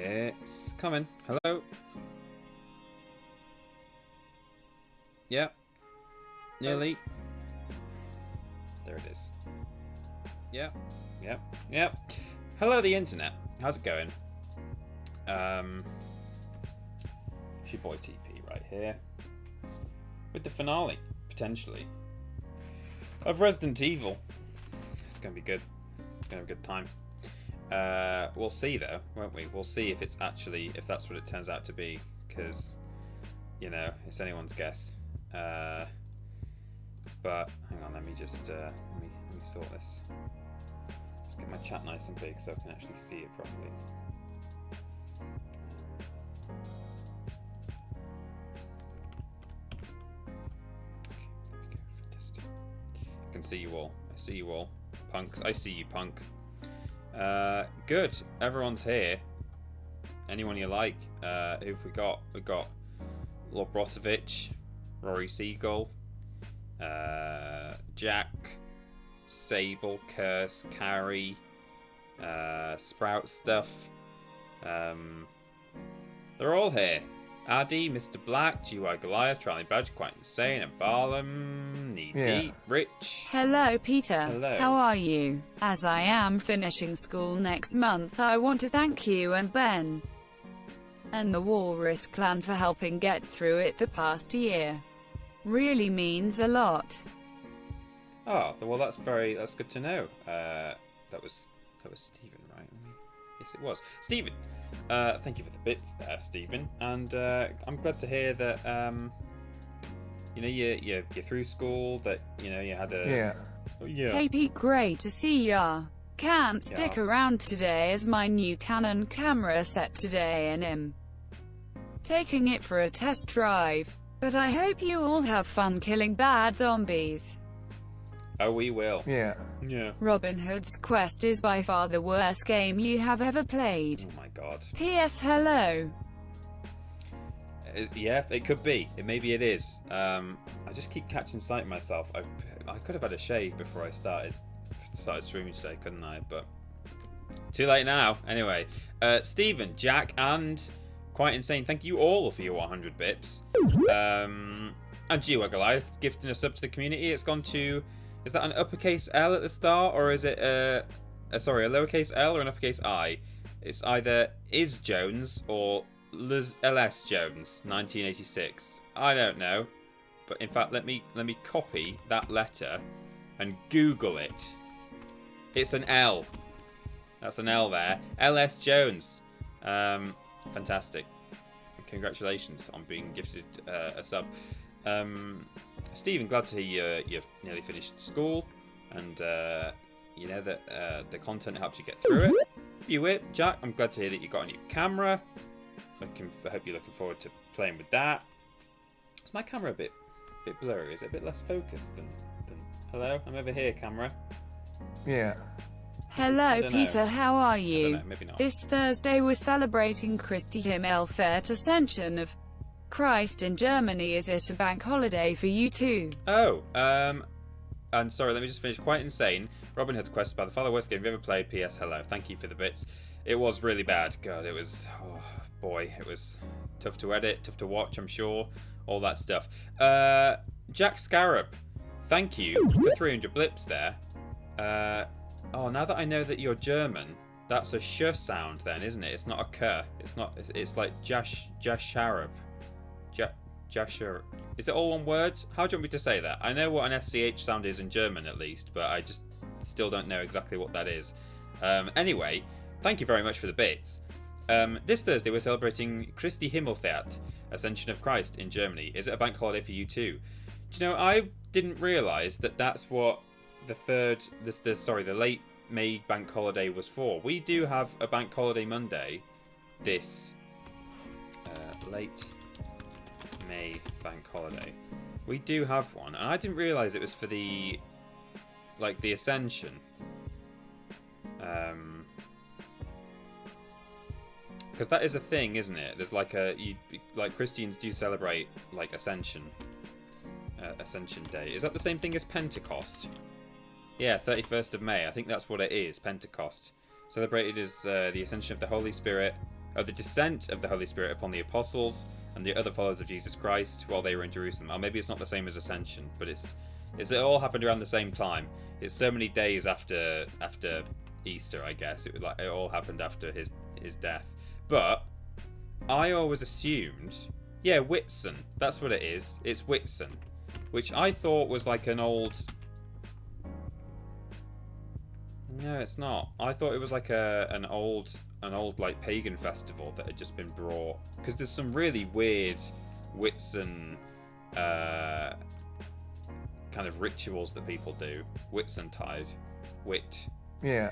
It's coming. Hello? Yeah. Nearly. There it is. Yeah. Yep. Yep. Hello, the internet. How's it going? It's your boy TP right here. With the finale, potentially, of Resident Evil. It's going to be good. It's going to have a good time. We'll see though, won't we? We'll see if it's actually, if that's what it turns out to be, because, you know, it's anyone's guess. But hang on, let me just let me sort this. Let's get my chat nice and big so I can actually see it properly. Okay, there we go, fantastic. I can see you all. I see you all. Punks, I see you, punk. Good. Everyone's here. Anyone you like. Who've we got? We've got Lobrotovich, Rory Seagull, Jack, Sable, Curse, Carrie, Sprout Stuff. They're all here. Addy, Mr. Black, GY Goliath, Charlie Badge, Quite Insane, and Barlam, Needy, Rich. Hello, Peter. Hello. How are you? As I am finishing school next month, I want to thank you and Ben and the Walrus clan for helping get through it the past year. Really means a lot. Oh, well, that's good to know. That was Stephen, right? Yes, it was. Stephen, thank you for the bits there, Stephen. And I'm glad to hear that you know, you're through school, that, you know, you had a... Yeah. Oh, yeah. Hey Pete, great to see ya. Can't stick around today as my new Canon camera set today and I'm taking it for a test drive. But I hope you all have fun killing bad zombies. Oh, we will. Yeah. Yeah. Robin Hood's Quest is by far the worst game you have ever played. Oh my god. P.S. Hello. Yeah, it could be. Maybe it is. I just keep catching sight of myself. I could have had a shave before I started streaming today, couldn't I? But too late now. Anyway, Stephen, Jack, and Quite Insane, thank you all for your 100 bips. And GY Goliath gifting a sub to the community. It's gone to... Is that an uppercase L at the start, or is it a lowercase L or an uppercase I? It's either Is Jones or LS Jones, 1986. I don't know, but in fact, let me copy that letter and Google it. It's an L. That's an L there. LS Jones. Fantastic. Congratulations on being gifted a sub. Stephen, glad to hear you've nearly finished school, and you know that the content helped you get through it. View Jack, I'm glad to hear that you got a new camera. I hope you're looking forward to playing with that. Is my camera a bit blurry? Is it a bit less focused than... Hello, I'm over here, camera. Yeah. Hello, Peter, know. how are I don't you? know, maybe not. This Thursday we're celebrating Christi Himmelfahrt, Ascension of Christ in Germany. Is it a bank holiday for you too? Oh, and sorry, let me just finish. Quite Insane. Robin Hood's Quest by the far the worst game you've ever played. P.S. Hello. Thank you for the bits. It was really bad. God, it was... Oh, boy, it was tough to edit, tough to watch, I'm sure. All that stuff. Jack Scarab, thank you for 300 blips there. Oh, now that I know that you're German, that's a sh sound then, isn't it? It's not a k. It's not... It's like Jasharab. Jasher. Is it all one word? How do you want me to say that? I know what an SCH sound is in German at least, but I just still don't know exactly what that is. Anyway, thank you very much for the bits. This Thursday we're celebrating Christi Himmelfahrt, Ascension of Christ in Germany. Is it a bank holiday for you too? Do you know, I didn't realise that that's what the late May bank holiday was for. We do have a bank holiday Monday this late May bank holiday. We do have one, and I didn't realise it was for the Ascension. Because that is a thing, isn't it? There's like Christians do celebrate like Ascension Day. Is that the same thing as Pentecost? Yeah, 31st of May. I think that's what it is, Pentecost. Celebrated as the Ascension of the Holy Spirit, of the descent of the Holy Spirit upon the apostles and the other followers of Jesus Christ while they were in Jerusalem. Or maybe it's not the same as Ascension, but it all happened around the same time. It's so many days after Easter, I guess. It all happened after his death. But I always assumed, yeah, Whitsun. That's what it is. It's Whitsun, which I thought was like an old. No, it's not. I thought it was like an old like pagan festival that had just been brought, because there's some really weird Whitsun kind of rituals that people do. Whitsuntide, Yeah.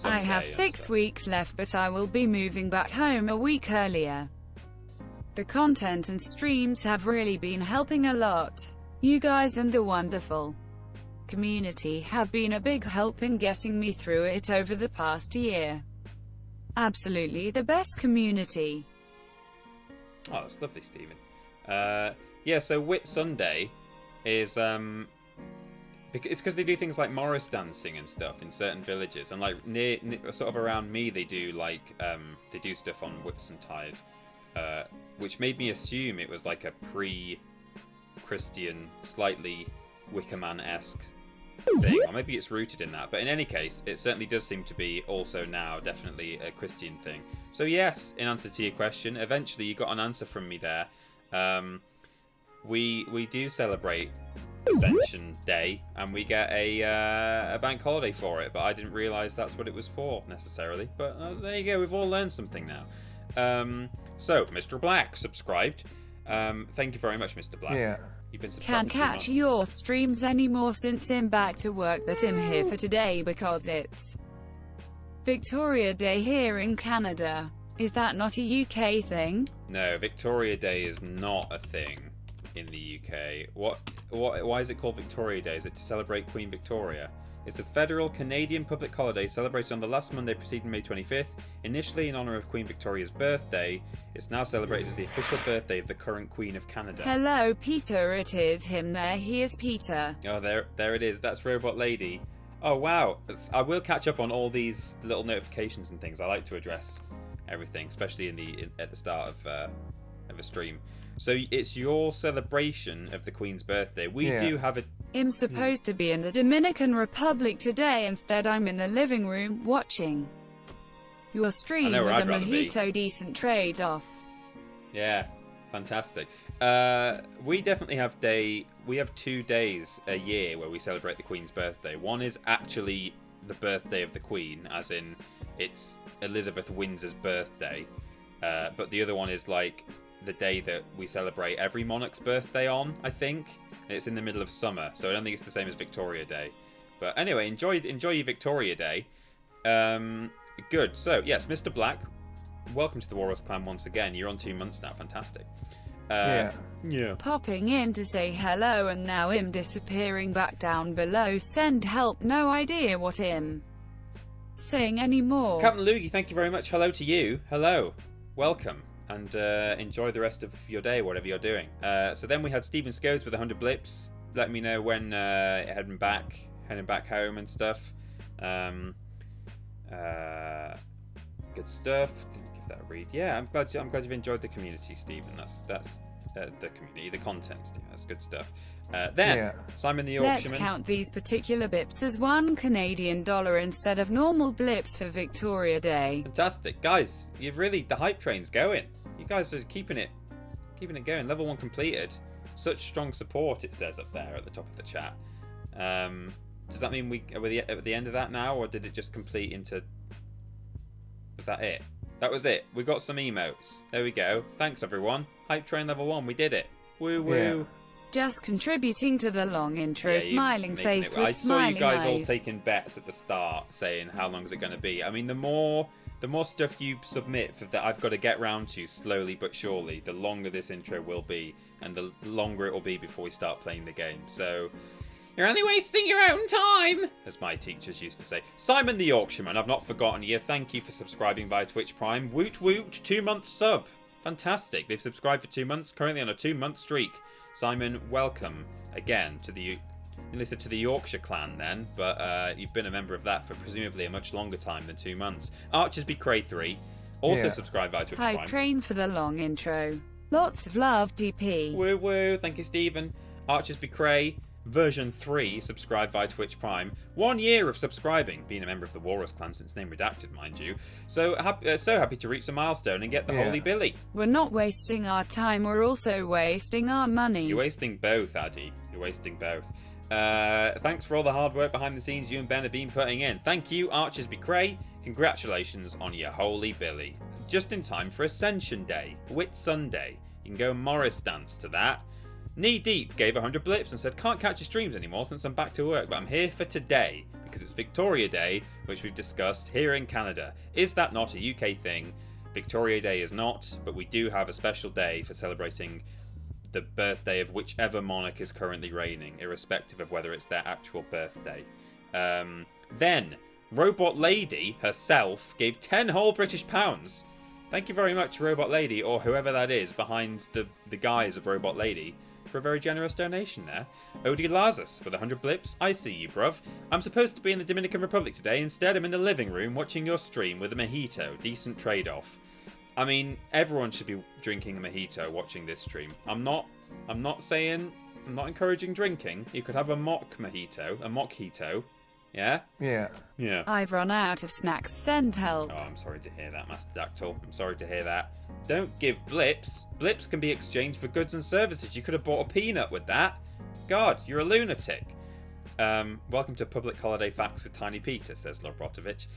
I have 6 weeks left, but I will be moving back home a week earlier. The content and streams have really been helping a lot. You guys and the wonderful community have been a big help in getting me through it over the past year. Absolutely the best community. Oh, that's lovely, Stephen. Yeah, so Whit Sunday is it's because they do things like Morris dancing and stuff in certain villages, and like near sort of around me they do like they do stuff on Whitsuntide, which made me assume it was like a pre-Christian, slightly Wickerman-esque thing, or maybe it's rooted in that. But in any case, it certainly does seem to be also now definitely a Christian thing. So yes, in answer to your question, eventually you got an answer from me there. We do celebrate Ascension Day, and we get a bank holiday for it, but I didn't realise that's what it was for necessarily. But there you go, we've all learned something now. So Mr. Black subscribed. Thank you very much, Mr. Black. Yeah. You've been subscribed Can't catch your streams anymore since I'm back to work, but I'm here for today because it's Victoria Day here in Canada. Is that not a UK thing? No, Victoria Day is not a thing in the UK. Why is it called Victoria Day? Is it to celebrate Queen Victoria? It's a federal Canadian public holiday celebrated on the last Monday preceding May 25th. Initially in honour of Queen Victoria's birthday, it's now celebrated as the official birthday of the current Queen of Canada. Hello, Peter. It is him there. He is Peter. Oh, there it is. That's Robot Lady. Oh, wow. I will catch up on all these little notifications and things. I like to address everything, especially at the start of a stream. So it's your celebration of the Queen's birthday. We do have a... I'm supposed to be in the Dominican Republic today. Instead, I'm in the living room watching your stream with a mojito. Decent trade-off. Yeah, fantastic. We definitely have we have 2 days a year where we celebrate the Queen's birthday. One is actually the birthday of the Queen, as in it's Elizabeth Windsor's birthday. But the other one is like the day that we celebrate every monarch's birthday on, I think. And it's in the middle of summer, so I don't think it's the same as Victoria Day. But anyway, enjoy your Victoria Day. Good. So yes, Mr. Black, welcome to the Warriors Clan once again. You're on 2 months now. Fantastic. Yeah. Popping in to say hello, and now I'm disappearing back down below. Send help. No idea what I'm saying anymore. Captain Loogie, thank you very much. Hello to you. Hello. Welcome. And enjoy the rest of your day, whatever you're doing. So then we had Stephen Scodes with 100 blips. Let me know when heading back home and stuff. Good stuff. Didn't give that a read. Yeah, I'm glad you've enjoyed the community, Stephen. That's the community, the content, Stephen. That's good stuff. Simon the Yorkshireman. Let's count these particular blips as $1 Canadian instead of normal blips for Victoria Day. Fantastic, guys! The hype train's going. You guys are keeping it going. Level 1 completed. Such strong support, it says up there at the top of the chat. Does that mean are we at the end of that now, or did it just complete into? Was that it? That was it. We got some emotes. There we go. Thanks everyone. Hype train level 1. We did it. Woo woo. Yeah. Just contributing to the long intro, smiling face with smiling eyes. I saw you guys all taking bets at the start, saying how long is it going to be. I mean, the more stuff you submit that I've got to get round to slowly but surely, the longer this intro will be, and the longer it will be before we start playing the game. So you're only wasting your own time, as my teachers used to say. Simon the Yorkshireman, I've not forgotten you. Thank you for subscribing via Twitch Prime. Woot woot, 2-month sub. Fantastic. They've subscribed for 2 months, currently on a 2-month streak. Simon, welcome again to the Yorkshire clan then, but you've been a member of that for presumably a much longer time than 2 months. Archersby Cray 3, Also subscribe via Twitch Prime. Hype train for the long intro. Lots of love, DP. Woo woo, thank you, Stephen. Archers Be Cray, version 3, subscribe via Twitch Prime. 1 year of subscribing, being a member of the Walrus clan since name redacted, mind you. So happy to reach the milestone and get the Holy Billy. We're not wasting our time, we're also wasting our money. You're wasting both, Addy. You're wasting both. Thanks for all the hard work behind the scenes you and Ben have been putting in. Thank you, Archers Be Cray. Congratulations on your Holy Billy. Just in time for Ascension Day, Whit Sunday. You can go Morris dance to that. Knee Deep gave 100 blips and said, can't catch your streams anymore since I'm back to work, but I'm here for today because it's Victoria Day, which we've discussed here in Canada. Is that not a UK thing? Victoria Day is not, but we do have a special day for celebrating the birthday of whichever monarch is currently reigning, irrespective of whether it's their actual birthday. Then, Robot Lady herself gave 10 whole British pounds. Thank you very much, Robot Lady, or whoever that is behind the guise of Robot Lady, for a very generous donation there. Odie Lazarus with 100 blips. I see you, bruv. I'm supposed to be in the Dominican Republic today. Instead, I'm in the living room watching your stream with a mojito. Decent trade-off. I mean, everyone should be drinking a mojito watching this stream. I'm not encouraging drinking. You could have a mock mojito. Yeah? Yeah. I've run out of snacks, send help. Oh, I'm sorry to hear that, Master Dactyl. I'm sorry to hear that. Don't give blips. Blips can be exchanged for goods and services. You could have bought a peanut with that. God, you're a lunatic. Welcome to Public Holiday Facts with Tiny Peter, says Lobrotovich.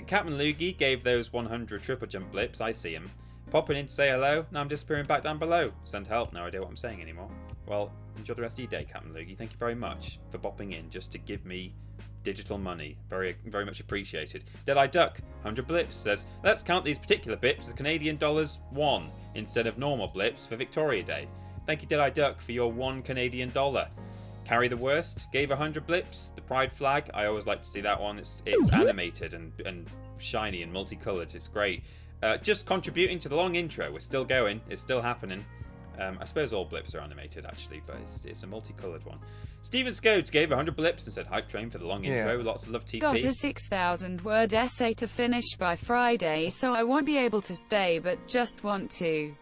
Captain Loogie gave those 100 triple jump blips. I see him. Popping in to say hello. Now I'm disappearing back down below. Send help. No idea what I'm saying anymore. Well, enjoy the rest of your day, Captain Loogie. Thank you very much for bopping in just to give me digital money. Very, very much appreciated. Deadeye Duck, 100 blips, says, let's count these particular blips as Canadian dollars 1 instead of normal blips for Victoria Day. Thank you, Deadeye Duck, for your 1 Canadian dollar. Carry the Worst gave 100 blips. The Pride flag, I always like to see that one. It's animated and shiny and multicolored. It's great. Just contributing to the long intro. We're still going. It's still happening. I suppose all blips are animated, actually, but it's a multicolored one. Stephen Scodes gave 100 blips and said, hype train for the long intro. Lots of love, TP. Got a 6,000-word essay to finish by Friday, so I won't be able to stay, but just want to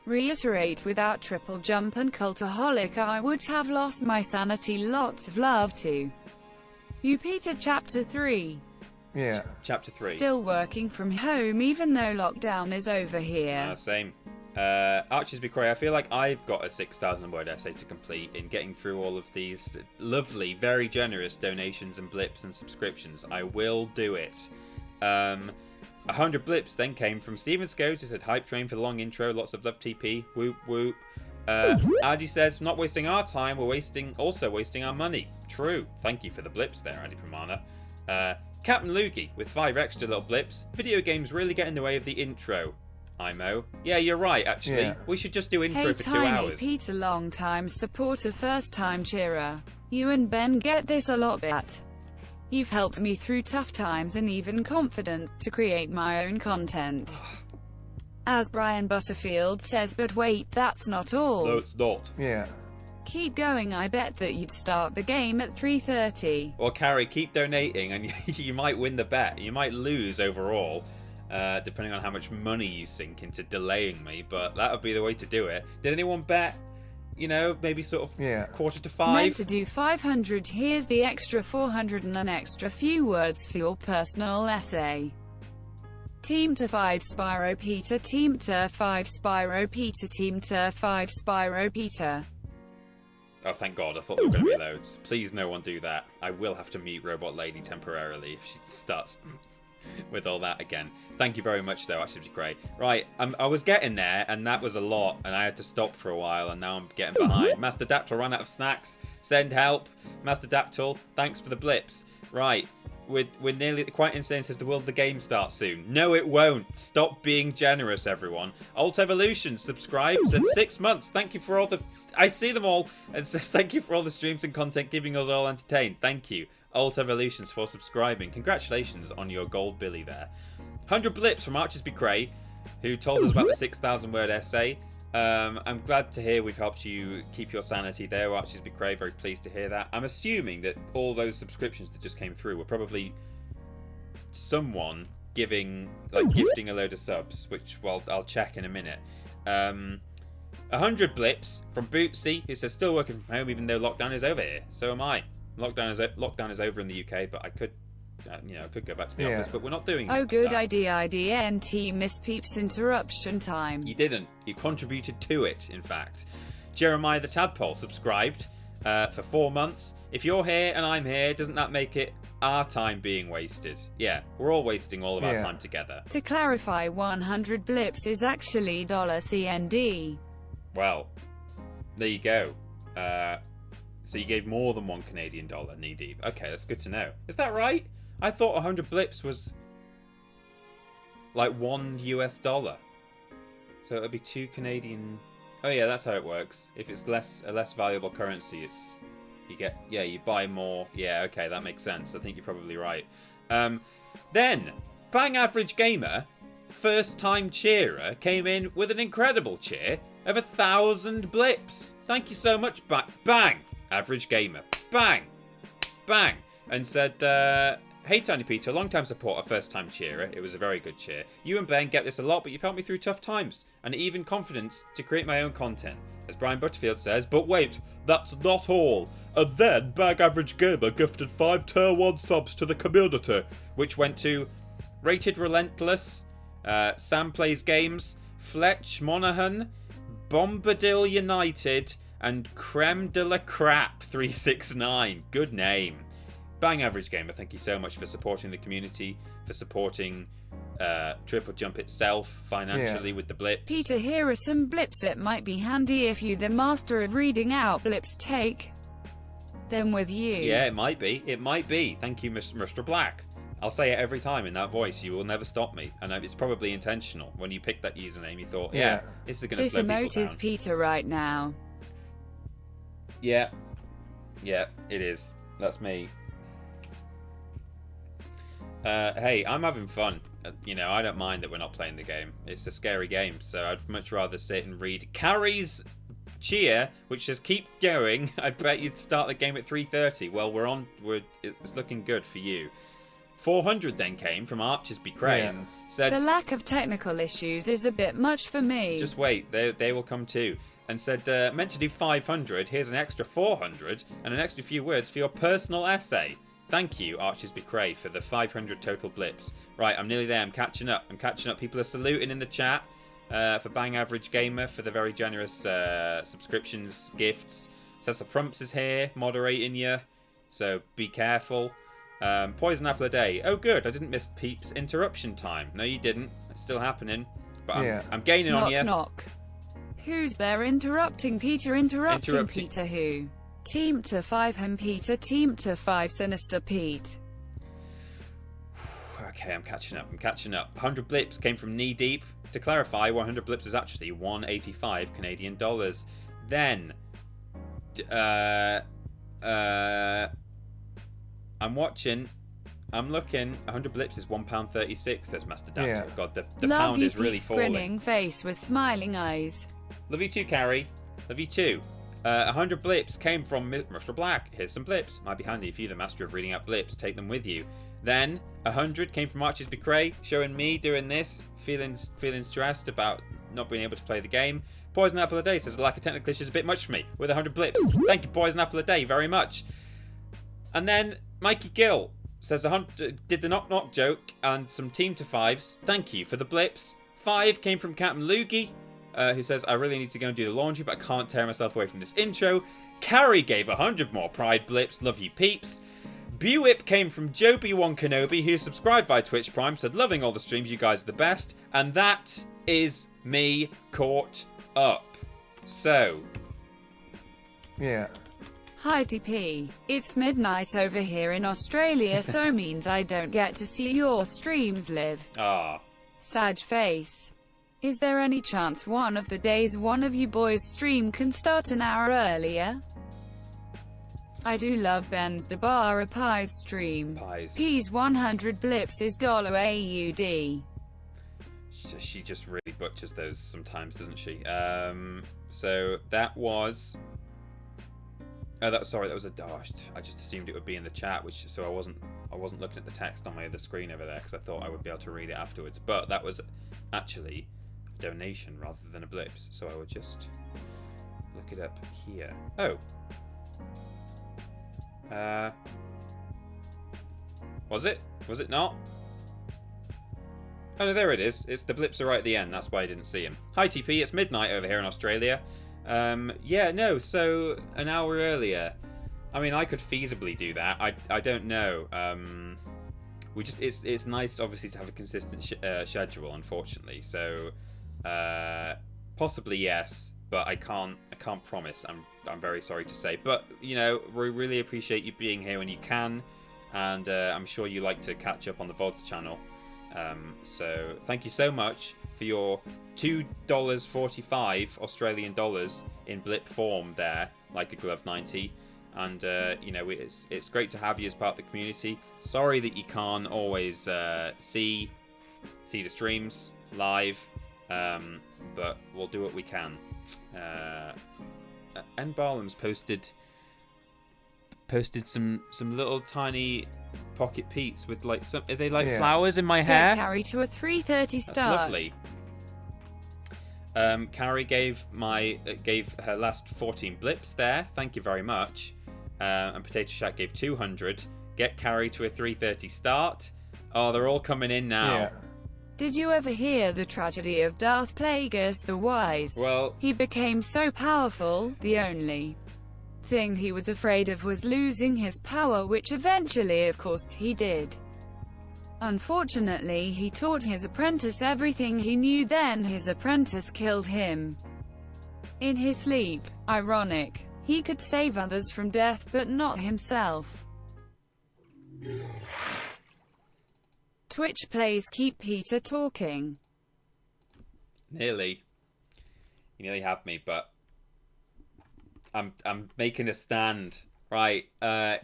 reiterate, without TripleJump and Cultaholic, I would have lost my sanity. Lots of love to you, Peter. Chapter 3. Chapter 3. Still working from home, even though lockdown is over here. Same. Archers Be Cray, I feel like I've got a 6,000-word essay to complete in getting through all of these lovely, very generous donations and blips and subscriptions. I will do it. 100 blips then came from Stephen Scout, who said, hype train for the long intro, lots of love, TP, whoop whoop. Addy says, not wasting our time, we're also wasting our money. True. Thank you for the blips there, Addy Pramana. Captain Loogie with 5 extra little blips. Video games really get in the way of the intro. IMO. Yeah, you're right, actually. We should just do intro for 2 hours. Hey, Peter, long-time supporter, first-time cheerer. You and Ben get this a lot, but you've helped me through tough times and even confidence to create my own content. As Brian Butterfield says, but wait, that's not all. No, it's not. Keep going, I bet that you'd start the game at 3:30. Well, Carrie, keep donating and you might win the bet. You might lose overall. Depending on how much money you sink into delaying me, but that would be the way to do it. Did anyone bet, maybe sort of 4:45? Meant to do 500, here's the extra 400 and an extra few words for your personal essay. Team to 5 Spyro Peter, Team to 5 Spyro Peter, Team to 5 Spyro Peter. Oh, thank God, I thought there were going to be loads. Please no one do that. I will have to mute Robot Lady temporarily if she starts with all that again. Thank you very much, though. Actually, great. Right, I was getting there, and that was a lot, and I had to stop for a while, and now I'm getting behind. Master Dactyl ran out of snacks. Send help. Master Dactyl, thanks for the blips. Right, we're nearly... Quite Insane says the world of the game starts soon. No, it won't. Stop being generous, everyone. Alt Evolution, subscribe, said 6 months. Thank you for all the... I see them all. And says thank you for all the streams and content, keeping us all entertained. Thank you. Alt Evolutions for subscribing. Congratulations on your gold Billy there. 100 blips from Archers Be Cray, who told us about the 6,000-word essay. I'm glad to hear we've helped you keep your sanity there, Archers Be Cray. Very pleased to hear that. I'm assuming that all those subscriptions that just came through were probably someone gifting a load of subs, which I'll check in a minute. 100 blips from Bootsy, who says still working from home even though lockdown is over here. So am I. Lockdown is over in the UK, but I could go back to the office, but we're not doing it. Oh, good idea, IDNT, Miss Peeps interruption time. You didn't. You contributed to it, in fact. Jeremiah the Tadpole subscribed for 4 months. If you're here and I'm here, doesn't that make it our time being wasted? Yeah, we're all wasting all of our time together. To clarify, 100 blips is actually $CND. Well, there you go. So you gave more than $1 Canadian, knee deep. Okay, that's good to know. Is that right? I thought 100 blips was like $1 US. So it would be 2 Canadian. Oh yeah, that's how it works. If it's a less valuable currency, you buy more. Yeah, okay, that makes sense. I think you're probably right. Then Bang Average Gamer, first time cheerer, came in with an incredible cheer of 1,000 blips. Thank you so much, Bang Average Gamer, bang, and said, "Hey Tiny Peter, long-time supporter, first-time cheerer. It was a very good cheer. You and Ben get this a lot, but you've helped me through tough times and even confidence to create my own content." As Brian Butterfield says, "But wait, that's not all." And then Bang Average Gamer gifted 5 Tier 1 subs to the community, which went to Rated Relentless, Sam Plays Games, Fletch Monaghan, Bombadil United, and Creme de la Crap 369. Good name. Bang Average Gamer, thank you so much for supporting the community, for supporting TripleJump itself financially with the blips. Peter, here are some blips. It might be handy if you, the master of reading out blips, take them with you. Yeah, it might be. It might be. Thank you, Mr. Black. I'll say it every time in that voice. You will never stop me. And it's probably intentional. When you picked that username, you thought, this is going to slow people down. This emote is Peter right now. Yeah. Yeah, it is. That's me. Hey, I'm having fun. I don't mind that we're not playing the game. It's a scary game, so I'd much rather sit and read Carrie's cheer, which says keep going. I bet you'd start the game at 3:30. Well, it's looking good for you. 400 then came from Archers Be Crane. Said, the lack of technical issues is a bit much for me. Just wait, they will come too. And said, meant to do 500. Here's an extra 400 and an extra few words for your personal essay. Thank you, Archers Be Cray, for the 500 total blips. Right, I'm nearly there. I'm catching up. People are saluting in the chat for Bang Average Gamer for the very generous subscriptions, gifts. Says the Prumps is here, moderating you, so be careful. Poison Apple a Day. Oh, good. I didn't miss Peeps interruption time. No, you didn't. It's still happening. But I'm gaining on you. Knock. Who's there interrupting Peter? Interrupting Peter who? Team to 5 Him Peter, Team to 5 Sinister Pete. Okay, I'm catching up. 100 blips came from Knee Deep. To clarify, 100 blips is actually 185 Canadian dollars. Then, I'm looking. 100 blips is £1.36, says Master Dan. Yeah. God, the pound is really falling. Grinning face with smiling eyes. Love you too, Carrie. Love you too. 100 blips came from Mr. Black. Here's some blips. Might be handy if you're the master of reading out blips. Take them with you. Then 100 came from Archers Be Cray, showing me doing this, feeling stressed about not being able to play the game. Poison Apple a Day says the lack of technical issues is a bit much for me with 100 blips. Thank you, Poison Apple a Day, very much. And then Mikey Gill says did the knock knock joke and some team to 5s. Thank you for the blips. 5 came from Captain Loogie, who says, I really need to go and do the laundry, but I can't tear myself away from this intro. Carrie gave 100 more Pride blips. Love you, peeps. Bewip came from Joby1 Kenobi, who subscribed via Twitch Prime, said, loving all the streams, you guys are the best. And that is me caught up. So. Yeah. Hi DP. It's midnight over here in Australia, so means I don't get to see your streams live. Ah. Sad face. Is there any chance one of the days one of you boys' stream can start an hour earlier? I do love Ben's Barbara Pies stream. He's 100 blips is $AUD. She just really butchers those sometimes, doesn't she? So that was... Sorry, that was a dash. I just assumed it would be in the chat, so I wasn't looking at the text on my other screen over there because I thought I would be able to read it afterwards. But that was actually a donation rather than a blips, so I would just look it up here. Oh. Was it? Was it not? Oh no, there it is. It's the blips are right at the end. That's why I didn't see him. Hi TP, it's midnight over here in Australia. Yeah, no. So an hour earlier. I mean, I could feasibly do that. I don't know. It's nice, obviously, to have a consistent schedule. Unfortunately, so possibly yes, but I can't promise. I'm very sorry to say, but we really appreciate you being here when you can, and I'm sure you like to catch up on the VODs channel. So thank you so much for your $2.45 Australian dollars in blip form there, like a glove 90. And it's great to have you as part of the community. Sorry that you can't always see the streams live, but we'll do what we can. N Barlam's posted some little tiny pocket Pete's with like some. Are they like flowers in my hair? Carry to a 3:30 start. That's lovely. Carrie gave her last 14 blips there. Thank you very much. And Potato Shack gave 200. Get Carrie to a 3:30 start. Oh, they're all coming in now. Yeah. Did you ever hear the tragedy of Darth Plagueis the Wise? Well, he became so powerful, the only thing he was afraid of was losing his power, which eventually, of course, he did. Unfortunately, he taught his apprentice everything he knew, then his apprentice killed him in his sleep. Ironic. He could save others from death, but not himself. Twitch plays keep Peter talking. Nearly. You nearly have me, but I'm making a stand. Right.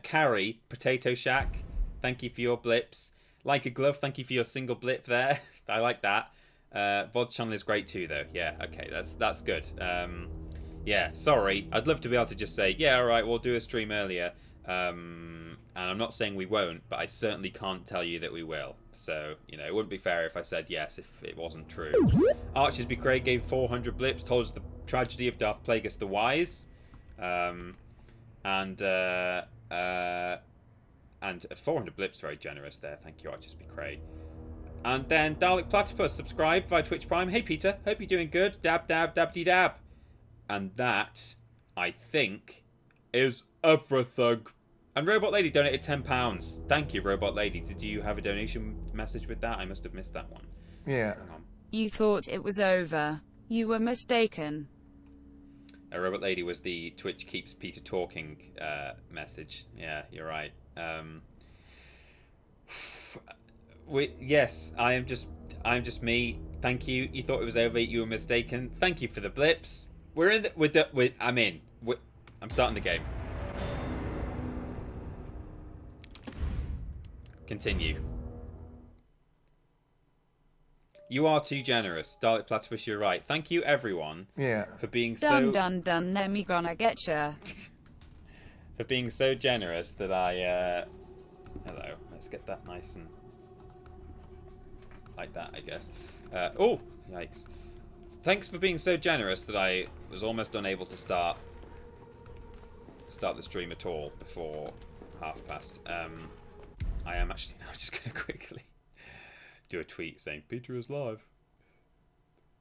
Carrie, Potato Shack, thank you for your blips. Like a Glove, thank you for your single blip there. I like that. VOD's channel is great too, though. Yeah, okay, that's good. Yeah, sorry. I'd love to be able to just say, yeah, all right, we'll do a stream earlier. And I'm not saying we won't, but I certainly can't tell you that we will. So, it wouldn't be fair if I said yes if it wasn't true. Archers Be Craig gave 400 blips, told us the tragedy of Darth Plagueis the Wise. And 400 blips, very generous there. Thank you, Archers Be Craig. And then Dalek Platypus subscribed via Twitch Prime. Hey, Peter. Hope you're doing good. Dab, dab, dab-de-dab. And that, I think, is everything. And Robot Lady donated £10. Thank you, Robot Lady. Did you have a donation message with that? I must have missed that one. Yeah. You thought it was over. You were mistaken. Robot Lady was the Twitch keeps Peter talking message. Yeah, you're right. Yes, I am just me. Thank you. You thought it was over. You were mistaken. Thank you for the blips. I'm in. I'm starting the game. Continue. You are too generous. Dalek Platypus, you're right. Thank you, everyone. Yeah. For being done, Nemi gonna getcha. For being so generous that I... hello. Let's get that nice and... like that, I guess. Oh! Yikes. Thanks for being so generous that I was almost unable to start the stream at all before past. I am actually now just going to quickly do a tweet saying Peter is live.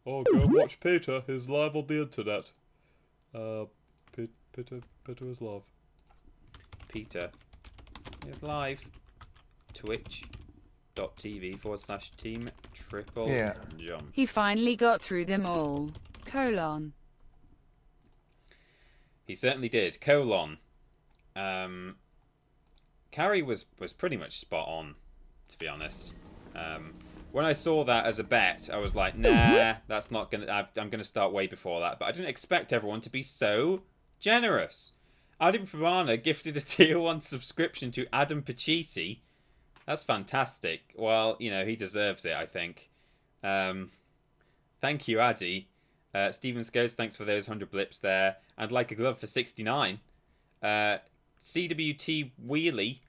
Oh, go watch Peter. He's live on the internet. Peter is live. Peter is live. Twitch.tv/team TripleJump. He finally got through them all. : He certainly did. : Carrie was pretty much spot on, to be honest. When I saw that as a bet, I was like, nah, that's not gonna. I'm gonna start way before that. But I didn't expect everyone to be so generous. Adam Pavana gifted a tier 1 subscription to Adam Pachisi. That's fantastic. Well, he deserves it, I think. Thank you, Addy. Stephen Scose, thanks for those 100 blips there. And Like a Glove for 69. CWT Wheelie,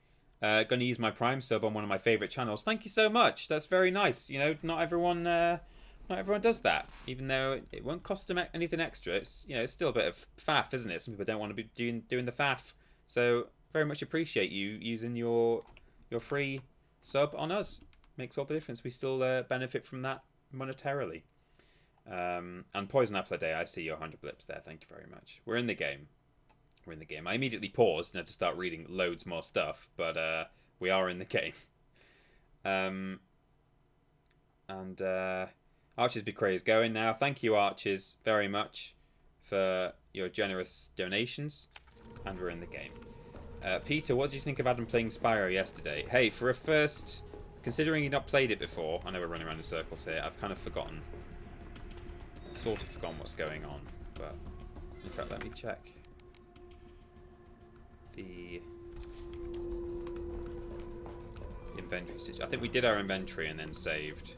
going to use my Prime sub on one of my favourite channels. Thank you so much. That's very nice. You know, not everyone does that. Even though it won't cost them anything extra, it's it's still a bit of faff, isn't it? Some people don't want to be doing the faff. So very much appreciate you using your free sub on us. Makes all the difference. We still benefit from that monetarily. And Poison Apple a Day, I see your 100 blips there. Thank you very much. We're in the game. I immediately paused and had to start reading loads more stuff, but we are in the game. Arches Be Crazy going now. Thank you, Arches, very much for your generous donations. And we're in the game. Peter, what did you think of Adam playing Spyro yesterday? Hey, for a first, considering you've not played it before, I know we're running around in circles here, I've kind of forgotten. Sort of forgotten what's going on, but in fact, let me check the inventory situation. I think we did our inventory and then saved.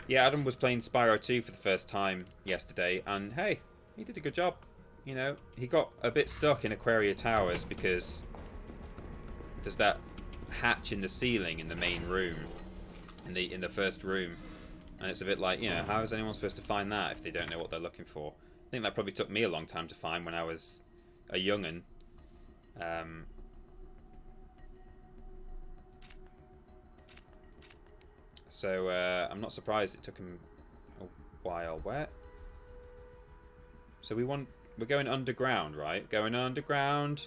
Yeah, Adam was playing Spyro 2 for the first time yesterday, and hey, he did a good job. You know, he got a bit stuck in Aquaria Towers because there's that hatch in the ceiling in the main room, in the first room, and it's a bit like, how is anyone supposed to find that if they don't know what they're looking for? I think that probably took me a long time to find when I was a young'un. So I'm not surprised it took him a while. Where? So we're going underground, right? Going underground.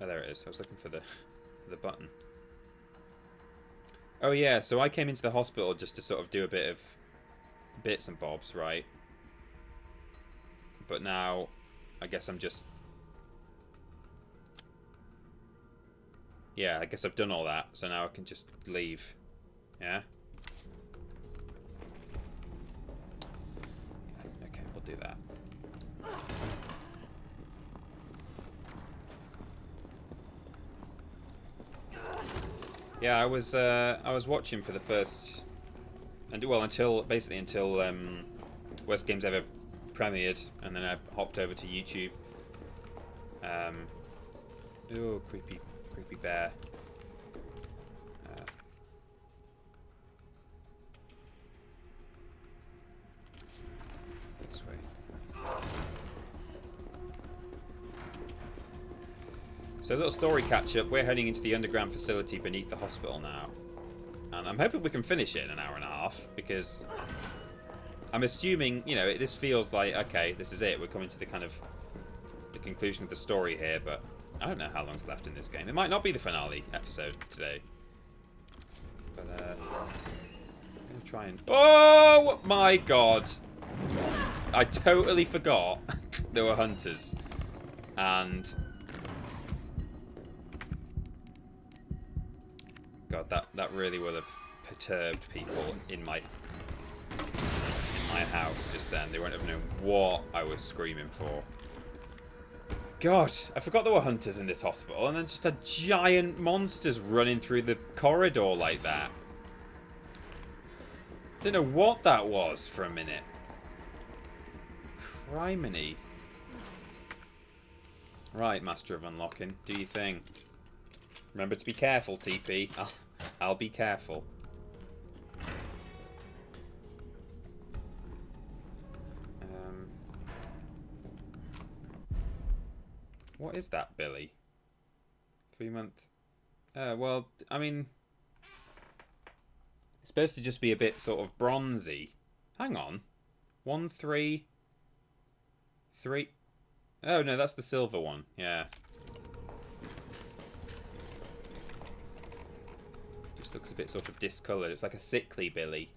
Oh, there it is. I was looking for the button. Oh yeah, so I came into the hospital just to sort of do a bit of bits and bobs, right? But now, I guess I'm just... Yeah, I guess I've done all that, so now I can just leave. Yeah? Okay, we'll do that. Yeah, I was watching for the first, until Worst Games Ever premiered, and then I hopped over to YouTube. Oh, creepy bear. This way. So a little story catch-up. We're heading into the underground facility beneath the hospital now. And I'm hoping we can finish it in an hour and a half, because I'm assuming, this feels like, okay, this is it. We're coming to the conclusion of the story here, but I don't know how long's left in this game. It might not be the finale episode today. But, I'm going to try and... Oh, my God! I totally forgot there were hunters. And... God, that really will have perturbed people in my house just then. They won't have known what I was screaming for. God, I forgot there were hunters in this hospital, and then just had giant monsters running through the corridor like that. Didn't know what that was for a minute. Criminy. Right, Master of Unlocking, do your thing. Remember to be careful, TP. I'll be careful. What is that, Billy? 3 month. Well, I mean, it's supposed to just be a bit sort of bronzy. Hang on. 1, 3, 3. Oh no, that's the silver one. Yeah. Just looks a bit sort of discoloured. It's like a sickly Billy.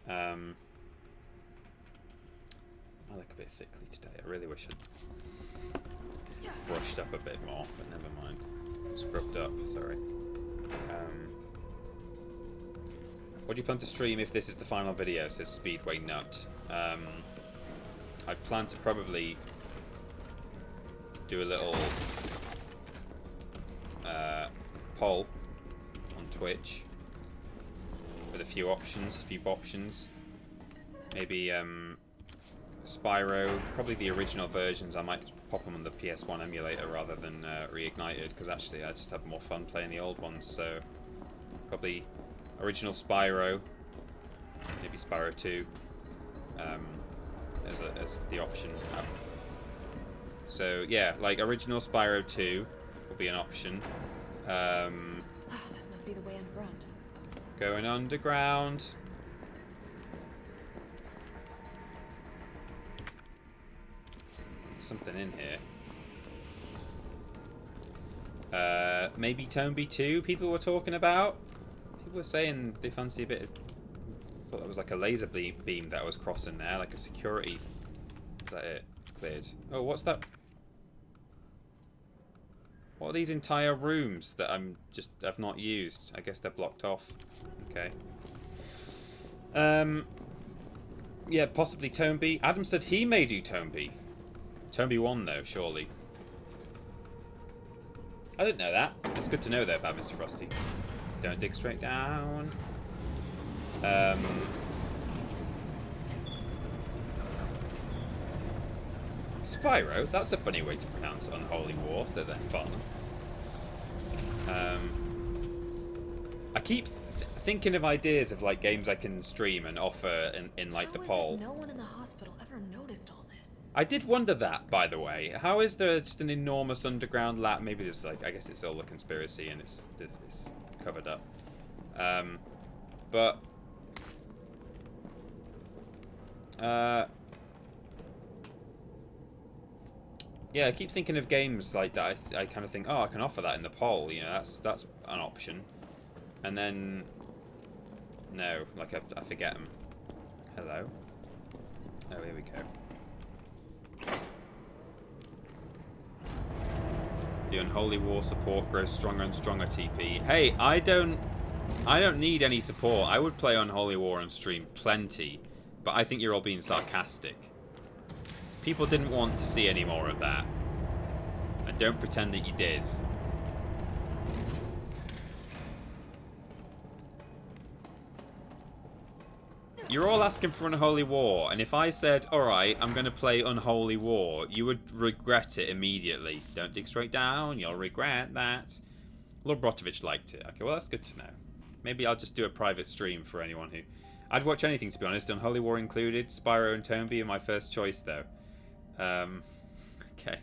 I look a bit sickly today. I really wish I'd brushed up a bit more, but never mind. Scrubbed up, sorry. What do you plan to stream if this is the final video, says Speedway Nut? I plan to probably do a little poll on Twitch with a few options, Maybe Spyro, probably the original versions. I might pop them on the PS1 emulator rather than reignited, because actually I just have more fun playing the old ones. So probably original Spyro, maybe Spyro 2, as the option. So yeah, like original Spyro 2 will be an option. This must be the way underground. Going underground. Something in here. Maybe Tomby 2 people were talking about. People were saying they fancy a bit of... I thought that was like a laser beam that was crossing there, like a security. Is that it? Cleared. Oh, what's that? What are these entire rooms that I've not used? I guess they're blocked off. Okay. Yeah, possibly Tomby. Adam said he may do Tomby. Tomby 1 though, surely. I didn't know that. It's good to know though about Mr. Frosty. Don't dig straight down. Spyro, that's a funny way to pronounce Unholy War, says F-Fun. I keep thinking of ideas of like games I can stream and offer in like the poll. No one in the hospital ever noticed all this. I did wonder that, by the way. How is there just an enormous underground lab? Maybe there's like, I guess it's all a conspiracy and it's covered up. Yeah, I keep thinking of games like that. I kind of think, oh, I can offer that in the poll. You know, that's an option. And then, no, like I forget them. Hello. Oh, here we go. The Unholy War support grows stronger and stronger. TP. Hey, I don't need any support. I would play Unholy War on stream plenty, but I think you're all being sarcastic. People didn't want to see any more of that. And don't pretend that you did. You're all asking for Unholy War, and if I said, alright, I'm going to play Unholy War, you would regret it immediately. Don't dig straight down, you'll regret that. Lord Brotovich liked it. Okay, well that's good to know. Maybe I'll just do a private stream for anyone who... I'd watch anything, to be honest. Unholy War included. Spyro and Tomby are my first choice, though. Okay.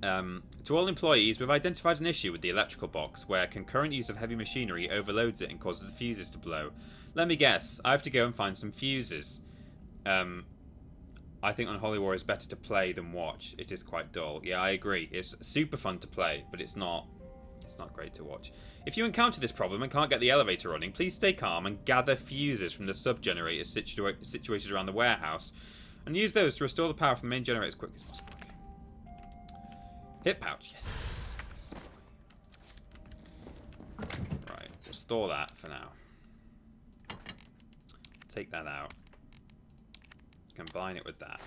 To all employees, we've identified an issue with the electrical box where concurrent use of heavy machinery overloads it and causes the fuses to blow. Let me guess. I have to go and find some fuses. I think Unholy War is better to play than watch. It is quite dull. Yeah, I agree. It's super fun to play, but it's not great to watch. If you encounter this problem and can't get the elevator running, please stay calm and gather fuses from the sub-generators situated around the warehouse and use those to restore the power from the main generator as quickly as possible. Okay. Hip pouch, yes. Right, we'll store that for now. Take that out. Combine it with that.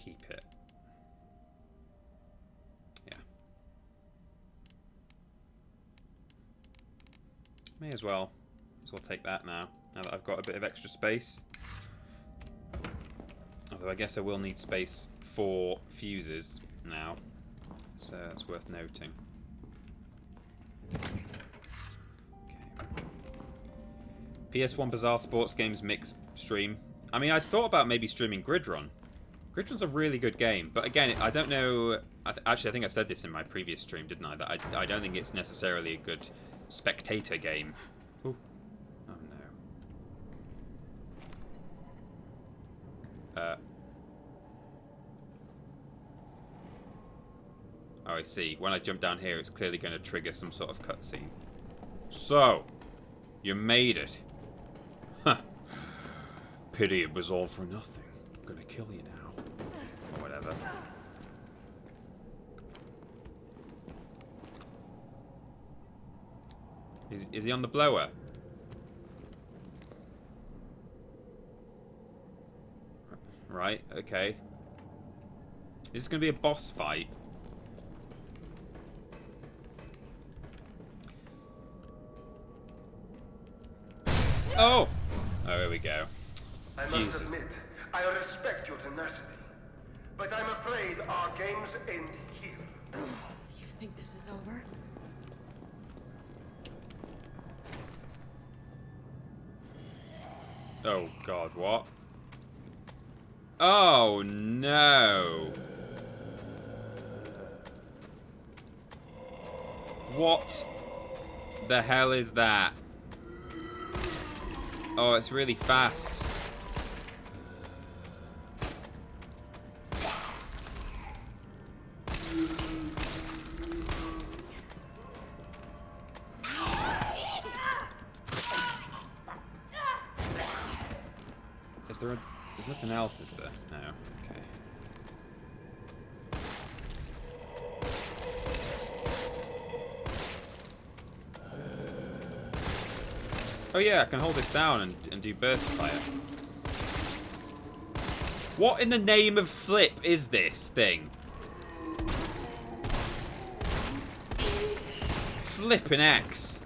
Keep it. Yeah. May as well take that now that I've got a bit of extra space. Although I guess I will need space for fuses now, so that's worth noting. Okay. PS1 Bizarre Sports Games Mix stream. I mean, I thought about maybe streaming Grid Run. Grid Run's a really good game, but again, I don't know... Actually, I think I said this in my previous stream, didn't I? That I don't think it's necessarily a good spectator game. Ooh. Oh, no. Oh, I see. When I jump down here, it's clearly going to trigger some sort of cutscene. So, you made it. Huh. Pity it was all for nothing. I'm gonna kill you now. Or whatever. Is he on the blower? Right, okay. Is this gonna be a boss fight? Oh! Oh, here we go. I must admit, I respect your tenacity. but I'm afraid our games end here. You think this is over? Oh god, what? Oh no! What the hell is that? Oh, it's really fast. There's nothing else, is there? No. Okay. Oh yeah, I can hold this down and do burst fire. What in the name of flip is this thing? Flippin' X.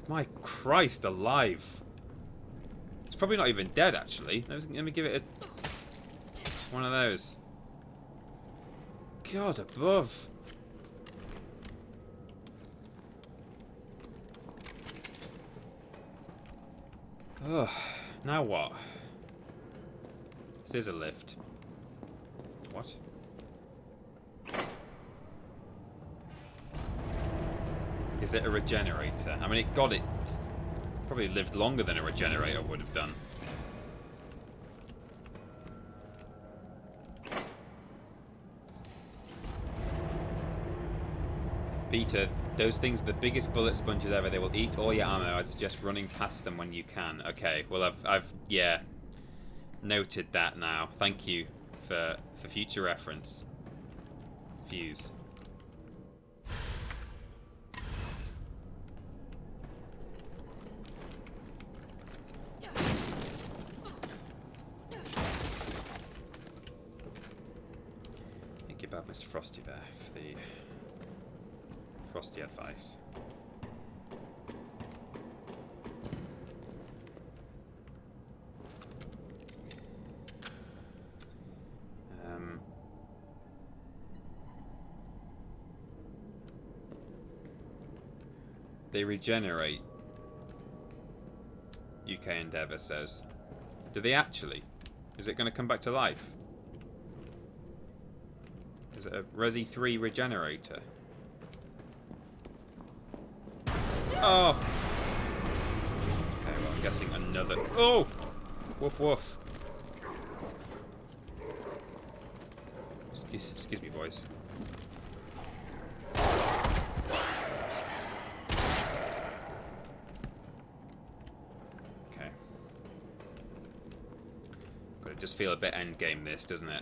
My Christ alive. It's probably not even dead, actually. Let me give it one of those. God above. Ugh. Now what? This is a lift. What? Is it a regenerator? I mean, it probably lived longer than a regenerator would have done. Peter, those things are the biggest bullet sponges ever. They will eat all your ammo. I'd suggest running past them when you can. Okay, well, I've yeah, noted that now. Thank you for future reference. Fuse. About Mr. Frosty there for the Frosty advice. They regenerate, UK Endeavour says. Do they actually? Is it going to come back to life? Is it a Resi 3 regenerator? Oh! Okay, well, I'm guessing another... Oh! Woof woof. Excuse me, boys. Okay. Got to just feel a bit endgame this, doesn't it?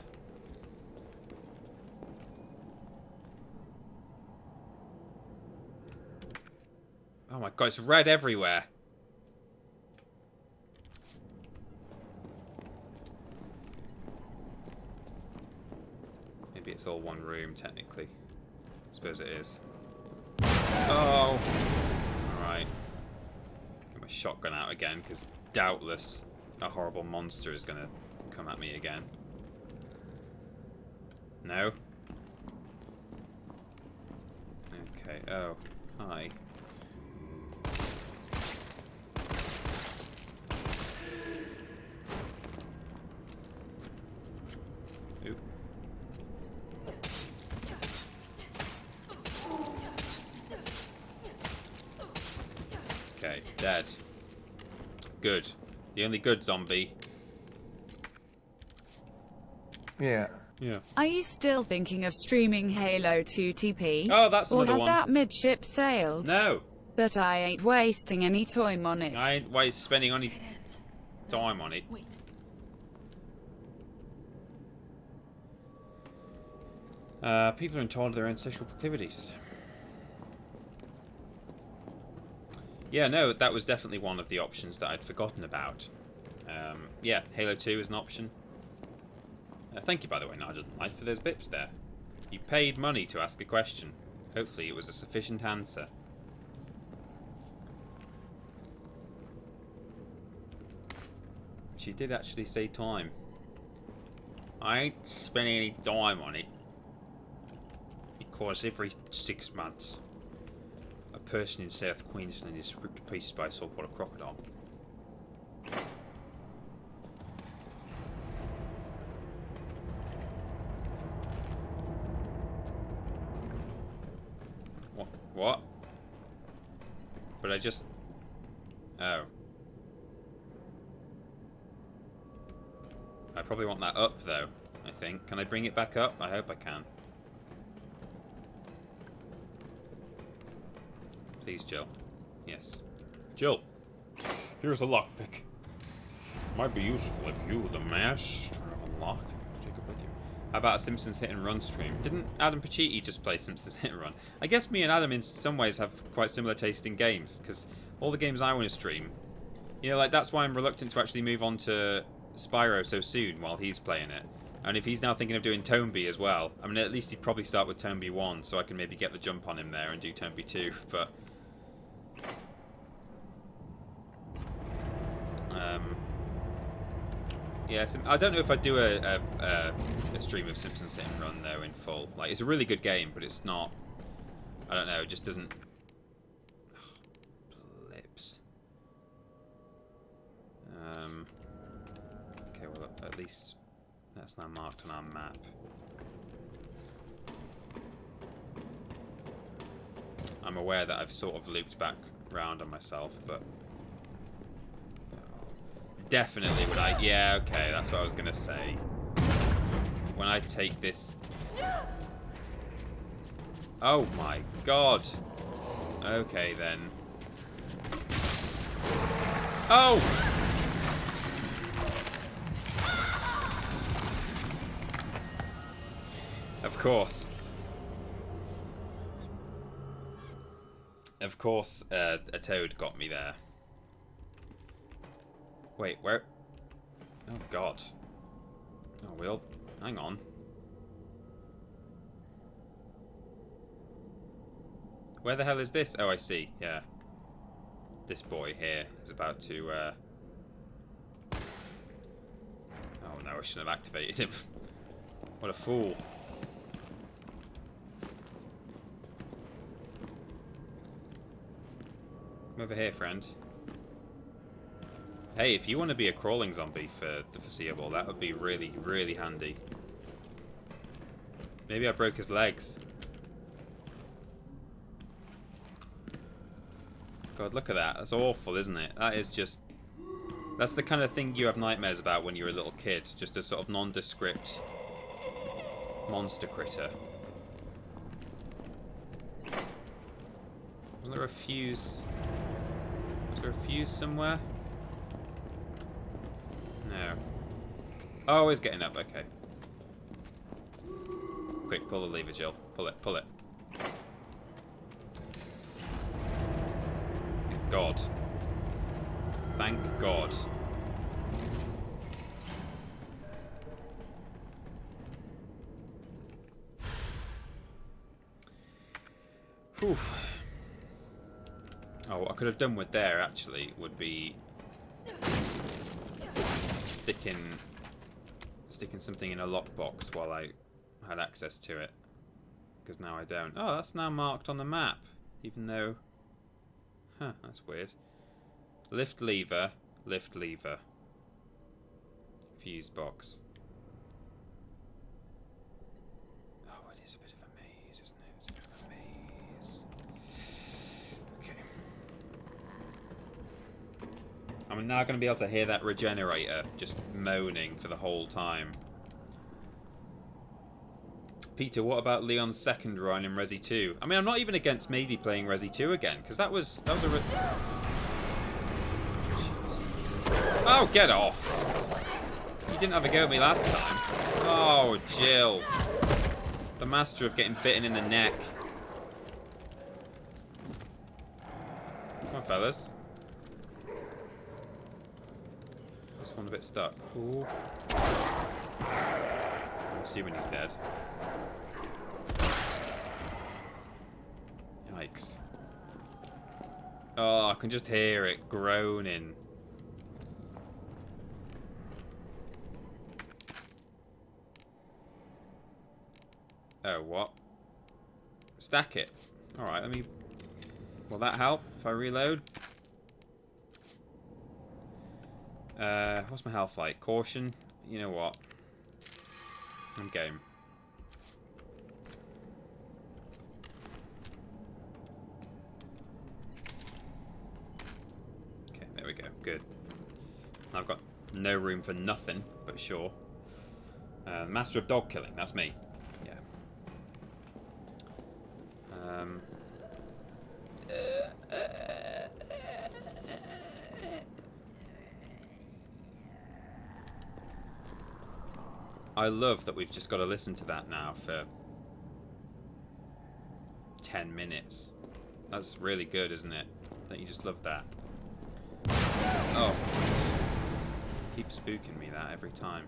Oh my god, it's red everywhere. Maybe it's all one room, technically. I suppose it is. Oh! Alright. Get my shotgun out again, because doubtless a horrible monster is going to come at me again. No? Okay, oh. Hi. Okay, dead. Good. The only good zombie. Yeah. Yeah. Are you still thinking of streaming Halo 2 TP? Oh, that's another one. Or has one. that midship sailed? No. But I ain't wasting any time on it. I ain't spending any time on it. Wait. People are entitled to their own sexual proclivities. Yeah, no, that was definitely one of the options that I'd forgotten about. Yeah, Halo 2 is an option. Thank you, by the way, Nigel, for those bips there. You paid money to ask a question. Hopefully it was a sufficient answer. She did actually say time. I ain't spending any time on it. Because every 6 months, a person in South Queensland is ripped to pieces by a saltwater crocodile. What? But I just... Oh. I probably want that up, though, I think. Can I bring it back up? I hope I can. Please, Jill. Yes. Jill, here's a lockpick. Might be useful if you, the master of unlock, take it with you. How about a Simpsons Hit and Run stream? Didn't Adam Pacitti just play Simpsons Hit and Run? I guess me and Adam in some ways have quite similar taste in games, because all the games I want to stream, you know, like that's why I'm reluctant to actually move on to Spyro so soon while he's playing it. And if he's now thinking of doing Tomeby as well, I mean, at least he'd probably start with Tomeby 1, so I can maybe get the jump on him there and do Tomeby 2, but... yeah, I don't know if I'd do a stream of Simpsons Hit and Run though in full. Like, it's a really good game, but it's not. I don't know. It just doesn't. Oh, blips. Okay, well at least that's now marked on our map. I'm aware that I've sort of looped back round on myself, but. Definitely would I... Yeah, okay, that's what I was going to say. When I take this... Oh my god. Okay, then. Oh! Of course. Of course, a toad got me there. Wait, where? Oh, God. Oh, well, hang on. Where the hell is this? Oh, I see, yeah. This boy here is about to, Oh, no, I shouldn't have activated him. What a fool. Come over here, friend. Hey, if you want to be a crawling zombie for the foreseeable, that would be really, really handy. Maybe I broke his legs. God, look at that. That's awful, isn't it? That is just... That's the kind of thing you have nightmares about when you're a little kid. Just a sort of nondescript monster critter. Was there a fuse? Was there a fuse somewhere? No. Oh, it's getting up. Okay. Quick, pull the lever, Jill. Pull it, pull it. Thank God. Thank God. Whew. Oh, what I could have done with there, actually, would be sticking something in a lockbox while I had access to it. Because now I don't. Oh, that's now marked on the map. Even though... Huh, that's weird. Lift lever, lift lever. Fuse box. Oh, it is a bit of a maze, isn't it? It's a bit of a maze. Okay. I'm now going to be able to hear that regenerator just moaning for the whole time. Peter, what about Leon's second run in Resi 2? I mean, I'm not even against maybe playing Resi 2 again, because that was a... Oh, get off! You didn't have a go at me last time. Oh, Jill. The master of getting bitten in the neck. Come on, fellas. This one a bit stuck. Ooh. I'm assuming he's dead. Yikes. Oh, I can just hear it groaning. Oh, what? Stack it. Alright, let me... Will that help if I reload? What's my health like? Caution? You know what? I'm game. Okay, there we go. Good. I've got no room for nothing, but sure. Master of dog killing, that's me. Yeah. I love that we've just got to listen to that now for 10 minutes. That's really good, isn't it? Don't you just love that? Oh. Keep spooking me that every time.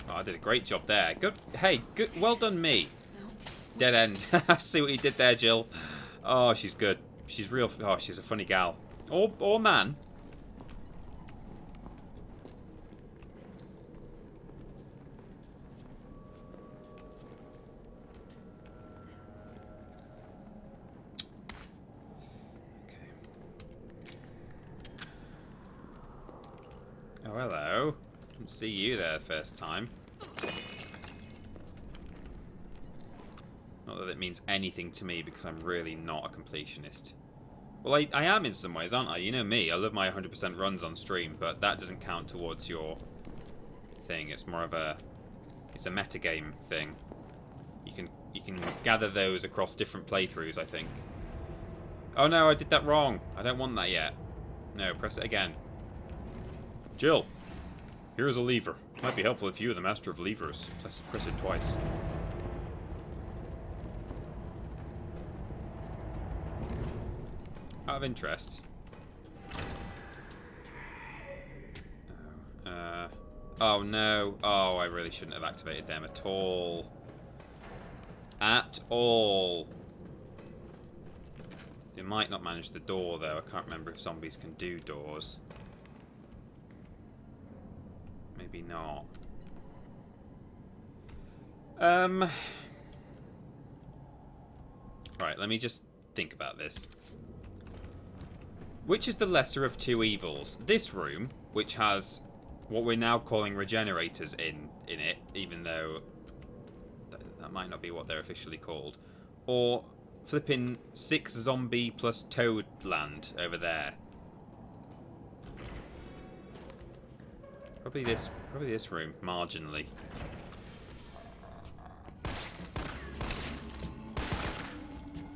Oh, I did a great job there. Good. Hey, good. Well done, me. Dead end. See what you did there, Jill. Oh, she's good. She's real. Oh, she's a funny gal. Or man. Okay. Oh, hello. Didn't see you there first time. Not that it means anything to me, because I'm really not a completionist. Well, I am in some ways, aren't I? You know me, I love my 100% runs on stream, but that doesn't count towards your thing. It's more of a... It's a metagame thing. You can gather those across different playthroughs, I think. Oh no, I did that wrong. I don't want that yet. No, press it again. Jill, here is a lever. Might be helpful if you are the master of levers. Press it twice. Out of interest. Oh no. Oh, I really shouldn't have activated them at all. At all. They might not manage the door though. I can't remember if zombies can do doors. Maybe not. Right, let me just think about this. Which is the lesser of two evils? This room, which has what we're now calling regenerators in it, even though that might not be what they're officially called, or flipping 6 zombie plus toad land over there. Probably this room, marginally.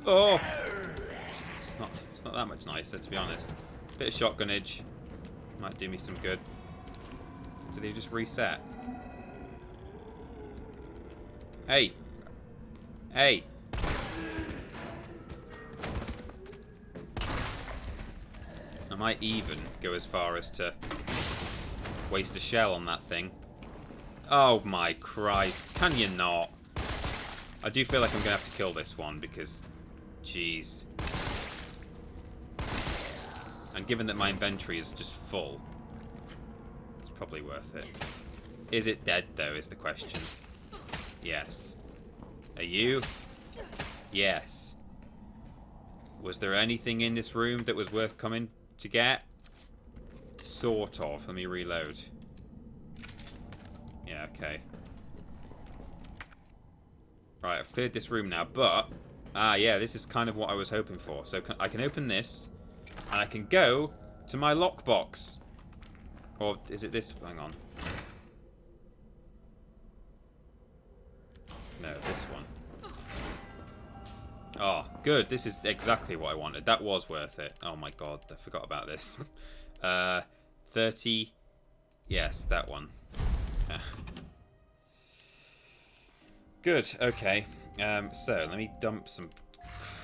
Oh! It's not that much nicer, to be honest. Bit of shotgunage might do me some good. Do they just reset? Hey! Hey! I might even go as far as to waste a shell on that thing. Oh my Christ, can you not? I do feel like I'm going to have to kill this one because, jeez. And given that my inventory is just full, it's probably worth it. Is it dead though, is the question. Yes. Are you? Yes. Was there anything in this room that was worth coming to get? Sort of. Let me reload. Yeah, okay. Right, I've cleared this room now, but... Ah, yeah, this is kind of what I was hoping for. So I can open this, and I can go to my lockbox. Or is it this? Hang on. No, this one. Oh, good. This is exactly what I wanted. That was worth it. Oh my god, I forgot about this. 30. Yes, that one. Good, okay. So, let me dump some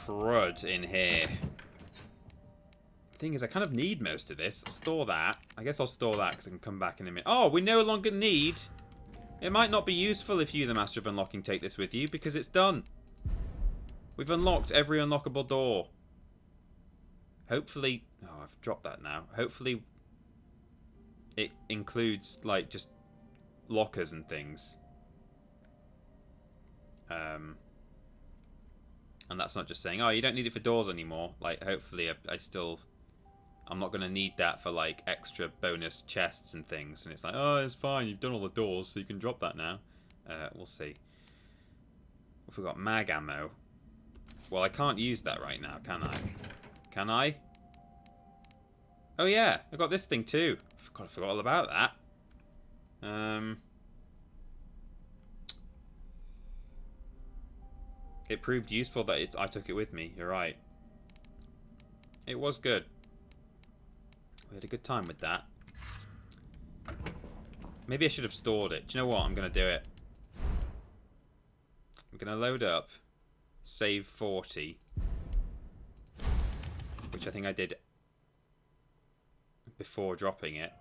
crud in here. Thing is, I kind of need most of this. Store that. I guess I'll store that because I can come back in a minute. Oh, we no longer need... It might not be useful if you, the Master of Unlocking, take this with you because it's done. We've unlocked every unlockable door. Hopefully Oh, I've dropped that now. Hopefully it includes, like, just lockers and things. And that's not just saying, oh, you don't need it for doors anymore. Like, hopefully I'm not going to need that for, like, extra bonus chests and things. And it's like, oh, it's fine. You've done all the doors, so you can drop that now. We'll see. If we've got mag ammo. Well, I can't use that right now, can I? Can I? Oh, yeah. I got this thing, too. God, I forgot all about that. It proved useful that I took it with me. You're right. It was good. We had a good time with that. Maybe I should have stored it. Do you know what? I'm going to do it. I'm going to load up save 40, which I think I did before dropping it.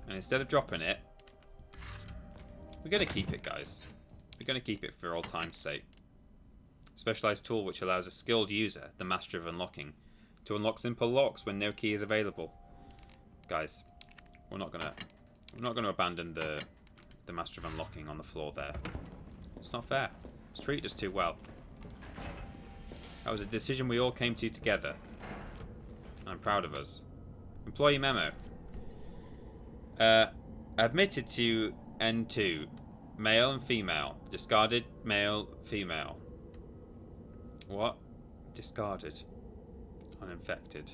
And instead of dropping it, we're going to keep it, guys. We're going to keep it for old time's sake. Specialized tool which allows a skilled user, the master of unlocking, to unlock simple locks when no key is available. Guys, we're not gonna abandon the master of unlocking on the floor there. It's not fair. It's treated us too well. That was a decision we all came to together. I'm proud of us. Employee memo. Admitted to N2. Male and female. Discarded male, female. What? Discarded. Uninfected.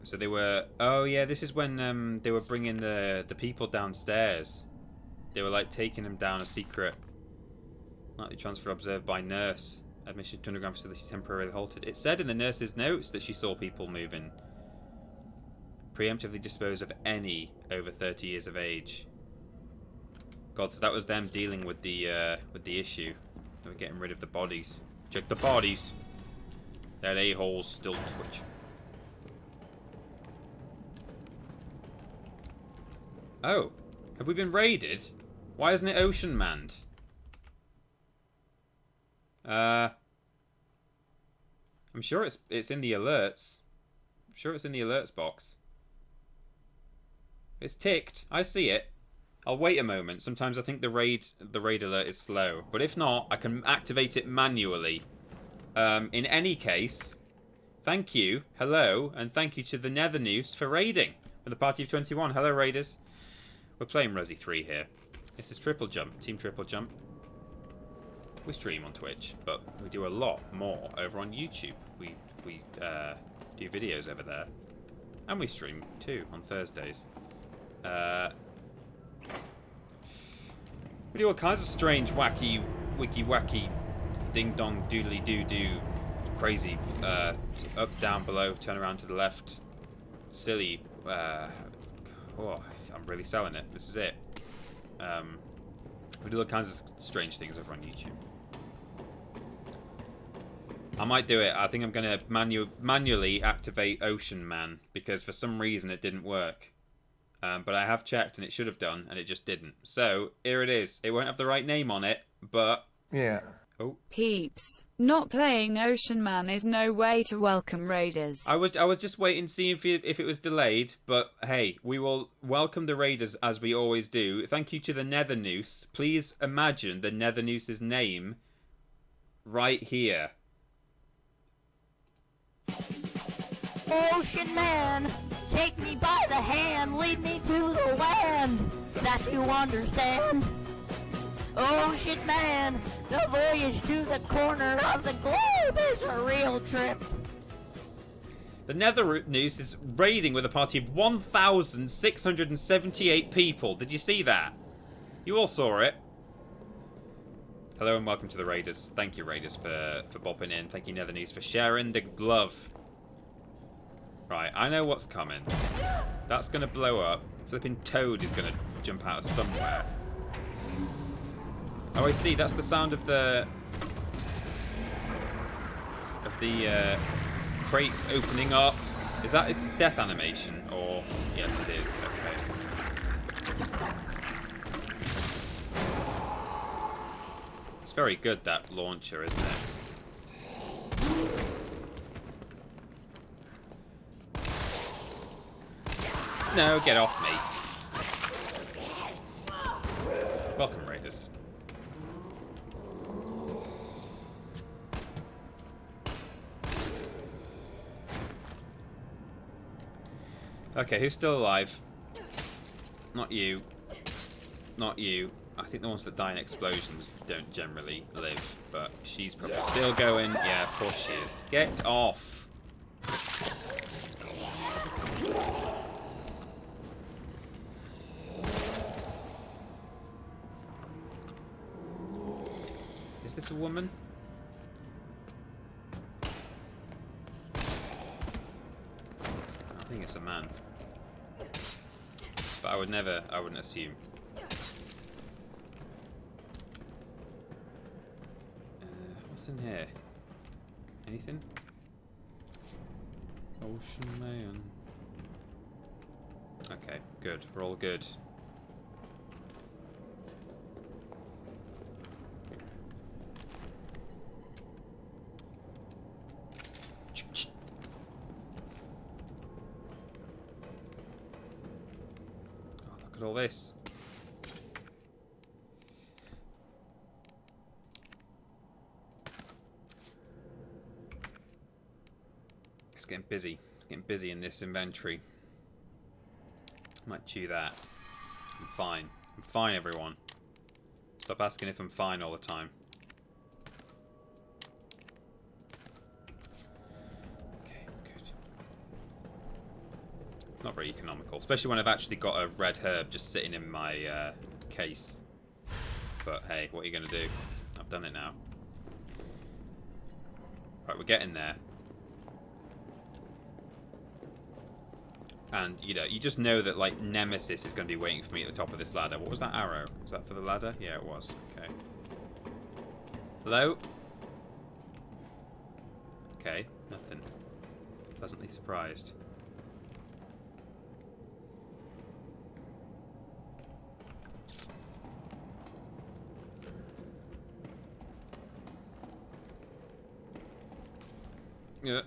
So they were... Oh, yeah, this is when they were bringing the people downstairs. They were, like, taking them down a secret... Nightly transfer observed by nurse. Admission to underground facility temporarily halted. It said in the nurse's notes that she saw people moving. Preemptively dispose of any over 30 years of age. God, so that was them dealing with the issue. They were getting rid of the bodies. Check the bodies. That a-hole's still twitch. Oh, have we been raided? Why isn't it ocean manned? I'm sure it's in the alerts. I'm sure it's in the alerts box. It's ticked. I see it. I'll wait a moment. Sometimes I think the raid alert is slow, but if not, I can activate it manually. In any case, thank you, hello, and thank you to the Nether Noose for raiding with a party of 21. Hello, raiders. We're playing Resi 3 here. This is TripleJump, Team TripleJump. We stream on Twitch, but we do a lot more over on YouTube. We do videos over there, and we stream too on Thursdays. We do all kinds of strange, wacky, wiki-wacky, ding-dong, doodly-doo-doo, crazy, up, down, below, turn around to the left, silly, oh, I'm really selling it. This is it. We do all kinds of strange things over on YouTube. I might do it. I think I'm going to manually activate Ocean Man, because for some reason it didn't work. But I have checked and it should have done, and it just didn't. So, here it is. It won't have the right name on it, but... Yeah. Oh. Peeps. Not playing Ocean Man is no way to welcome raiders. I was just waiting to see if it was delayed, but hey, we will welcome the raiders as we always do. Thank you to the Nether Noose. Please imagine the Nether Noose's name right here. Ocean Man, take me by the hand, lead me to the land that you understand. Ocean Man, the voyage to the corner of the globe is a real trip. The Nether Noose is raiding with a party of 1,678 people. Did you see that? You all saw it. Hello and welcome to the Raiders. Thank you, Raiders, for bopping in. Thank you, Nether Noose, for sharing the love. Right, I know what's coming. That's going to blow up. Flipping Toad is going to jump out of somewhere. Oh, I see. That's the sound of the crates opening up. Is that its death animation? Or yes, it is. Okay. very good, that launcher, isn't it? No, get off me. Welcome, Raiders. Okay, who's still alive? Not you. Not you. I think the ones that die in explosions don't generally live, but she's probably still going. Yeah, of course she is. Get off! Is this a woman? I think it's a man. But I wouldn't assume. What's in here? Anything? Ocean Man. Okay, good. We're all good. Oh, look at all this. It's getting busy. It's getting busy in this inventory. Might chew that. I'm fine. I'm fine, everyone. Stop asking if I'm fine all the time. Okay, good. Not very economical, especially when I've actually got a red herb just sitting in my case. But hey, what are you going to do? I've done it now. Right, we're getting there. And, you know, you just know that, like, Nemesis is going to be waiting for me at the top of this ladder. What was that arrow? Was that for the ladder? Yeah, it was. Okay. Hello? Okay, nothing. Pleasantly surprised. Yeah.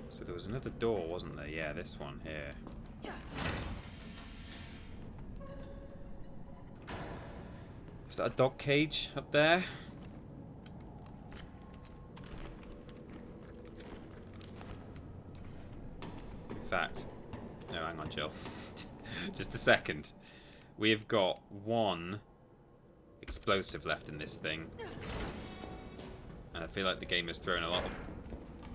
So there was another door, wasn't there? Yeah, this one here. Is that a dog cage up there? In fact, no, hang on, Jill. Just a second. We have got one explosive left in this thing. And I feel like the game is throwing a lot of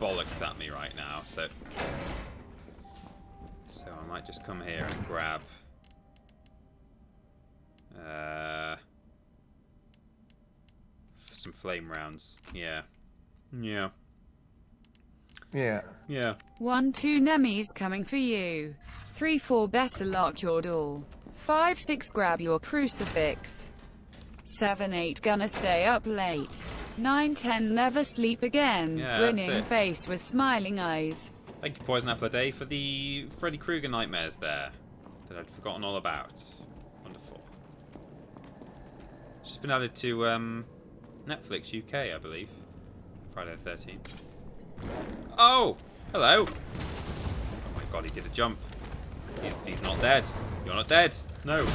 bollocks at me right now, so I might just come here and grab some flame rounds. Yeah. 1, 2 Nemis coming for you. 3, 4 better lock your door. 5, 6 grab your crucifix. 7, 8 gonna stay up late. 9, 10 never sleep again. Yeah, Grinning face with smiling eyes. Thank you, Poison Apple a Day, for the Freddy Krueger nightmares there that I'd forgotten all about. Wonderful. It's just been added to Netflix UK, I believe. Friday the 13th. Oh! Hello! Oh my god, he did a jump. He's not dead. You're not dead. No.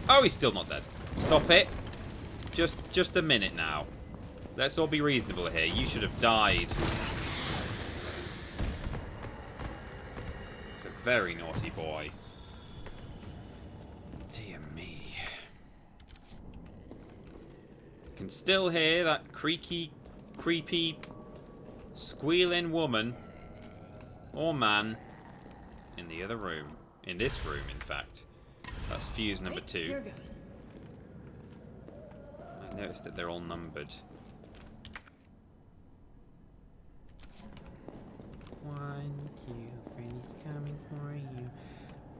Oh, he's still not dead. Stop it. Just a minute now. Let's all be reasonable here. You should have died. It's a very naughty boy. Dear me. I can still hear that creaky, creepy, squealing woman or man in the other room. In this room, in fact. That's fuse number 2. Here goes. I noticed that they're all numbered. One, two, friends coming for you.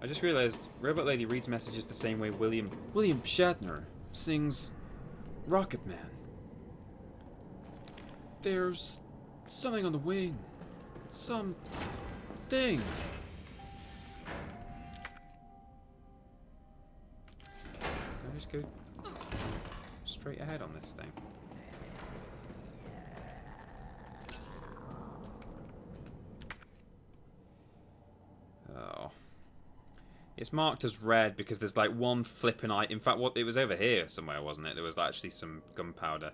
I I just realized Robot Lady reads messages the same way William Shatner sings Rocket Man. There's something on the wing. Something. Can I just go straight ahead on this thing? Oh. It's marked as red because there's like one flipping eye. In fact, it was over here somewhere, wasn't it? There was actually some gunpowder.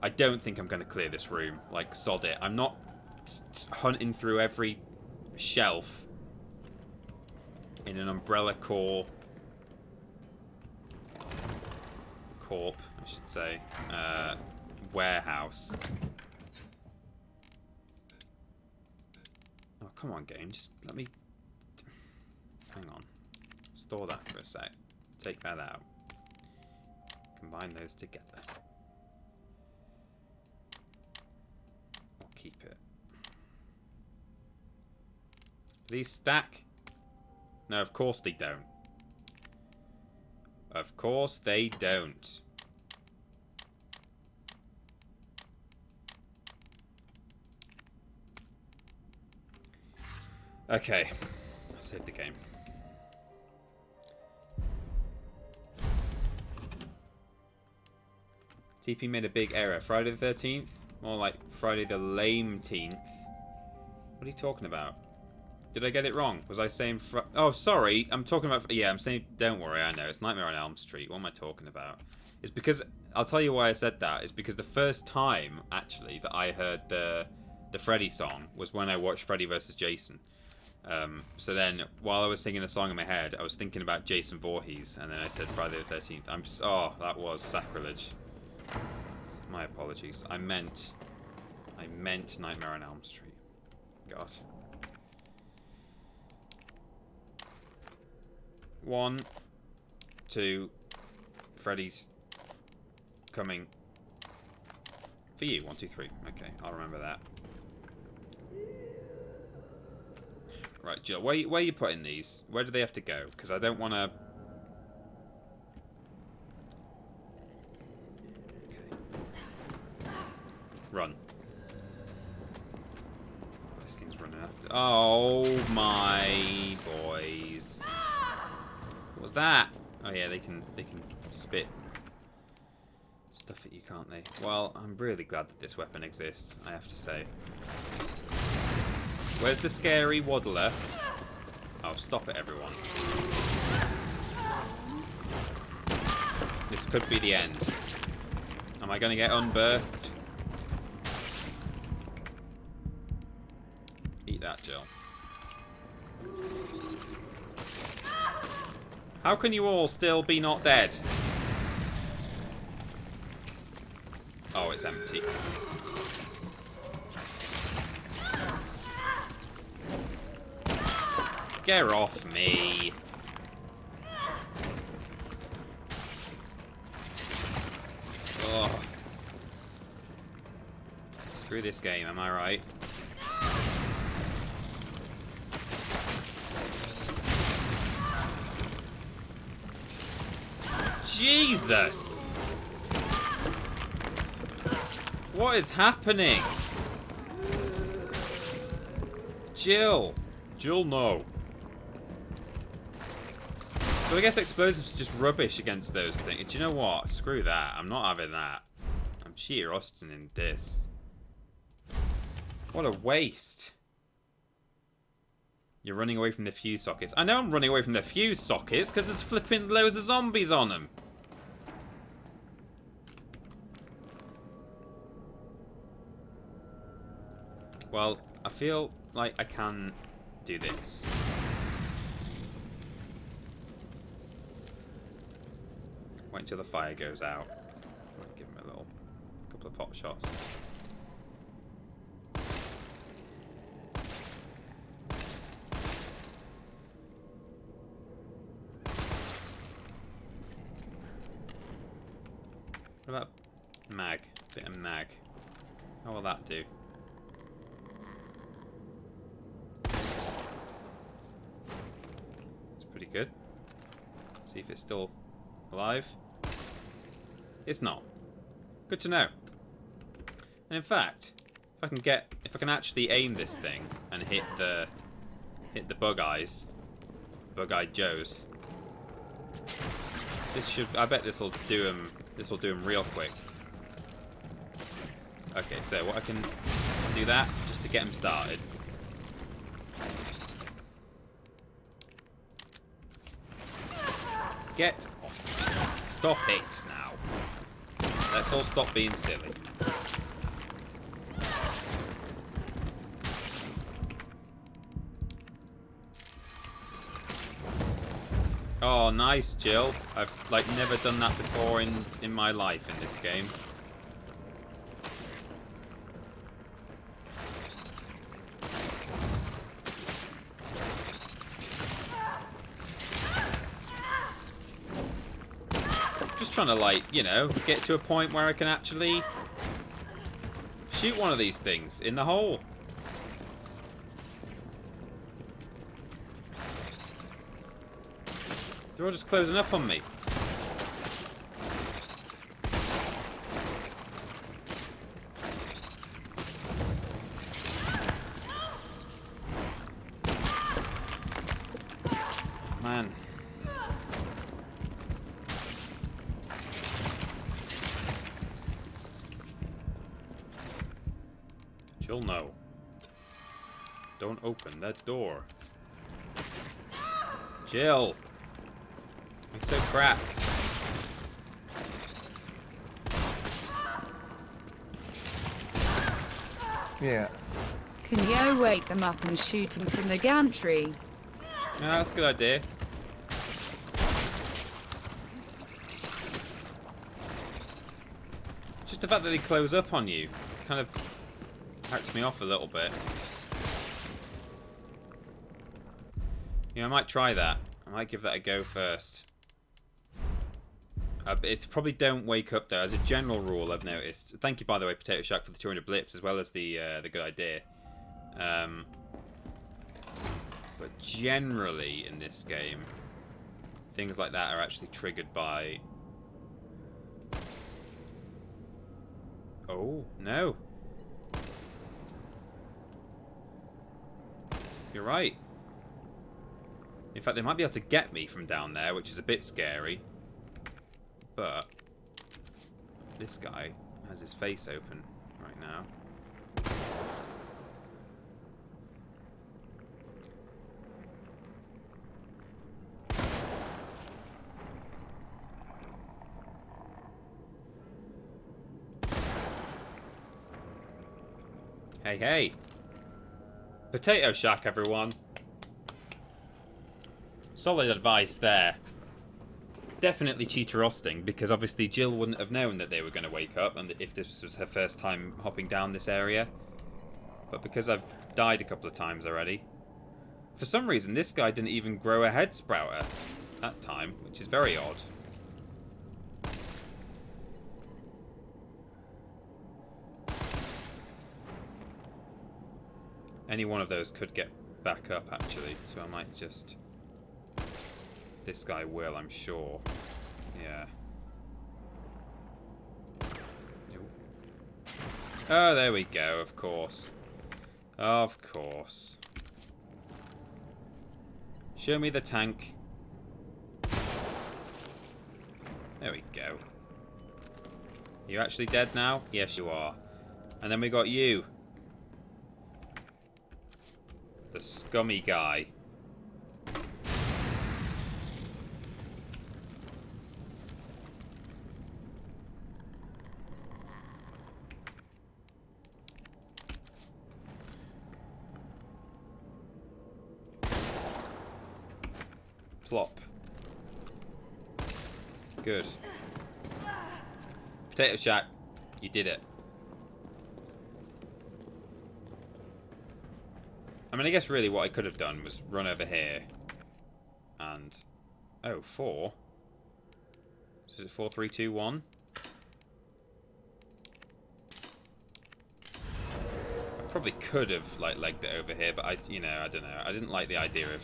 I don't think I'm going to clear this room. Like, sod it. I'm not hunting through every shelf in an Umbrella Corp, I should say, warehouse. Oh, come on, game. Just let me... Hang on. Store that for a sec. Take that out. Combine those together. Or keep it. Do these stack? No, of course they don't. Of course they don't. Okay. I'll save the game. TP made a big error. Friday the 13th? More like Friday the lame-teenth. What are you talking about? Did I get it wrong? Was I saying... Oh, sorry. I'm talking about... Yeah, I'm saying... Don't worry, I know. It's Nightmare on Elm Street. What am I talking about? It's because... I'll tell you why I said that. It's because the first time, actually, that I heard the Freddy song was when I watched Freddy vs. Jason. So then, while I was singing the song in my head, I was thinking about Jason Voorhees, and then I said Friday the 13th. I'm just... Oh, that was sacrilege. My apologies. I meant Nightmare on Elm Street. God. 1, 2, Freddy's coming for you. 1, 2, 3. Okay, I'll remember that. Right, Jill, where are you putting these? Where do they have to go? Because I don't want to... Okay. Run. This thing's running after... Oh, my boys. What was that? Oh, yeah, they can spit stuff at you, can't they? Well, I'm really glad that this weapon exists, I have to say. Where's the scary waddler? Oh, stop it, everyone. This could be the end. Am I going to get unbirthed? Eat that, Jill. How can you all still be not dead? Oh, it's empty. Get off me. Oh. Screw this game, am I right? Jesus! What is happening? Jill! Jill, no. So I guess explosives are just rubbish against those things. Do you know what? Screw that. I'm not having that. I'm sheer Austin in this. What a waste. You're running away from the fuse sockets. I know I'm running away from the fuse sockets because there's flipping loads of zombies on them. Well, I feel like I can do this. Wait until the fire goes out. Give him a couple of pot shots. What about mag? Bit of mag. How will that do? It's pretty good. See if it's still alive. It's not. Good to know. And in fact, if I can actually aim this thing and hit the bug-eyed Joes. I bet this will do him real quick. Okay, so what I can do that just to get him started. Get off. Stop it now. Let's all stop being silly. Oh, nice, Jill. I've like never done that before in my life in this game. Just trying to, like, you know, get to a point where I can actually shoot one of these things in the hole. They're all just closing up on me. Man. Jill, no. Don't open that door. Jill. It's so crap. Yeah. Can you wake them up and shoot them from the gantry? Yeah, that's a good idea. Just the fact that they close up on you kind of hurts me off a little bit. Yeah, I might try that. I might give that a go first. It probably don't wake up though. As a general rule, I've noticed. Thank you, by the way, Potato Shack, for the 200 blips as well as the good idea. But generally in this game, things like that are actually triggered by. Oh no! You're right. In fact, they might be able to get me from down there, which is a bit scary. But this guy has his face open right now. Hey, hey. Potato Shack, everyone. Solid advice there. Definitely cheater-osting, because obviously Jill wouldn't have known that they were going to wake up and if this was her first time hopping down this area. But because I've died a couple of times already, for some reason this guy didn't even grow a head sprouter that time, which is very odd. Any one of those could get back up, actually, so I might just... This guy will, I'm sure. Yeah. Oh, there we go, of course. Of course. Show me the tank. There we go. You actually dead now? Yes, you are. And then we got you. The scummy guy. Plop. Good. Potato Shack, you did it. I mean, I guess really what I could have done was run over here and... Oh, 4? So is it 4, 3, 2, 1? I Probably could have like legged it over here, but I don't know. I didn't like the idea of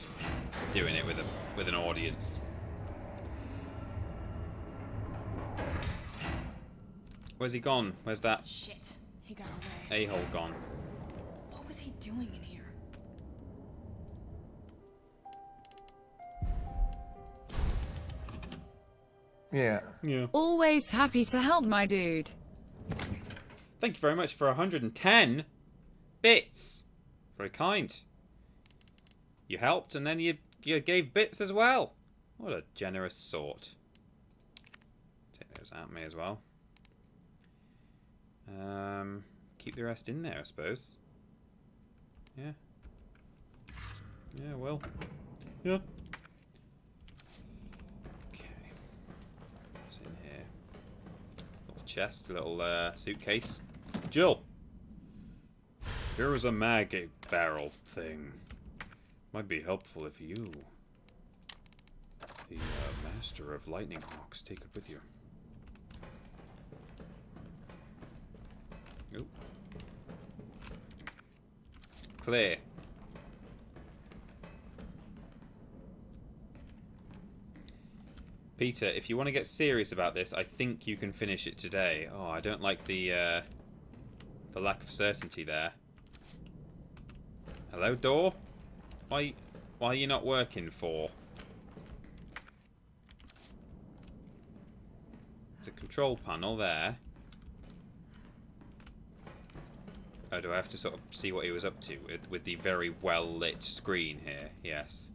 doing it with an audience. Where's he gone? Where's that Shit. He got away. a-hole gone? What was he doing in here? Yeah. Yeah. Always happy to help my dude. Thank you very much for 110 bits. Very kind. You helped and then you gave bits as well. What a generous sort. Take those out of me as well. Keep the rest in there, I suppose. Yeah. Yeah, well. Yeah. Okay. What's in here? Little chest, a little suitcase. Jill! Here is a mag barrel thing. Might be helpful if you, the master of lightning hawks, take it with you. Oop. Clear. Peter, if you want to get serious about this, I think you can finish it today. Oh, I don't like the lack of certainty there. Hello, door? Why are you not working for? There's a control panel there. Oh, do I have to sort of see what he was up to with the very well-lit screen here? Yes.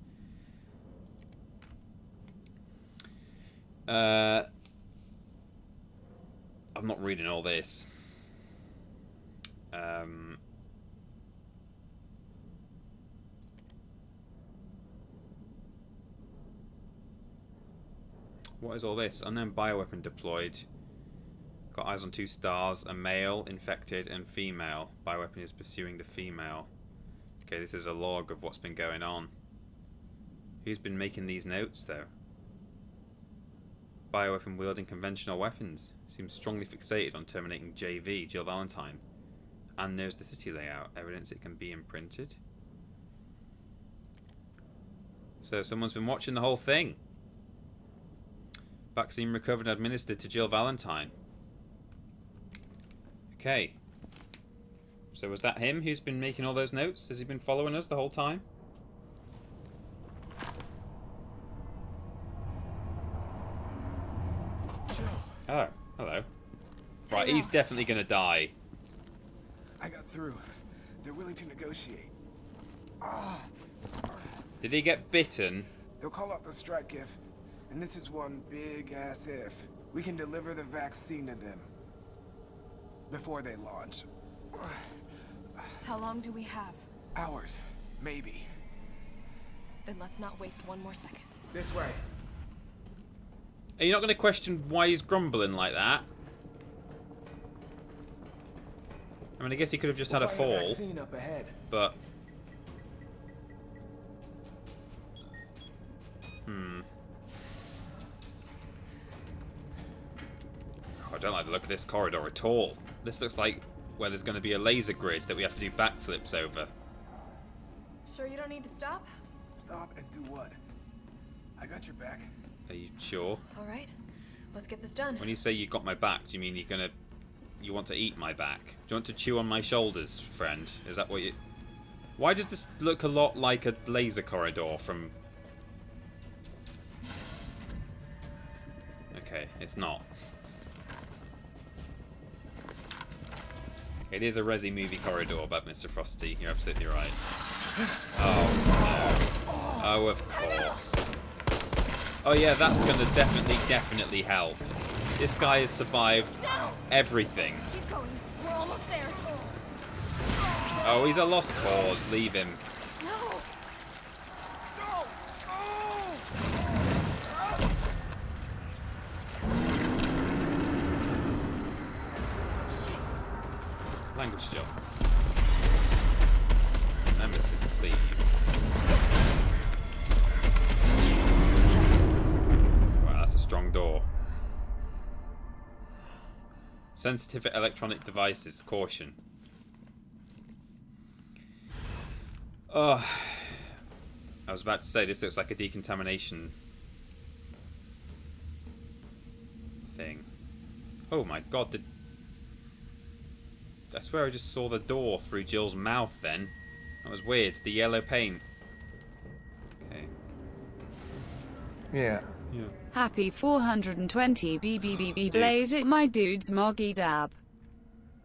I'm not reading all this. What is all this? Unknown bioweapon deployed. Got eyes on 2 stars. A male, infected, and female. Bioweapon is pursuing the female. Okay, this is a log of what's been going on. Who's been making these notes, though? Bioweapon wielding conventional weapons. Seems strongly fixated on terminating JV, Jill Valentine. And knows the city layout. Evidence it can be imprinted. So someone's been watching the whole thing. Vaccine recovered and administered to Jill Valentine. Okay. So was that him who's been making all those notes? Has he been following us the whole time? Oh, hello. Right, he's definitely going to die. I got through. They're willing to negotiate. Did he get bitten? They'll call off the strike if, and this is one big ass if, we can deliver the vaccine to them before they launch. How long do we have? Hours, maybe. Then let's not waste one more second. This way. Are you not going to question why he's grumbling like that? I mean, I guess he could have just had a fall, Vaccine up ahead. but... Oh, I don't like the look of this corridor at all. This looks like where there's going to be a laser grid that we have to do backflips over. Sure you don't need to stop? Stop and do what? I got your back. Are you sure? All right, let's get this done. When you say you got my back, do you mean you want to eat my back? Do you want to chew on my shoulders, friend? Is that what you... Why does this look a lot like a laser corridor from... Okay, it's not. It is a Resi movie corridor, but Mr. Frosty, you're absolutely right. Oh, no. Oh, of course. Oh yeah, that's gonna definitely help. This guy has survived everything. Keep going. We're almost there. Oh, he's a lost cause. Leave him. No. Shit. Language job. Nemesis, please. Wow, that's a strong door. Sensitive electronic devices. Caution. Oh, I was about to say this looks like a decontamination thing. Oh my god! I swear I just saw the door through Jill's mouth. Then that was weird. The yellow paint. Okay. Yeah. Yeah. Happy 420 BBBB blaze it my dudes moggy dab.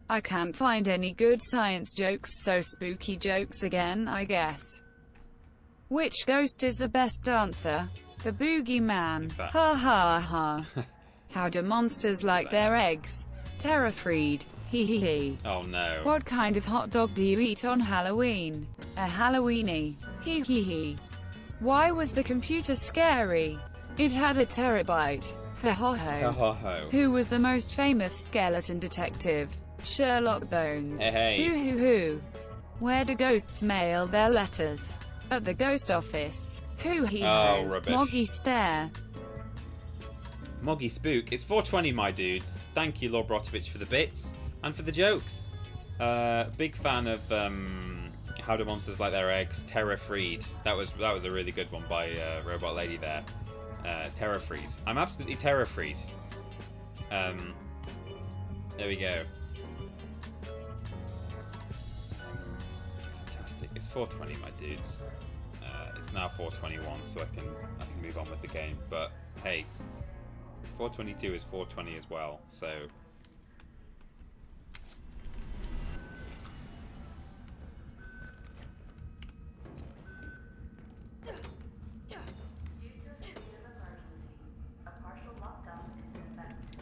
I can't find any good science jokes, so spooky jokes again, I guess. Which ghost is the best dancer? The boogeyman. Ha ha ha. How do monsters like their eggs? Terra-freed. Hee hee hee. Oh no. What kind of hot dog do you eat on Halloween? A Halloweeny. Hee hee hee. Why was the computer scary? It had a terabyte. Ha ha ho. Ha ha ho. Who was the most famous skeleton detective? Sherlock Bones. Hey. Who. Where do ghosts mail their letters? At the ghost office. Hoo hee ho. Oh, rubbish. Moggy stare. Moggy Spook. It's 420, my dudes. Thank you, Lord Brotovich, for the bits and for the jokes. Big fan of How Do Monsters Like Their Eggs? Terra-freed. That was a really good one by Robot Lady there. Terra-freed. I'm absolutely terra-freed. There we go. Fantastic. It's 420, my dudes. It's now 421, so I can move on with the game. But hey, 422 is 420 as well. So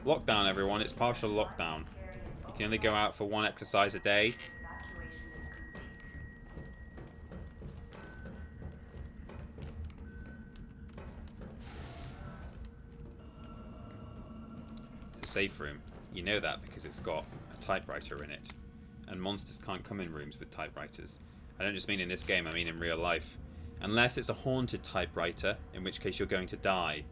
lockdown, everyone. It's partial lockdown. You can only go out for one exercise a day. It's a safe room. You know that because it's got a typewriter in it. And monsters can't come in rooms with typewriters. I don't just mean in this game, I mean in real life. Unless it's a haunted typewriter, in which case you're going to die.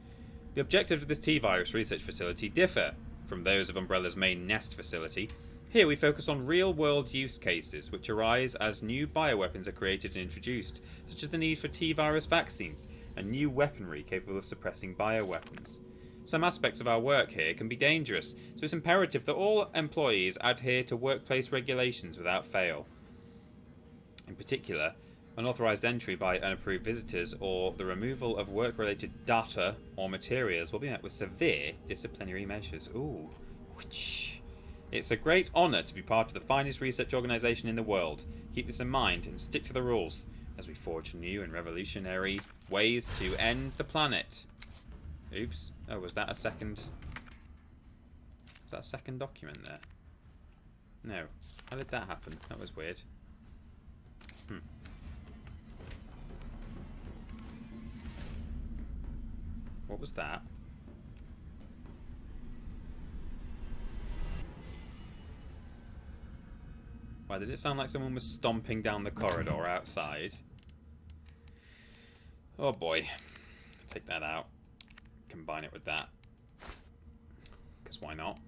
The objectives of this T-Virus research facility differ from those of Umbrella's main Nest facility. Here we focus on real-world use cases which arise as new bioweapons are created and introduced, such as the need for T-Virus vaccines and new weaponry capable of suppressing bioweapons. Some aspects of our work here can be dangerous, so it's imperative that all employees adhere to workplace regulations without fail. In particular, unauthorized entry by unapproved visitors or the removal of work-related data or materials will be met with severe disciplinary measures. Ooh, which. It's a great honour to be part of the finest research organisation in the world. Keep this in mind and stick to the rules as we forge new and revolutionary ways to end the planet. Oops. Oh, was that a second... Was that a second document there? No. How did that happen? That was weird. What was that? Why did it sound like someone was stomping down the corridor outside? Oh boy. Take that out. Combine it with that. Because why not?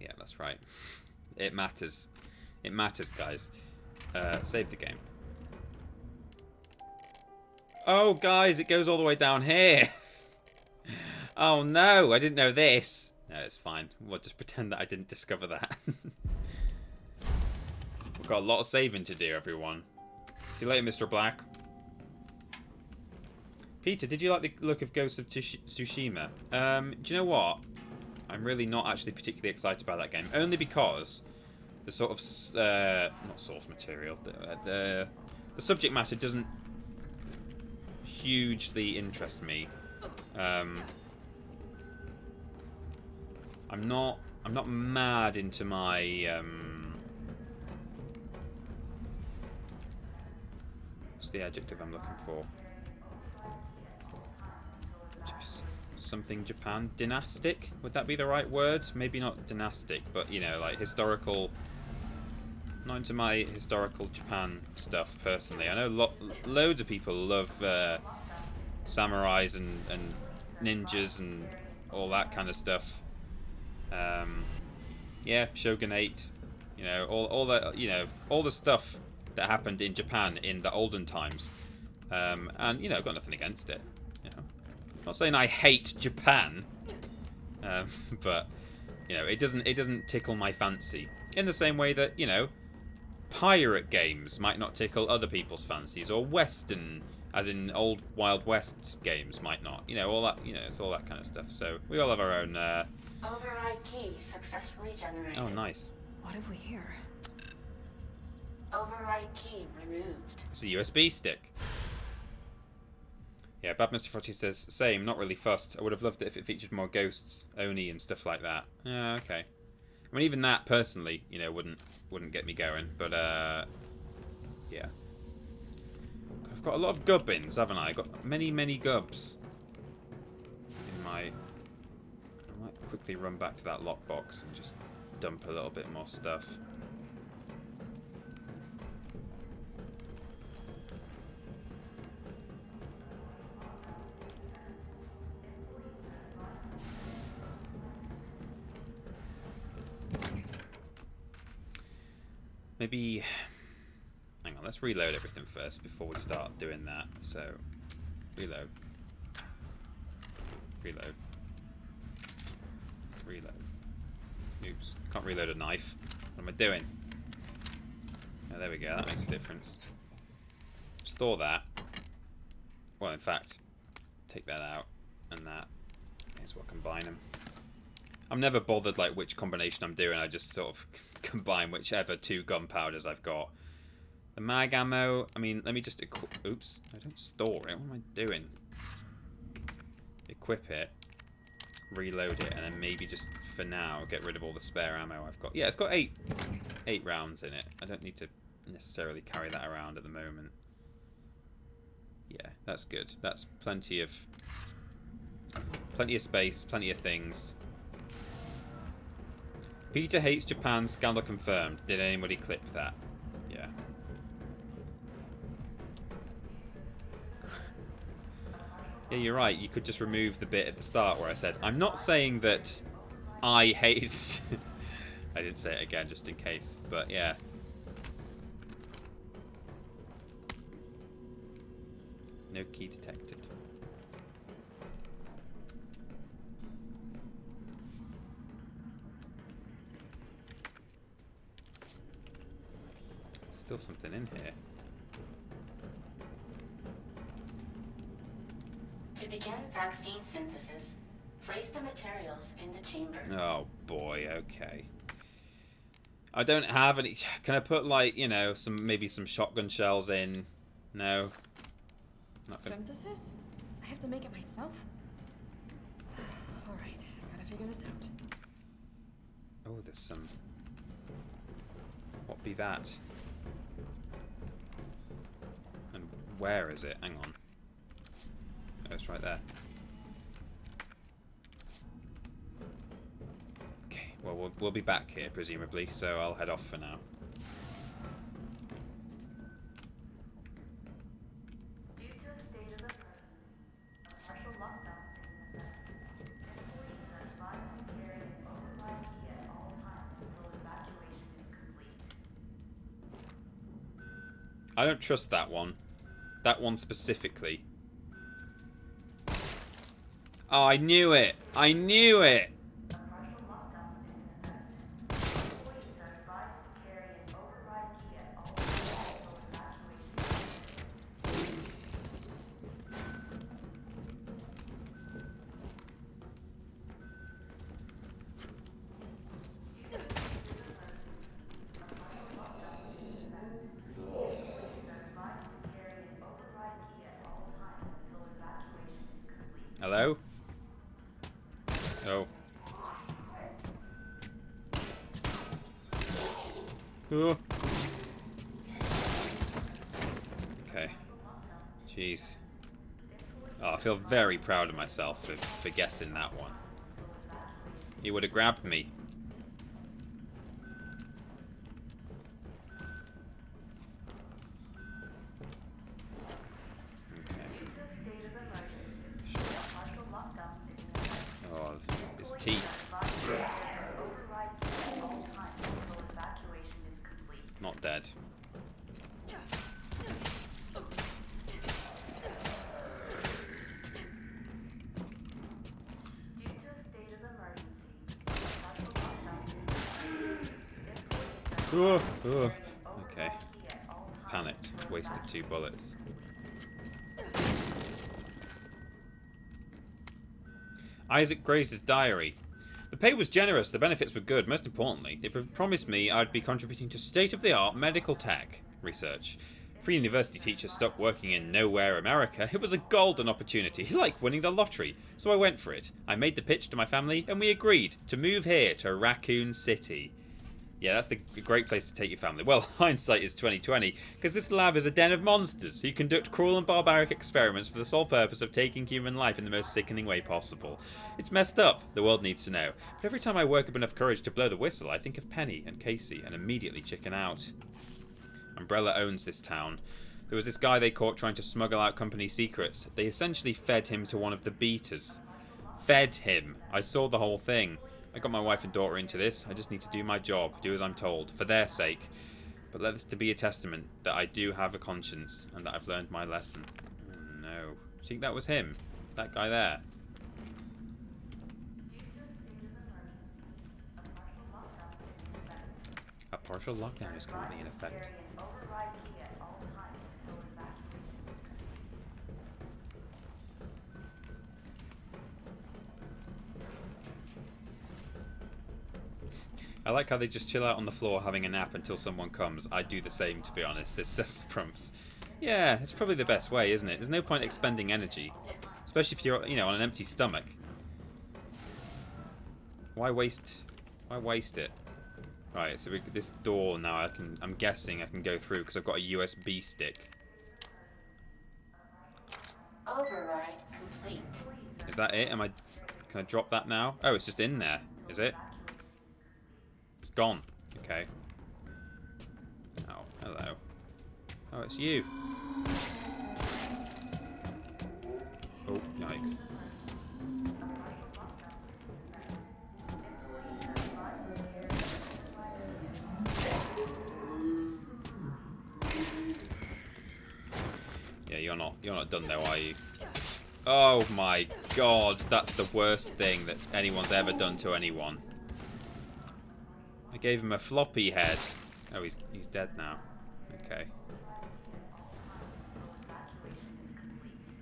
Yeah, that's right. It matters. It matters, guys. Save the game. Oh, guys, it goes all the way down here. Oh, no, I didn't know this. No, it's fine. We'll just pretend that I didn't discover that. We've got a lot of saving to do, everyone. See you later, Mr. Black. Peter, did you like the look of Ghost of Tsushima? Do you know what? I'm really not actually particularly excited about that game. Only because the sort of... not source material. The subject matter doesn't hugely interest me. I'm not mad into my... what's the adjective I'm looking for? Something Japan dynastic, would that be the right word? Maybe not dynastic, but you know, like historical. Not into my historical Japan stuff personally. I know loads of people love samurais and ninjas and all that kind of stuff. Yeah, shogunate, you know, all that, you know, all the stuff that happened in Japan in the olden times. And you know, got nothing against it. You know, not saying I hate Japan, but you know, it doesn't tickle my fancy in the same way that, you know, pirate games might not tickle other people's fancies, or Western, as in old Wild West games, might not. You know, all that. You know, it's all that kind of stuff. So we all have our own. Override key successfully generated. Oh, nice. What have we here? Override key removed. It's a USB stick. Yeah, Bad Mr. Frotty says, same, not really fussed. I would have loved it if it featured more ghosts, Oni, and stuff like that. Yeah, okay. I mean, even that, personally, you know, wouldn't get me going. But, yeah. I've got a lot of gubbins, haven't I? I've got many, many gubs in my... I might quickly run back to that lockbox and just dump a little bit more stuff. Maybe... Hang on, let's reload everything first before we start doing that. So, reload. Reload. Reload. Oops. Can't reload a knife. What am I doing? Oh, there we go. That makes a difference. Store that. Well, in fact, take that out. And that. Here's what combine them. I'm never bothered like which combination I'm doing. I just sort of combine whichever two gunpowders I've got. The mag ammo, I mean, let me just oops, I don't store it. What am I doing? Equip it, reload it, and then maybe just for now get rid of all the spare ammo I've got. Yeah, it's got eight rounds in it. I don't need to necessarily carry that around at the moment. Yeah, that's good. That's plenty of space, plenty of things. Peter hates Japan, scandal confirmed. Did anybody clip that? Yeah. Yeah, you're right. You could just remove the bit at the start where I said, I'm not saying that I hate... I didn't say it again just in case, but yeah. No key detected. Still something in here. To begin vaccine synthesis, place the materials in the chamber. Oh boy, okay. I don't have any. Can I put like, you know, maybe some shotgun shells in? No. Not gonna... Synthesis? I have to make it myself? Alright, gotta figure this out. Oh, there's some. What be that? And where is it? Hang on. Oh, it's right there. Okay, well, we'll be back here, presumably, so I'll head off for now. Due to a state of emergency, a partial lockdown is in effect. Employees are advised to carry an override key at all times until evacuation is complete. I don't trust that one. That one specifically. Oh, I knew it! I knew it! A partial lockdown is in effect. Employees are advised to carry an override key at all times until evacuation is complete. Hello? Oh. Oh. Okay. Jeez. Oh, I feel very proud of myself for guessing that one. He would have grabbed me. Okay. Panicked. Wasted 2 bullets. Isaac Grace's diary. The pay was generous, the benefits were good. Most importantly, they promised me I'd be contributing to state-of-the-art medical tech research. For a university teacher stuck working in nowhere America, it was a golden opportunity, like winning the lottery. So I went for it. I made the pitch to my family, and we agreed to move here to Raccoon City. Yeah, that's the great place to take your family. Well, hindsight is 2020, because this lab is a den of monsters who conduct cruel and barbaric experiments for the sole purpose of taking human life in the most sickening way possible. It's messed up, the world needs to know. But every time I work up enough courage to blow the whistle, I think of Penny and Casey and immediately chicken out. Umbrella owns this town. There was this guy they caught trying to smuggle out company secrets. They essentially fed him to one of the beaters. Fed him. I saw the whole thing. I got my wife and daughter into this. I just need to do my job, do as I'm told, for their sake. But let this to be a testament that I do have a conscience and that I've learned my lesson. Oh no. Do you think that was him? That guy there? A partial lockdown is currently in effect. I like how they just chill out on the floor having a nap until someone comes. I'd do the same, to be honest. It's just Prumps. Yeah, it's probably the best way, isn't it? There's no point expending energy. Especially if you're, on an empty stomach. Why waste it? Right, so this door now, I'm guessing I can go through because I've got a USB stick. Override complete. Is that it? Can I drop that now? Oh, it's just in there, is it? It's gone. Okay. Oh, hello. Oh, it's you. Oh, yikes. Yeah, you're not done though, are you? Oh my god, that's the worst thing that anyone's ever done to anyone. I gave him a floppy head. Oh, he's dead now. Okay.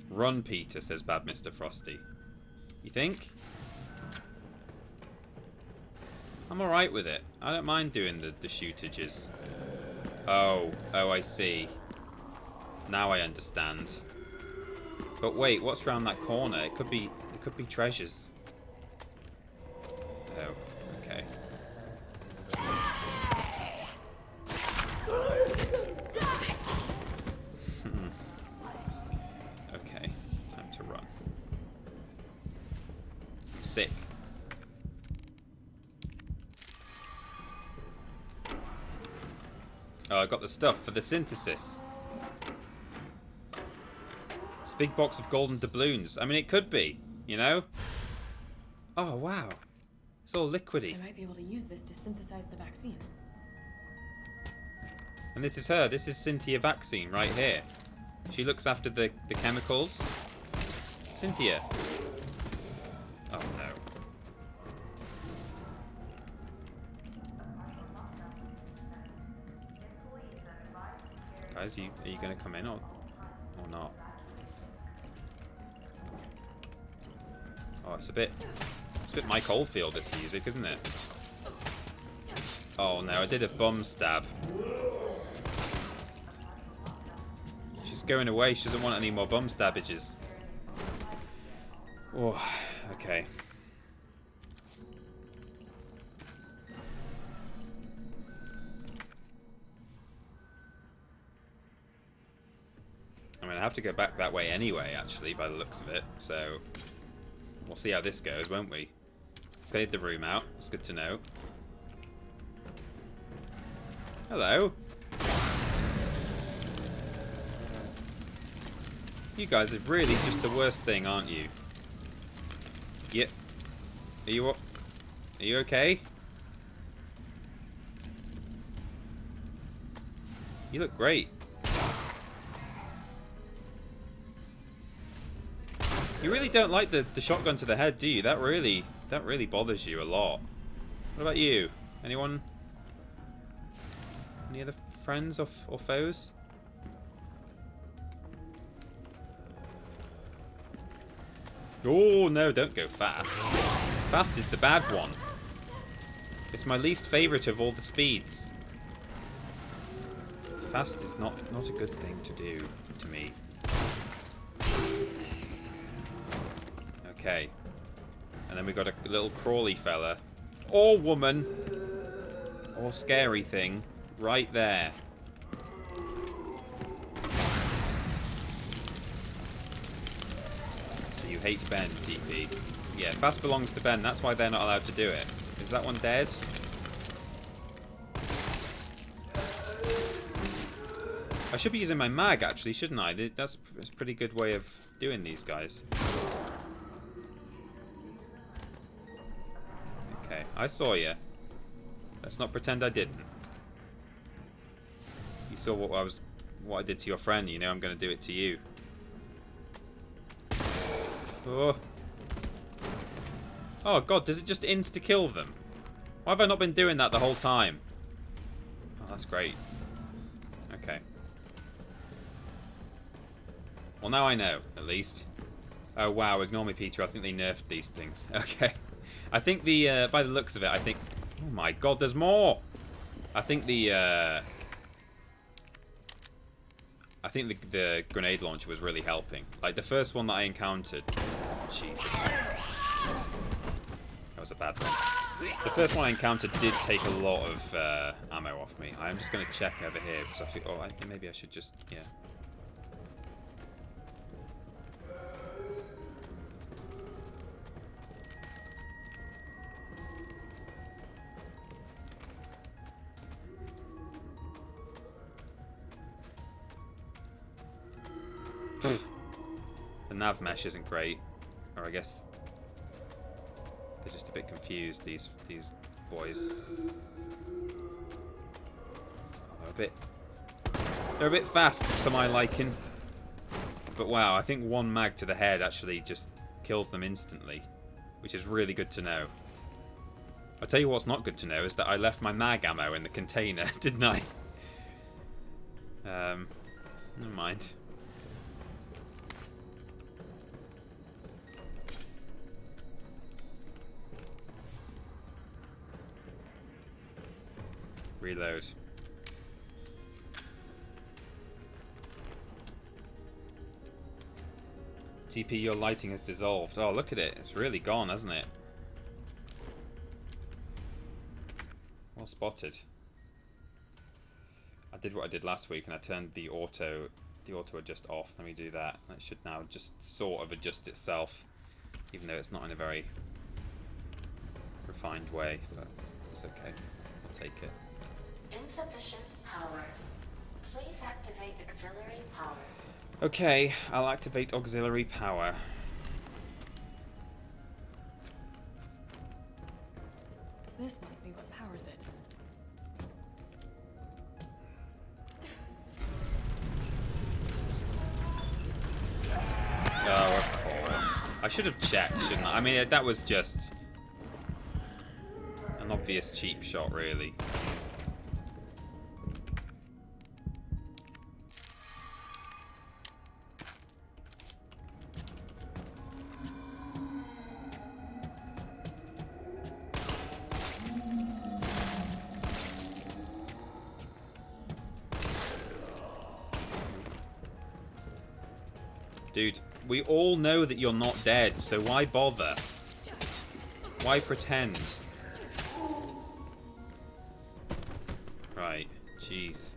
Run, Peter, says bad Mr. Frosty. You think? I'm alright with it. I don't mind doing the shootages. Oh, I see. Now I understand. But wait, what's around that corner? It could be treasures. Oh, okay. Okay, time to run. I'm sick. Oh, I got the stuff for the synthesis. It's a big box of golden doubloons. I mean, it could be, Oh, wow. It's all liquidy. I might be able to use this to synthesize the vaccine. And this is her. This is Cynthia Vaccine right here. She looks after the chemicals. Cynthia. Oh, no. Guys, are you going to come in or not? Oh, it's a bit Mike Oldfield, this music, isn't it? Oh no, I did a bum stab. She's going away. She doesn't want any more bum stabbages. Oh, okay. I mean, I have to go back that way anyway, actually, by the looks of it, so we'll see how this goes, won't we? Cleared the room out. It's good to know. Hello. You guys are really just the worst thing, aren't you? Yep. Are you okay? You look great. You really don't like the shotgun to the head, do you? That really bothers you a lot. What about you? Anyone? Any other friends or foes? Oh, no, don't go fast. Fast is the bad one. It's my least favourite of all the speeds. Fast is not a good thing to do to me. Okay. And then we got a little crawly fella. Or woman. Or scary thing. Right there. So you hate Ben, TP. Yeah, fast belongs to Ben. That's why they're not allowed to do it. Is that one dead? I should be using my mag, actually, shouldn't I? That's a pretty good way of doing these guys. Okay, I saw you. Let's not pretend I didn't. You saw what I did to your friend. You know I'm going to do it to you. Oh. Oh god, does it just insta-kill them? Why have I not been doing that the whole time? Oh, that's great. Okay. Well, now I know, at least. Oh wow, ignore me, Peter. I think they nerfed these things. Okay. I think the, by the looks of it, I think... Oh my god, there's more! I think the grenade launcher was really helping. Like, the first one that I encountered... Jesus. That was a bad one. The first one I encountered did take a lot of ammo off me. I'm just going to check over here, because I think... Oh, maybe I should just... Yeah. The nav mesh isn't great, or I guess they're just a bit confused. These boys. They're a bit fast for my liking. But wow, I think one mag to the head actually just kills them instantly, which is really good to know. I'll tell you what's not good to know is that I left my mag ammo in the container, didn't I? Never mind. Reload. TP, your lighting has dissolved. Oh, look at it. It's really gone, hasn't it? Well spotted. I did what I did last week and I turned the auto adjust off. Let me do that. That should now just sort of adjust itself, even though it's not in a very refined way, but it's okay. I'll take it. Insufficient power. Please activate auxiliary power. Okay, I'll activate auxiliary power. This must be what powers it. Oh, of course. I should have checked, shouldn't I? I mean, that was just an obvious cheap shot, really. Dude, we all know that you're not dead, so why bother? Why pretend? Right, jeez.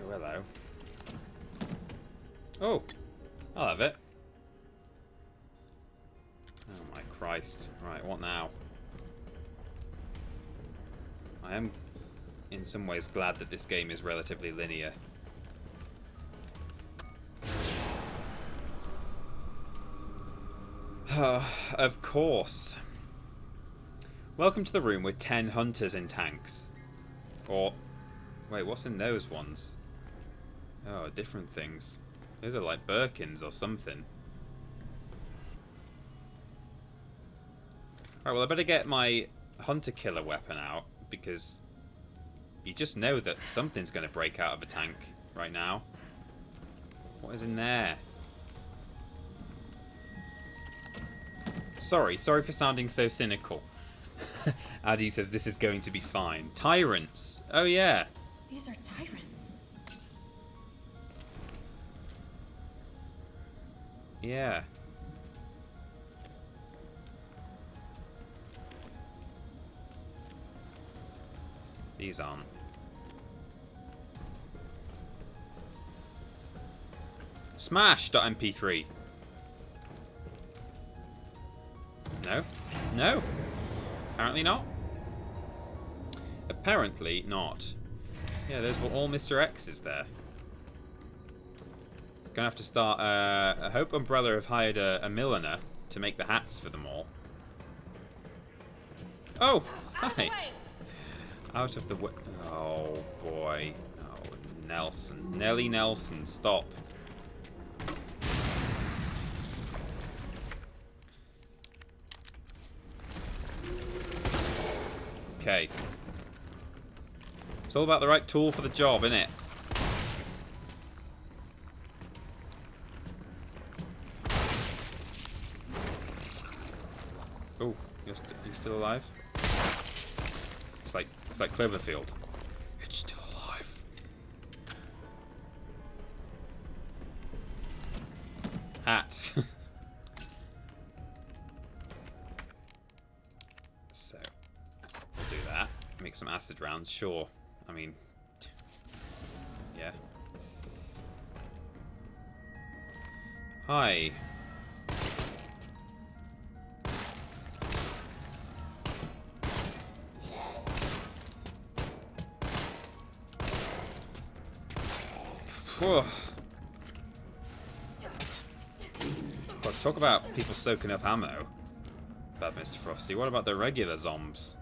Oh, hello. Oh, I'll have it. Oh my Christ. Right, what now? I am in some ways glad that this game is relatively linear. Of course. Welcome to the room with 10 hunters in tanks. Or, wait, what's in those ones? Oh, different things. Those are like Birkins or something. Alright, well I better get my hunter-killer weapon out, because you just know that something's going to break out of a tank right now. What is in there? Sorry for sounding so cynical. Addy says this is going to be fine. Tyrants. Oh yeah. These are tyrants. Yeah. These aren't. Smash.mp3. No. No. Apparently not. Apparently not. Yeah, those were all Mr. X's there. Gonna have to start. I hope Umbrella have hired a milliner to make the hats for them all. Oh, hi. Out of the way. Oh boy. Oh, Nelson. Nelly Nelson, stop. Okay. It's all about the right tool for the job, isn't it? Oh, you're still alive? It's like Cloverfield. It's still alive. Hat. So, we'll do that. Make some acid rounds, sure. I mean, yeah. Hi. Whew. Well, talk about people soaking up ammo. Bad Mr. Frosty. What about the regular zombs?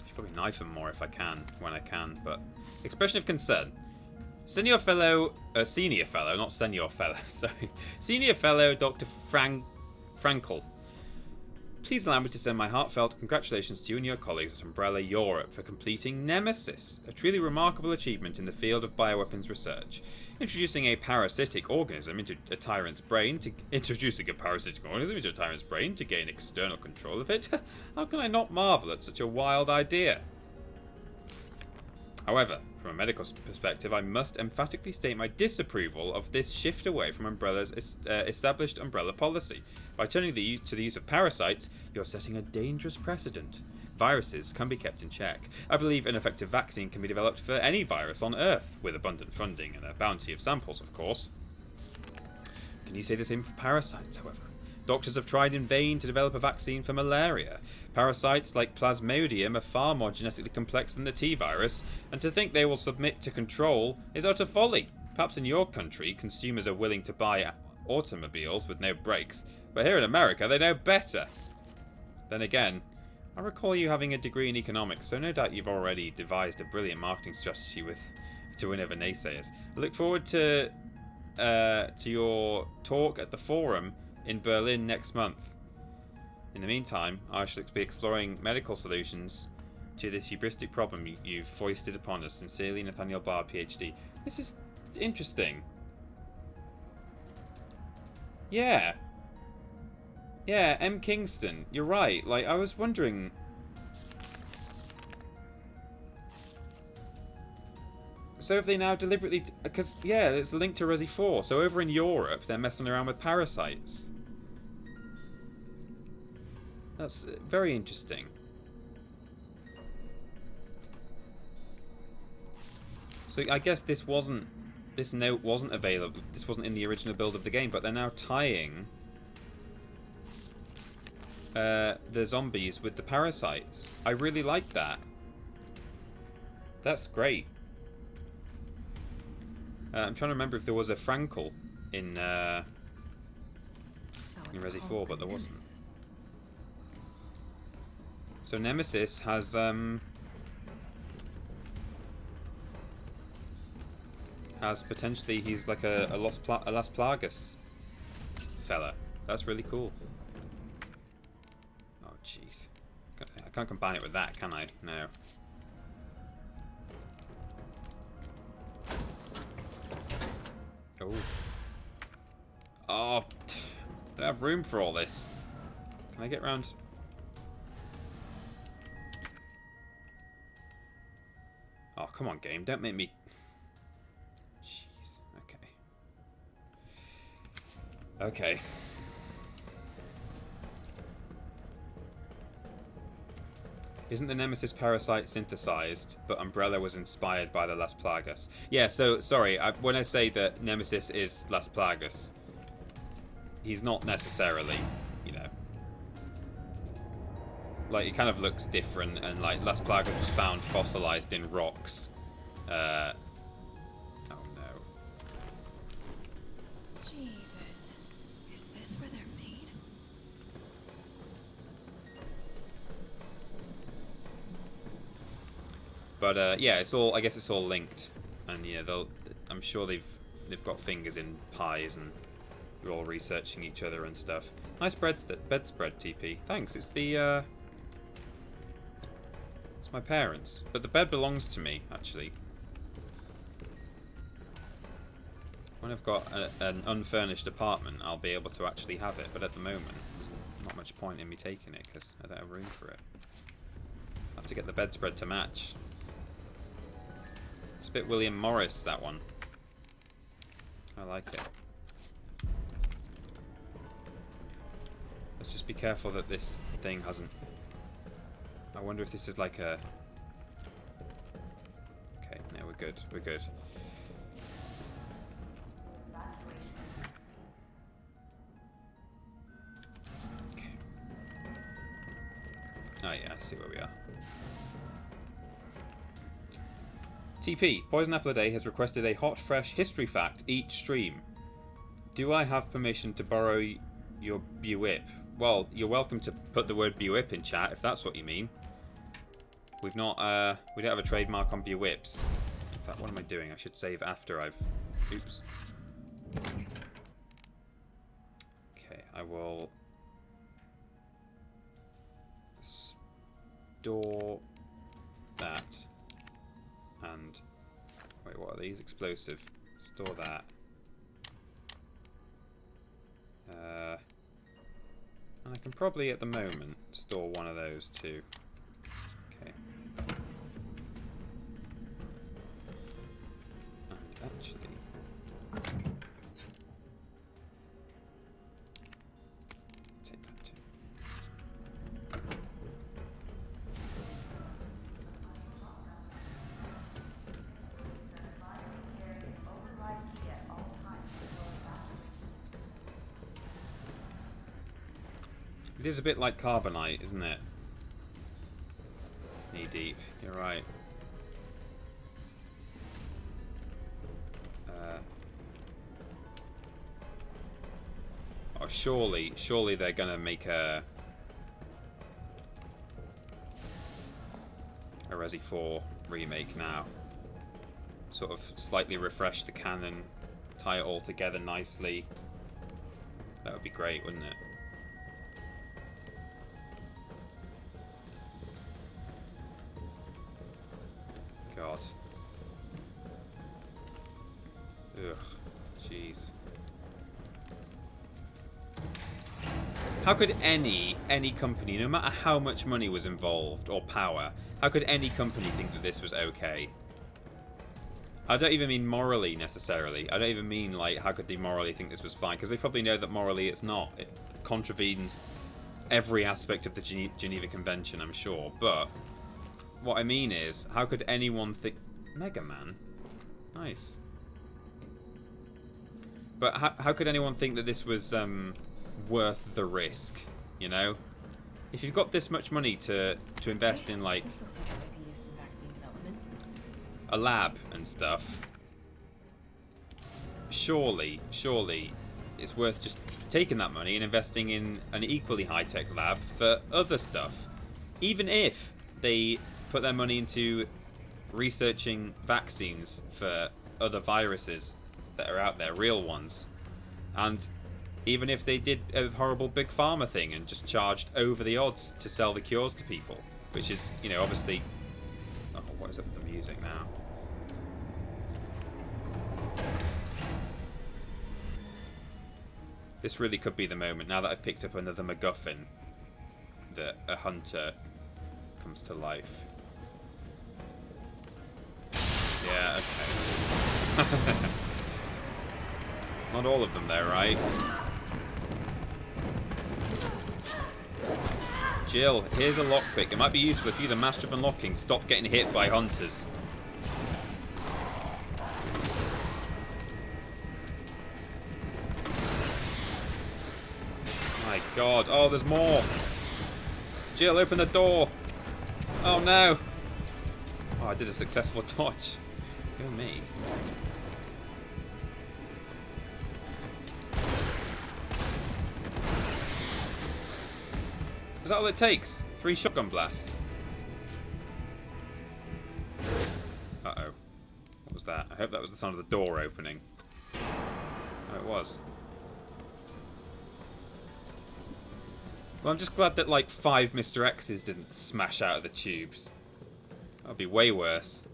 Should probably knife them more if I can, when I can, but expression of concern. Senior fellow, not senior fellow, sorry. Senior fellow Dr. Frankel. Please allow me to send my heartfelt congratulations to you and your colleagues at Umbrella Europe for completing Nemesis, a truly remarkable achievement in the field of bioweapons research. Introducing a parasitic organism into a tyrant's brain to gain external control of it. How can I not marvel at such a wild idea? However, from a medical perspective, I must emphatically state my disapproval of this shift away from Umbrella's established Umbrella policy. By turning to the use of parasites, you're setting a dangerous precedent. Viruses can be kept in check. I believe an effective vaccine can be developed for any virus on Earth, with abundant funding and a bounty of samples, of course. Can you say the same for parasites, however? Doctors have tried in vain to develop a vaccine for malaria. Parasites like Plasmodium are far more genetically complex than the T-virus, and to think they will submit to control is utter folly. Perhaps in your country, consumers are willing to buy automobiles with no brakes, but here in America, they know better. Then again, I recall you having a degree in economics, so no doubt you've already devised a brilliant marketing strategy to win over naysayers. I look forward to your talk at the forum in Berlin next month. In the meantime, I shall be exploring medical solutions to this hubristic problem you've foisted upon us. Sincerely, Nathaniel Barr, PhD. This is interesting. Yeah. Yeah, M. Kingston. You're right. Like, I was wondering... So have they now deliberately... Because, yeah, there's a link to Resi 4. So over in Europe, they're messing around with parasites. That's very interesting. So I guess this note wasn't available. This wasn't in the original build of the game, but they're now tying the zombies with the parasites. I really like that. That's great. I'm trying to remember if there was a Frankel in Resi 4, but there wasn't. So Nemesis has as potentially he's like a Las Plagas fella. That's really cool. Oh jeez, I can't combine it with that, can I? No. Oh. Oh, I don't have room for all this. Can I get round? Oh, come on, game. Don't make me... Jeez. Okay. Okay. Isn't the Nemesis parasite synthesized, but Umbrella was inspired by the Las Plagas? Yeah, so, sorry, when I say that Nemesis is Las Plagas, he's not necessarily, you know. Like, it kind of looks different, and, like, Las Plagas was found fossilized in rocks. Oh, no. Jesus. Is this where they're made? But yeah, it's all. I guess it's all linked, and yeah, I'm sure they've got fingers in pies, and we're all researching each other and stuff. Nice bedspread, TP. Thanks. It's the it's my parents, but the bed belongs to me actually. When I've got an unfurnished apartment, I'll be able to actually have it. But at the moment, there's not much point in me taking it because I don't have room for it. I have to get the bedspread to match. It's a bit William Morris, that one. I like it. Let's just be careful that this thing hasn't... I wonder if this is like a... Okay, no, we're good. We're good. Okay. Oh yeah, I see where we are. TP, Poison Apple a Day has requested a hot, fresh history fact each stream. Do I have permission to borrow your BWIP? Well, you're welcome to put the word BWIP in chat if that's what you mean. We've not, we don't have a trademark on BWIPs. In fact, what am I doing? I should save after I've... Oops. Okay, I will... store that. And wait, what are these? Explosive. Store that. And I can probably at the moment store one of those too. Okay. And actually, take that too. It is a bit like carbonite, isn't it? Knee deep. You're right. Oh, surely they're gonna make a Resi 4 remake now. Sort of slightly refresh the canon, tie it all together nicely. That would be great, wouldn't it? God. Ugh. Jeez. How could any company, no matter how much money was involved or power, how could any company think that this was okay? I don't even mean morally necessarily. I don't even mean like how could they morally think this was fine, because they probably know that morally it's not. It contravenes every aspect of the Geneva Convention, I'm sure. But what I mean is, how could anyone think... Mega Man? Nice. But how could anyone think that this was worth the risk, you know? If you've got this much money to invest in, like, a lab and stuff, surely it's worth just taking that money and investing in an equally high-tech lab for other stuff. Even if they put their money into researching vaccines for other viruses that are out there, real ones. And even if they did a horrible big pharma thing and just charged over the odds to sell the cures to people, which is, you know, obviously... Oh, what is up with the music now? This really could be the moment, now that I've picked up another MacGuffin, that a hunter comes to life. Yeah, okay. Not all of them there, right? Jill, here's a lockpick. It might be useful if you're the master of unlocking. Stop getting hit by hunters. My god. Oh, there's more. Jill, open the door. Oh no. Oh, I did a successful dodge. Go me. Is that all it takes? 3 shotgun blasts. Uh-oh. What was that? I hope that was the sound of the door opening. Oh, it was. Well, I'm just glad that, like, 5 Mr. X's didn't smash out of the tubes. That would be way worse.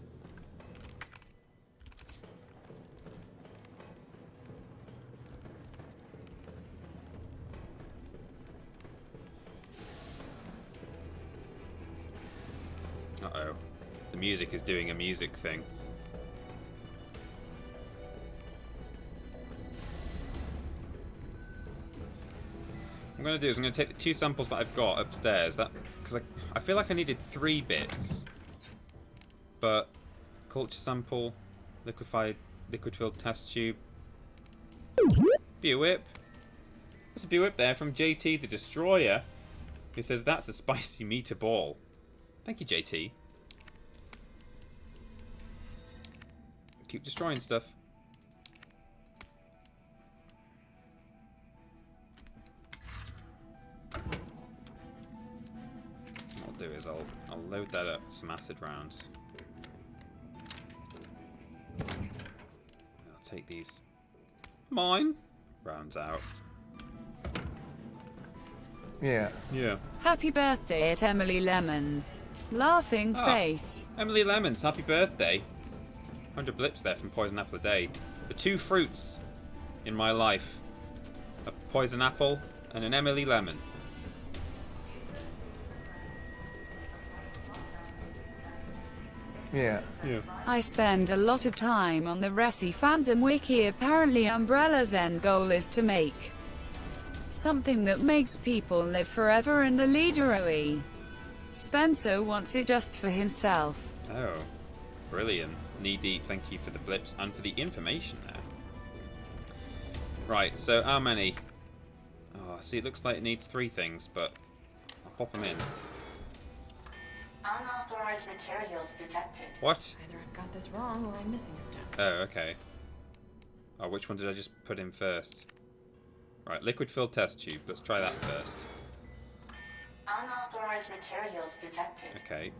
Uh-oh. The music is doing a music thing. What I'm going to do is I'm going to take the 2 samples that I've got upstairs. Because I feel like I needed 3 bits. But culture sample, liquid-filled test tube. Bewip. There's a Bewip there from JT the Destroyer, who says that's a spicy meatball. Thank you, JT. Keep destroying stuff. What I'll do is I'll load that up with some acid rounds. I'll take these mine rounds out. Yeah. Yeah. Happy birthday at Emily Lemons. Laughing face. Emily Lemons, happy birthday. 100 blips there from Poison Apple a Day. The 2 fruits in my life. A Poison Apple and an Emily Lemon. Yeah. Yeah. I spend a lot of time on the Resi fandom wiki. Apparently Umbrella's end goal is to make something that makes people live forever, and the leader OE. Spencer wants it just for himself. Oh, brilliant. Knee deep, thank you for the blips and for the information there. Right, so how many? Oh, see, it looks like it needs 3 things, but I'll pop them in. Unauthorized materials detected. What? Either I've got this wrong or I'm missing a step. Oh, okay. Oh, which one did I just put in first? Right, liquid-filled test tube. Let's try that first. Unauthorized materials detected. Okay.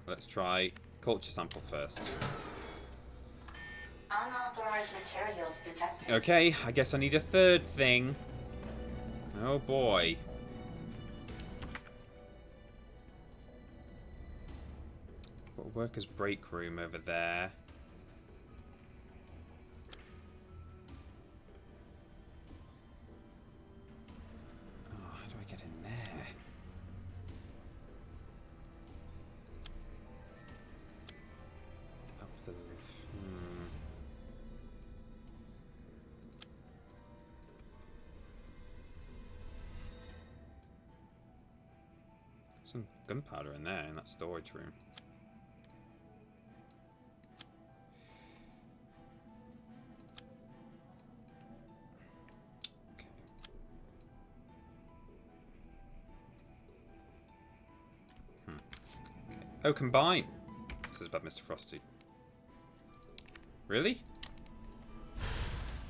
Let's try culture sample first. Unauthorized materials detected. Okay, I guess I need a 3rd thing. Oh boy. Got a workers' break room over there. Oh, how do I get in there? Up the roof. Some gunpowder in there, in that storage room. Oh, combine. This is about Mr. Frosty. Really?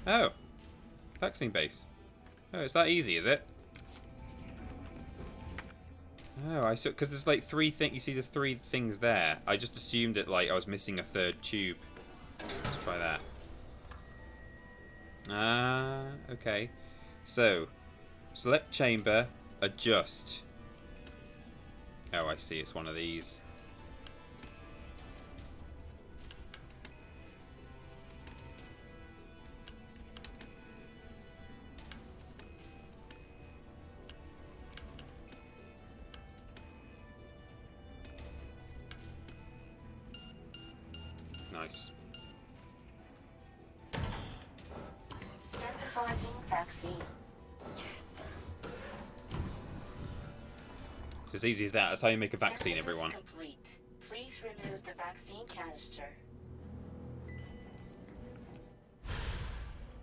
Oh. Vaccine base. Oh, it's that easy, is it? Oh, I saw, because there's like 3 things. You see, there's 3 things there. I just assumed that like I was missing a 3rd tube. Let's try that. Okay. So, select chamber, adjust. Oh, I see. It's one of these. Nice. Identifying vaccine. It's as easy as that. That's how you make a vaccine, everyone. Complete. Please remove the vaccine canister.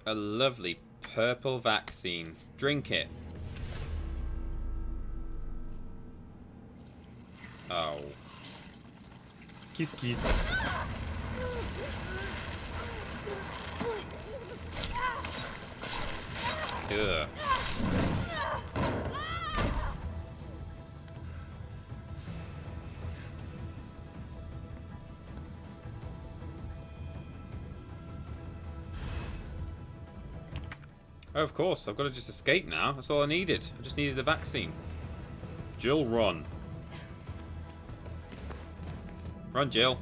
A lovely purple vaccine. Drink it. Oh. Kiss kiss. Ugh. Oh, of course. I've got to just escape now. That's all I needed. I just needed the vaccine. Jill, run. Run, Jill.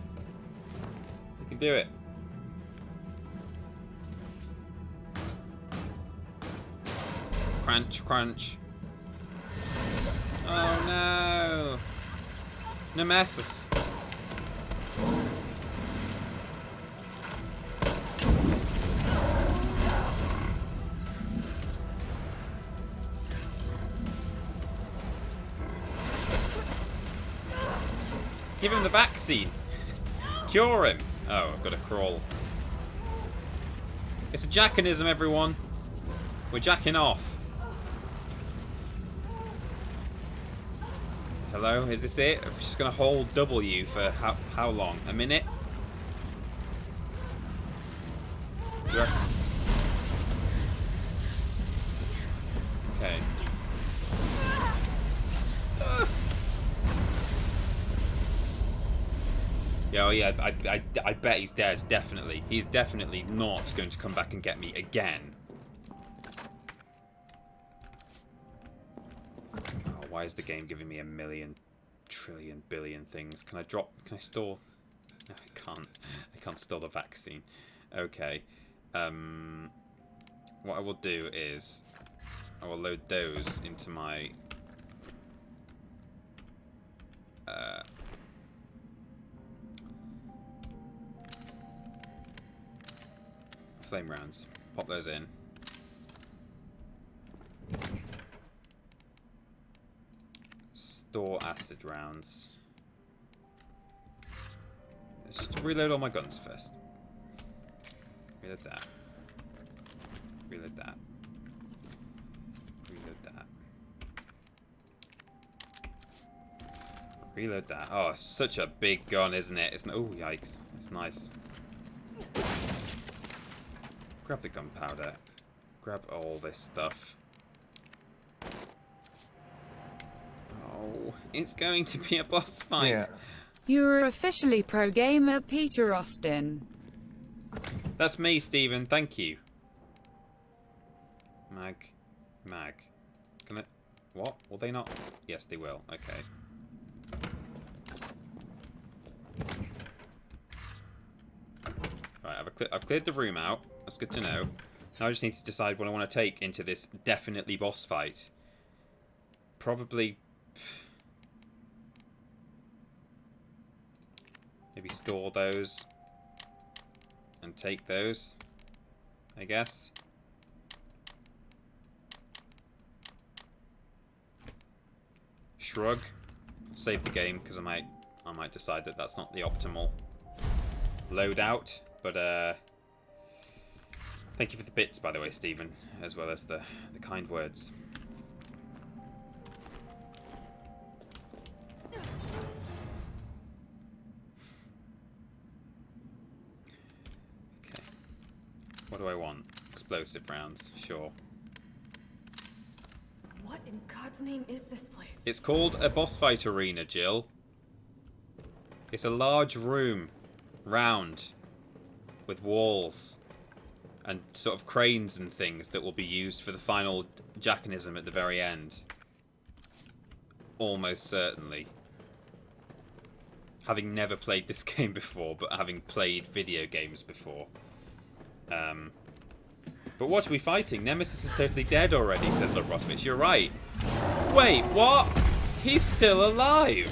You can do it. Crunch, crunch. Oh, no. Nemesis. Give him the vaccine. Cure him. Oh, I've got to crawl. It's a jackanism, everyone. We're jacking off. Hello, is this it? I'm just going to hold W for how long? A minute? Okay. Yeah, oh yeah, I bet he's dead, definitely. He's definitely not going to come back and get me again. Oh, why is the game giving me a million, trillion, billion things? Can I store? No, I can't. I can't store the vaccine. Okay. What I will do is I will load those into my flame rounds. Pop those in. Store acid rounds. Let's just reload all my guns first. Reload that. Reload that. Reload that. Reload that. Oh, it's such a big gun, isn't it? It's oh, yikes. It's nice. Grab the gunpowder. Grab all this stuff. Oh, it's going to be a boss fight. Yeah. You are officially pro gamer, Peter Austin. That's me, Stephen. Thank you. Mag. Can I? What? Will they not? Yes, they will. Okay. Right, I've cleared the room out. That's good to know. Now I just need to decide what I want to take into this definitely boss fight. Probably... maybe store those. And take those. I guess. Shrug. Save the game because I might decide that that's not the optimal loadout. But thank you for the bits, by the way, Stephen, as well as the kind words. Okay. What do I want? Explosive rounds, sure. What in God's name is this place? It's called a boss fight arena, Jill. It's a large room. Round. with walls and sort of cranes and things that will be used for the final jackanism at the very end. Almost certainly. Having never played this game before, but having played video games before. But what are we fighting? Nemesis is totally dead already, says Lobrotovich. You're right. Wait, what? He's still alive!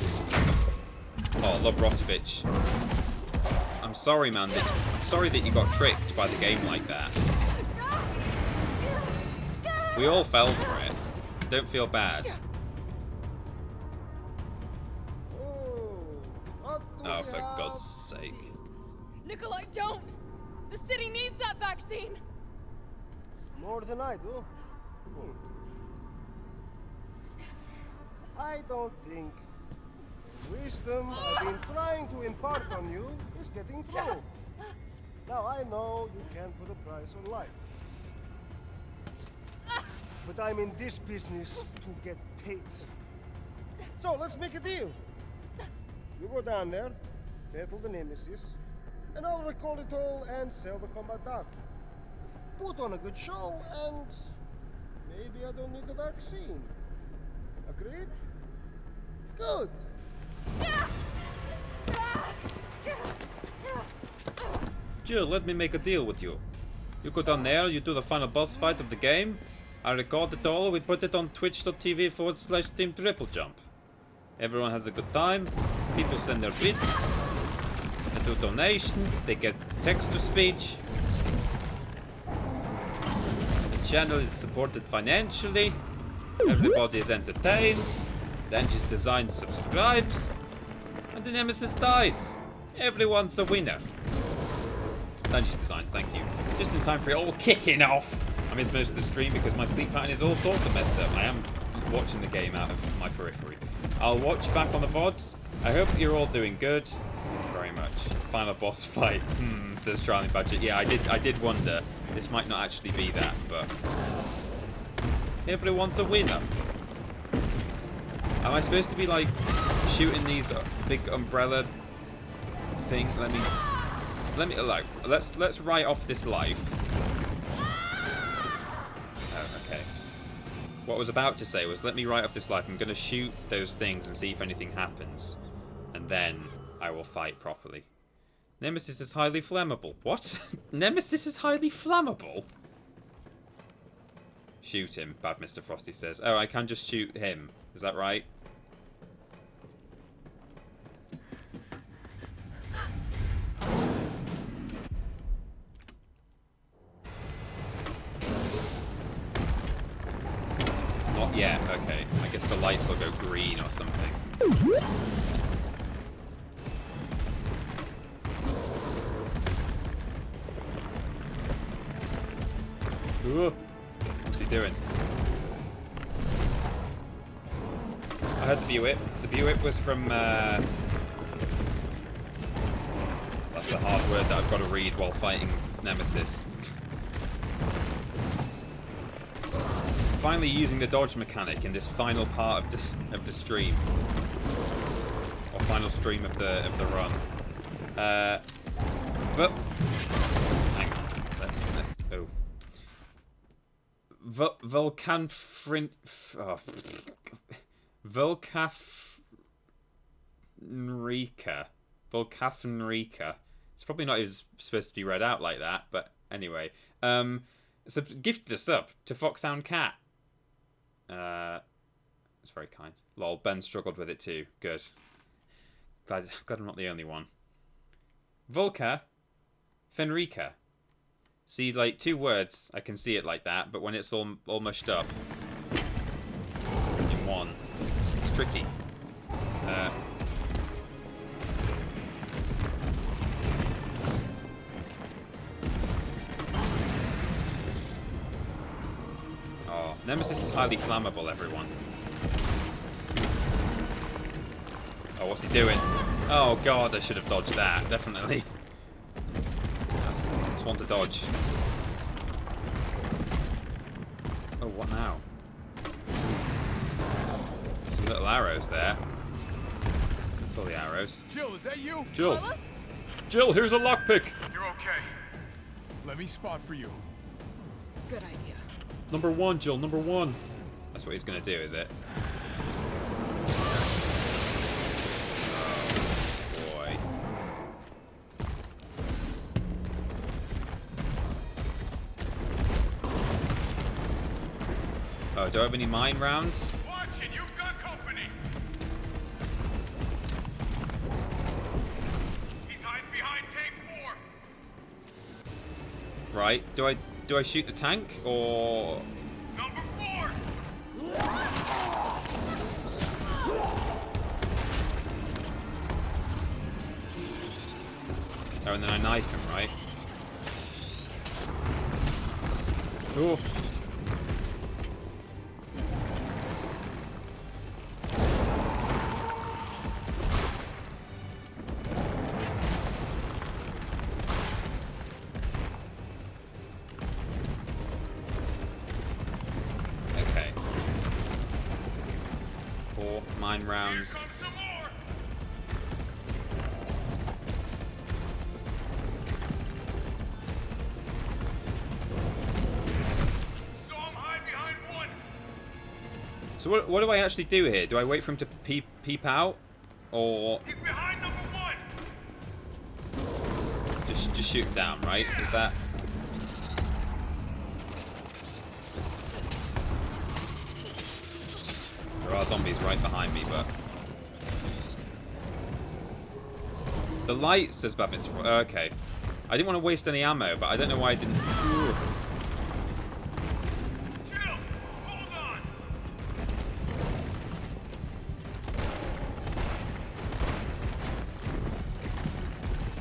Oh, Lobrotovich. I'm sorry, man. I'm sorry that you got tricked by the game like that. We all fell for it. Don't feel bad. Oh, for God's sake. Nikolai, don't! The city needs that vaccine! More than I do. I don't think the wisdom I've been trying to impart on you is getting through. Now I know you can't put a price on life. But I'm in this business to get paid. So let's make a deal. You go down there, battle the Nemesis, and I'll recall it all and sell the combat data. Put on a good show, and maybe I don't need the vaccine. Agreed? Good. Jill, let me make a deal with you. You go down there, you do the final boss fight of the game. I record it all, we put it on twitch.tv/Team TripleJump. Everyone has a good time. People send their bits. They do donations. They get text-to-speech. The channel is supported financially. Everybody is entertained. The Angie's Design subscribes. And the Nemesis dies. Everyone's a winner. Angie's Designs, thank you. Just in time for it all kicking off. I missed most of the stream because my sleep pattern is all sorts of messed up. I am watching the game out of my periphery. I'll watch back on the VODs. I hope you're all doing good. Thank you very much. Final boss fight, says Charlie Badger. Yeah, I did wonder. This might not actually be that, but everyone's a winner. Am I supposed to be like shooting these big umbrella things? Let me like let's write off this life. Oh, okay. What I was about to say was, let me write off this life. I'm going to shoot those things and see if anything happens. And then I will fight properly. Nemesis is highly flammable. What? Nemesis is highly flammable? Shoot him, Bad Mr. Frosty says. Oh, I can just shoot him. Is that right? Not yet, okay. I guess the lights will go green or something. Ooh. What's he doing? I heard the view whip. The view whip was from that's a hard word that I've got to read while fighting Nemesis. Finally using the dodge mechanic in this final part of the stream, or final stream of the run. But hang on, let's Volcafenrica. It's probably not even supposed to be read out like that, but anyway. So gifted a sub to Foxhound Cat. It's very kind. Lol, Ben struggled with it too. Good. Glad I'm not the only one. Volca Fenrica. See, like, two words, I can see it like that, but when it's all mushed up in one, it's tricky. Oh, Nemesis is highly flammable, everyone. Oh, what's he doing? Oh god, I should have dodged that, definitely. That's one to dodge. Oh, what now? Some little arrows there. That's all the arrows. Jill, is that you? Jill! Jill, here's a lockpick! You're okay. Let me spot for you. Good idea. Number 1, Jill. Number 1. That's what he's gonna do, is it? Oh boy. Oh, do I have any mine rounds? Watch it, you've got company. He's hiding behind tank 4. Right. Do I shoot the tank or? Number 4. Oh, and then I knife him, right? Oh. Okay. 4 mine rounds. Here comes some more. Saw him hide behind 1. So what do I actually do here? Do I wait for him to peep out, or He's behind number 1. just shoot him down? Right? Is that? There are zombies right behind me, but the light says bad Mr. Okay, I didn't want to waste any ammo, but I don't know why I didn't. Ooh. Jill, hold on.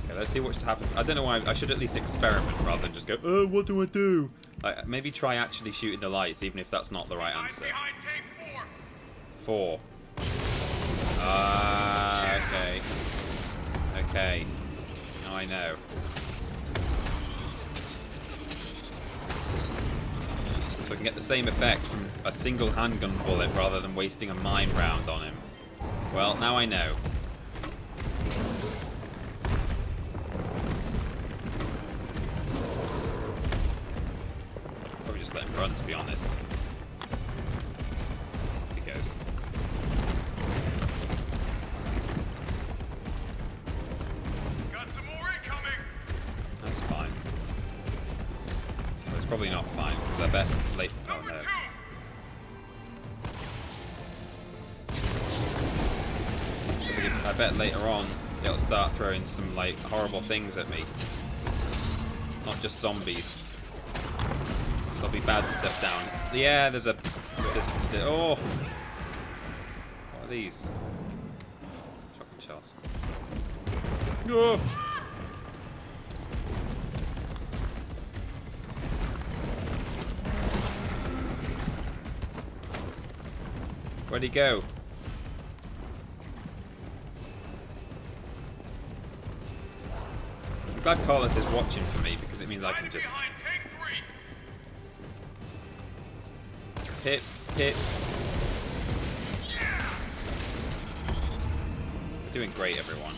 Okay, let's see what happens. I don't know why. I should at least experiment rather than just go, oh, what do I do? Like, maybe try actually shooting the lights, even if that's not the right answer. Behind tank 4. 4. Okay. Okay. Now I know. So I can get the same effect from a single handgun bullet rather than wasting a mine round on him. Well, now I know. Probably just let him run, to be honest. He goes. Got some more incoming. That's fine. Well, it's probably not fine, because I bet late. Oh Number no. 2. I bet later on they'll start throwing some like horrible things at me. Not just zombies. There'll be bad stuff down. Yeah, there's oh. What are these? Shotgun shells. Oh. Where'd he go? I'm glad Carlos is watching for me because it means I can just Behind tank 3. hit. We're doing great, everyone.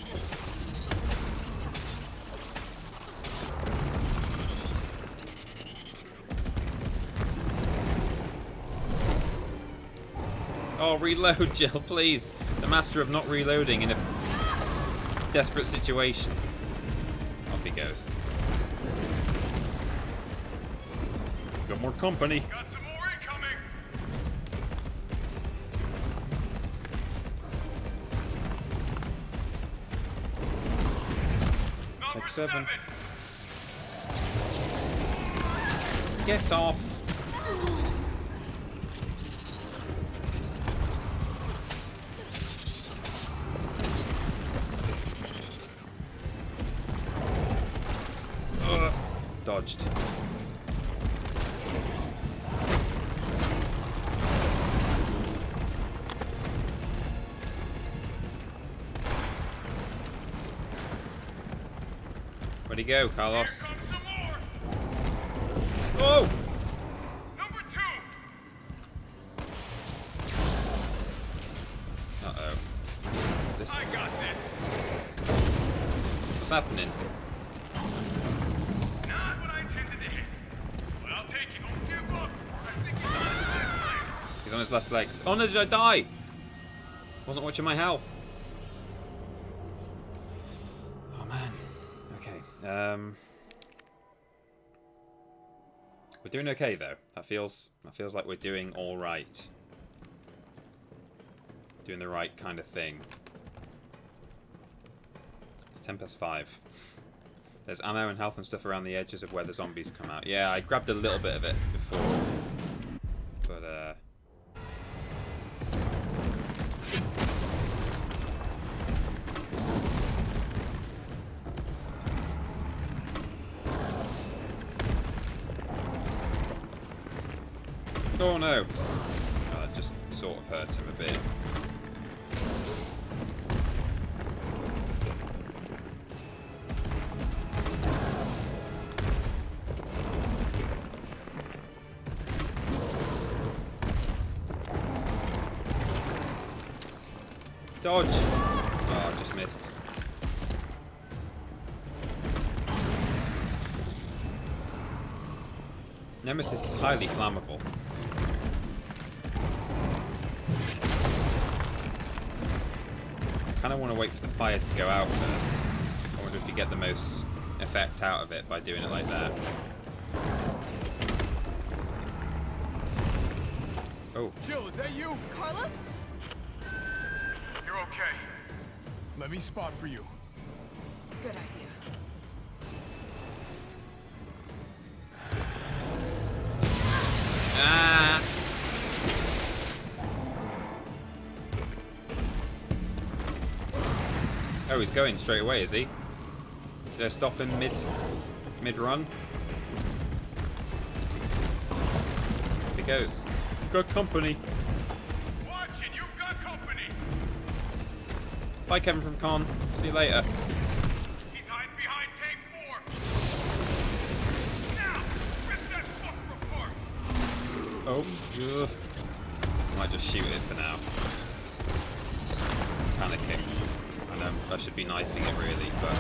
Oh, reload, Jill, please. The master of not reloading in a desperate situation. Off he goes. Got more company. Got some more incoming. Number Take 7. 7. Get off. Dodged. Where'd he go, Carlos? Here comes some more. Oh! Number 2. Uh-oh. This... I got this. What's happening? Not what I intended. He's on his last legs. Oh no, did I die? Wasn't watching my health. Oh man. Okay. We're doing okay though. That feels like we're doing all right. Doing the right kind of thing. It's 10:05. There's ammo and health and stuff around the edges of where the zombies come out. Yeah, I grabbed a little bit of it before. But, oh no! Oh, that just sort of hurt him a bit. Dodge! Oh, I just missed. Nemesis is highly flammable. I kind of want to wait for the fire to go out first. I wonder if you get the most effect out of it by doing it like that. Oh. Jill, is that you? Carlos? You're okay. Let me spot for you. Good idea. Ah! Oh, he's going straight away, is he? Did I stop him mid-run? He goes. Got company. Watch it, you've got company. Bye, Kevin from Con. See you later. He's hiding behind tank 4. Now, rip that fucker apart. Oh, ugh. Might just shoot it for now. Panicking. I know I should be knifing it really, but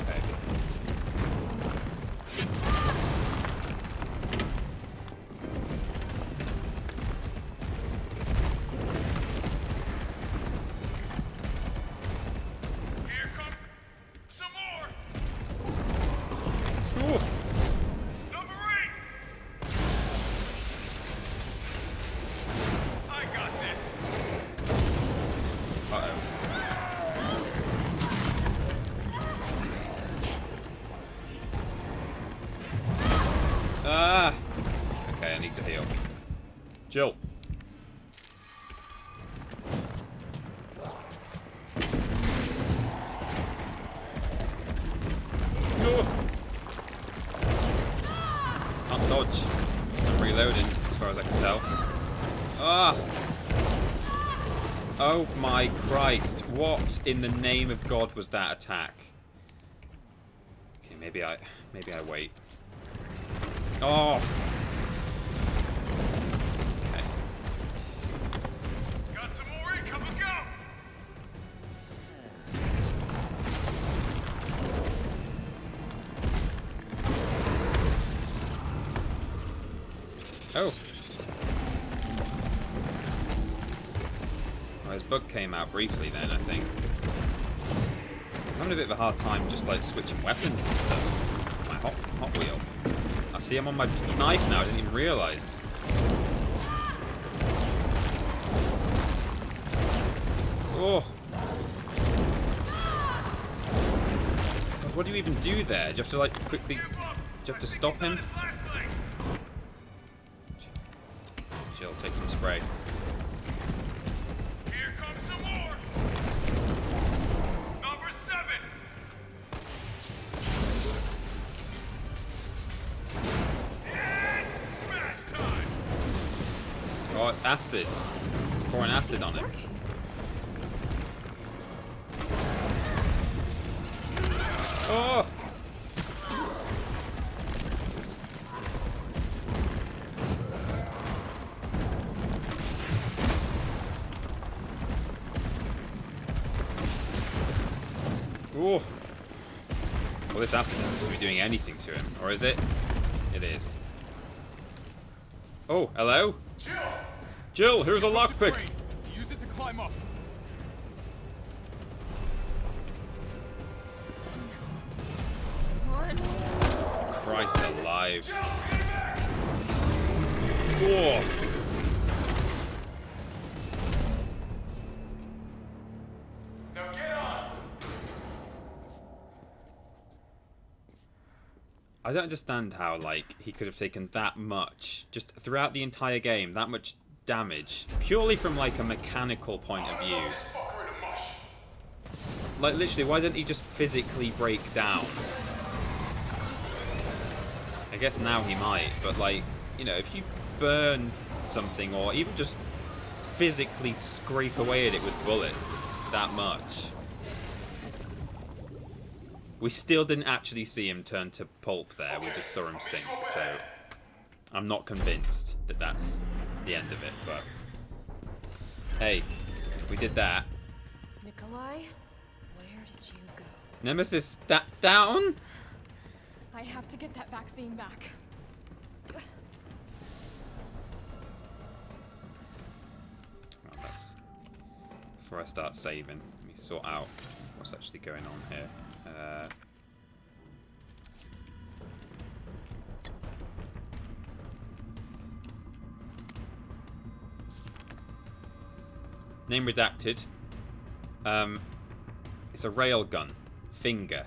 okay. Here comes some more. Ooh. Number 8. I got this. Uh-oh. Ah! Okay, I need to heal. Jill. Can't dodge. I'm reloading, as far as I can tell. Ah! Oh my Christ, what in the name of God was that attack? Okay, maybe I wait. Oh! Okay. Got some more incoming, go. Oh! Oh, his bug came out briefly then, I think. I'm having a bit of a hard time just like switching weapons and stuff. My Hot Wheel. I see I'm on my knife now, I didn't even realise. Oh! What do you even do there? Do you have to like quickly... Do you have to stop him? Jill, take some spray. Here comes some more. Number 7. And smash time. Oh, it's acid. It's pouring acid on him. Oh! Ooh. Well, this acid doesn't seem to be doing anything to him, or is it? It is. Oh, hello? Jill! Jill, here's a lockpick. Use it to climb up. Christ alive. Whoa. Now get on! I don't understand how, like, he could have taken that much, just throughout the entire game, that much damage, purely from, like, a mechanical point of view. Like, literally, why didn't he just physically break down? I guess now he might, but, like, you know, if you burned something or even just physically scrape away at it with bullets that much. We still didn't actually see him turn to pulp there, we just saw him sink, so I'm not convinced that that's the end of it, but hey, we did that. Nikolai, where did you go? Nemesis, that down? I have to get that vaccine back. Well, that's... Before I start saving, let me sort out what's actually going on here. Name redacted. It's a railgun. Finger.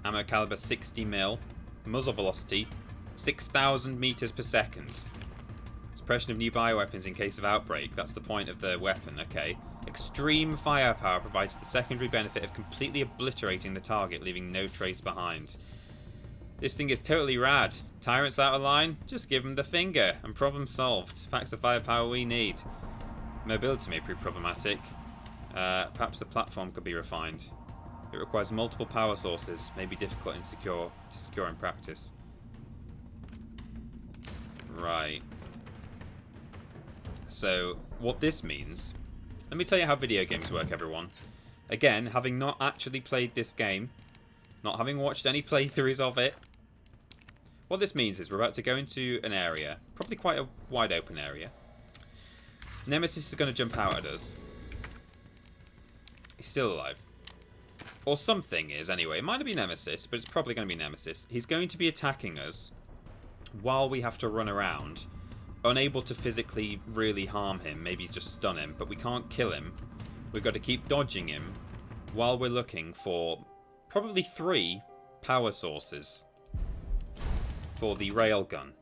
Ammo caliber 60 mil. Muzzle velocity 6,000 meters per second. Suppression of new bioweapons in case of outbreak. That's the point of the weapon, okay. Extreme firepower provides the secondary benefit of completely obliterating the target, leaving no trace behind. This thing is totally rad. Tyrants out of line? Just give them the finger, and problem solved. Packs the firepower we need. Mobility may prove problematic. Perhaps the platform could be refined. It requires multiple power sources, may be difficult and to secure in practice. Right. So, what this means... Let me tell you how video games work, everyone. Again, having not actually played this game, not having watched any playthroughs of it, what this means is we're about to go into an area, probably quite a wide open area. Nemesis is going to jump out at us. He's still alive. Or something is, anyway. It might not be Nemesis, but it's probably going to be Nemesis. He's going to be attacking us while we have to run around, unable to physically really harm him, maybe just stun him, but we can't kill him. We've got to keep dodging him while we're looking for probably 3 power sources for the railgun.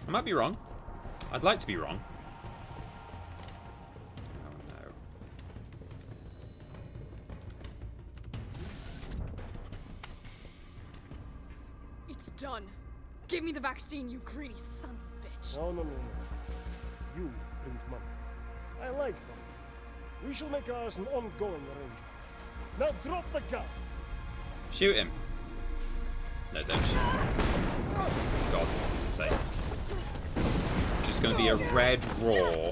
I might be wrong. I'd like to be wrong. Oh no. It's done. Give me the vaccine, you greedy son of a bitch. No. You print money. I like them. We shall make ours an ongoing arrangement. Now drop the gun. Shoot him. No, don't shoot him. For God's sake. Just gonna be a red raw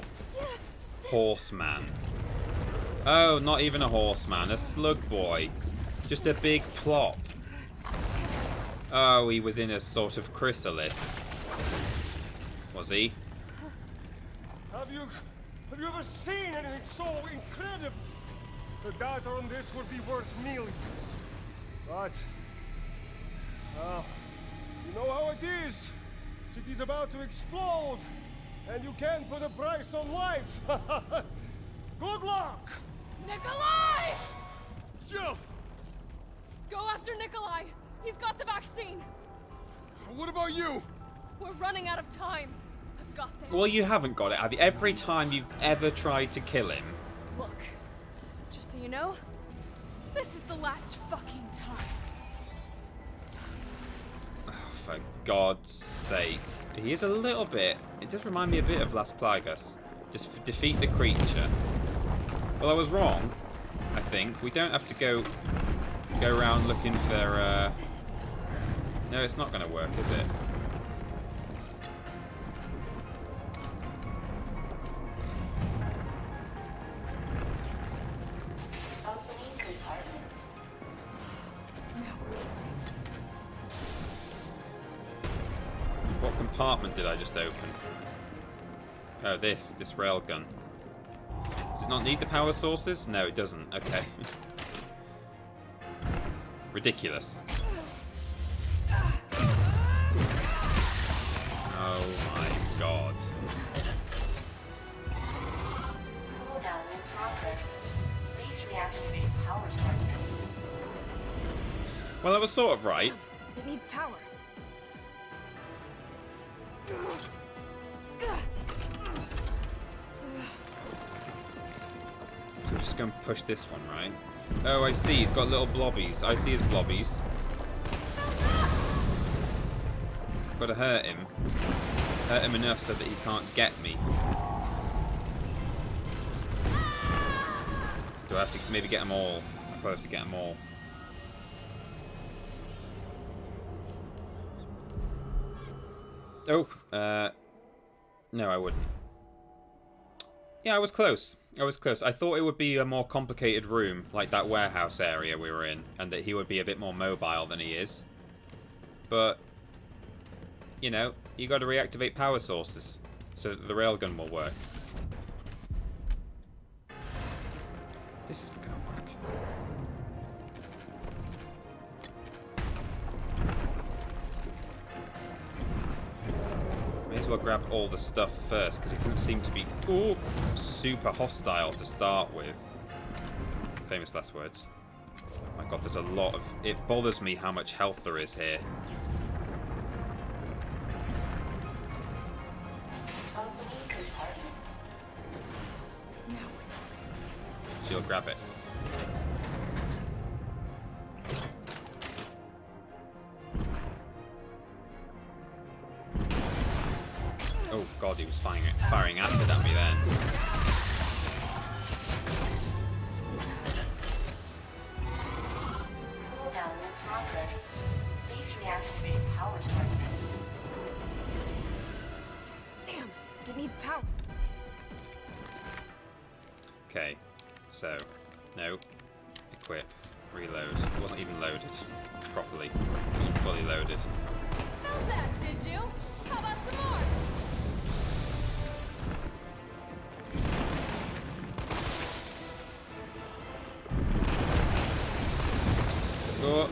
horseman. Oh, not even a horseman, a slug boy. Just a big plop. Oh, he was in a sort of chrysalis. Was he? Have you ever seen anything so incredible? The data on this would be worth millions. But, you know how it is. City's about to explode, and you can't put a price on life. Good luck! Nikolai! Jill! Go after Nikolai! He's got the vaccine! What about you? We're running out of time. I've got this. Well, you haven't got it, have you? Every time you've ever tried to kill him. Look, just so you know, this is the last fucking time. Oh, for God's sake. He is a little bit... It does remind me a bit of Las Plagas. Just defeat the creature. Well, I was wrong, I think. We don't have to go around looking for... No, it's not going to work, is it? compartment did I just open? Oh, this railgun. Does it not need the power sources? No, it doesn't. Okay. Ridiculous. Oh my god. Cooldown in progress. Please reactivate power sources. Well, I was sort of right. It needs power. So we're just going to push this one, right? Oh, I see. He's got little blobbies. I see his blobbies. Got to hurt him. Hurt him enough so that he can't get me. Do I have to maybe get them all? I probably have to get them all. Oh, no, I wouldn't. Yeah, I was close. I was close. I thought it would be a more complicated room, like that warehouse area we were in, and that he would be a bit more mobile than he is. But, you know, you got to reactivate power sources so that the railgun will work. This isn't going to work. May as well grab all the stuff first, because it doesn't seem to be super hostile to start with. Famous last words. Oh my god, there's a lot of... It bothers me how much health there is here. She'll grab it. Oh god, he was firing acid at me then. Cooldown in progress. Please reactivate power sources. Damn, it needs power. Okay, so, no, equip, reload. It wasn't even loaded properly. It wasn't fully loaded. Felt that, did you? How about some more? Oh,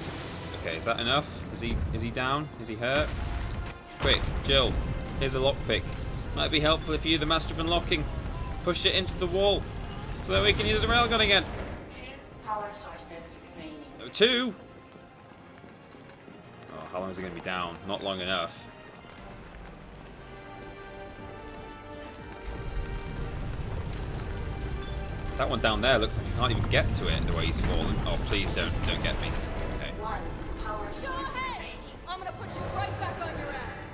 okay, is that enough? Is he down? Is he hurt? Quick, Jill, here's a lockpick. Might be helpful if you're the master of unlocking. Push it into the wall so that we can use the railgun again. 2 power sources remaining. 2? Oh, how long is it going to be down? Not long enough. That one down there looks like you can't even get to it the way he's fallen. Oh, please don't get me. Okay. 1 power source Go ahead! remaining. I'm gonna put you right back on your ass.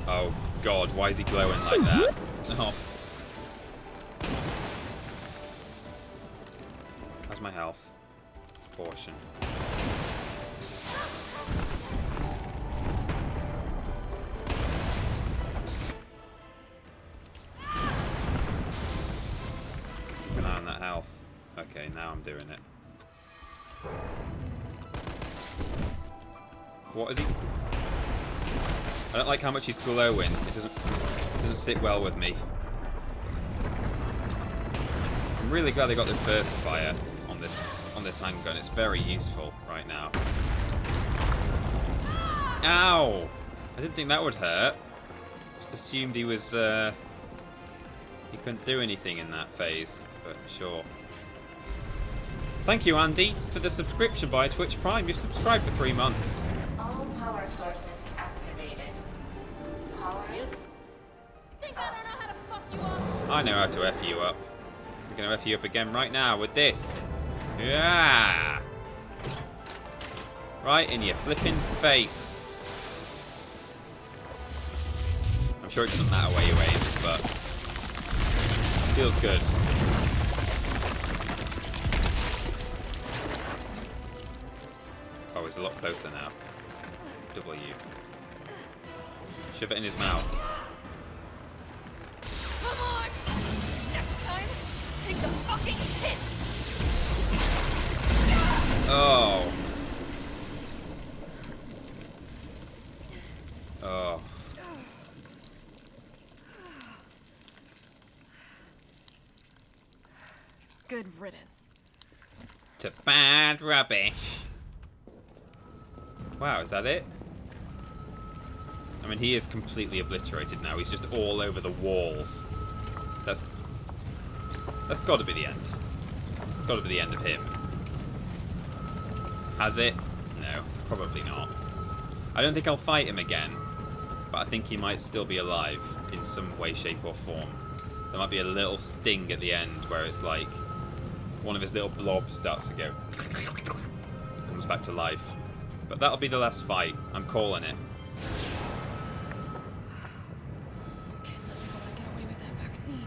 Oh god, why is he glowing like that? Oh. How's my health? Portion. Keep an eye on that health. Okay, now I'm doing it. What is he? I don't like how much he's glowing. It doesn't sit well with me. I'm really glad they got this burst fire on this handgun. It's very useful right now. Ow! I didn't think that would hurt. Just assumed he was he couldn't do anything in that phase, but sure. Thank you, Andy, for the subscription via Twitch Prime. You've subscribed for 3 months. All power sources activated. Power. Think I don't know how to fuck you up? I know how to F you up. I'm gonna F you up again right now with this. Yeah! Right in your flipping face. I'm sure it doesn't matter where you aim, but feels good. Oh, he's a lot closer now. W. Shove it in his mouth. Come on! Next time, take the fucking hit! Oh. Good riddance. To bad rubbish. Wow, is that it? I mean, he is completely obliterated now. He's just all over the walls. That's got to be the end. It's got to be the end of him. Has it? No, probably not. I don't think I'll fight him again, but I think he might still be alive in some way, shape, or form. There might be a little sting at the end where it's like one of his little blobs starts to go. It comes back to life. But that'll be the last fight. I'm calling it. Can't let me get away with that vaccine.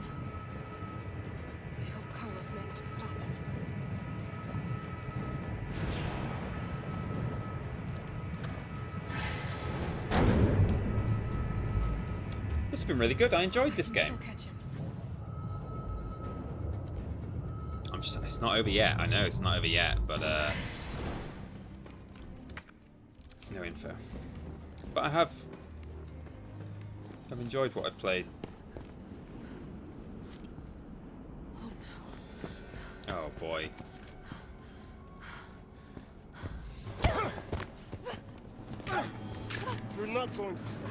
I hope Carlos managed to stop it. This has been really good. I enjoyed this game. It's not over yet. I know it's not over yet, but no info. But I've enjoyed what I've played. Oh boy. You're not going to stop.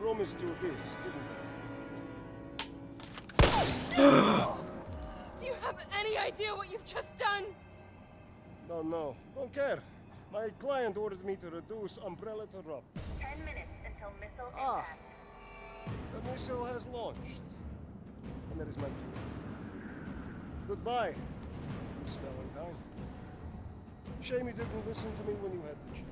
Promised you this, didn't I? Do you have any idea what you've just done? No, don't care. My client ordered me to reduce Umbrella to rub. 10 minutes until missile Ah, impact. the missile has launched. And that is my cue. Goodbye, Miss Valentine. Shame you didn't listen to me when you had the chance.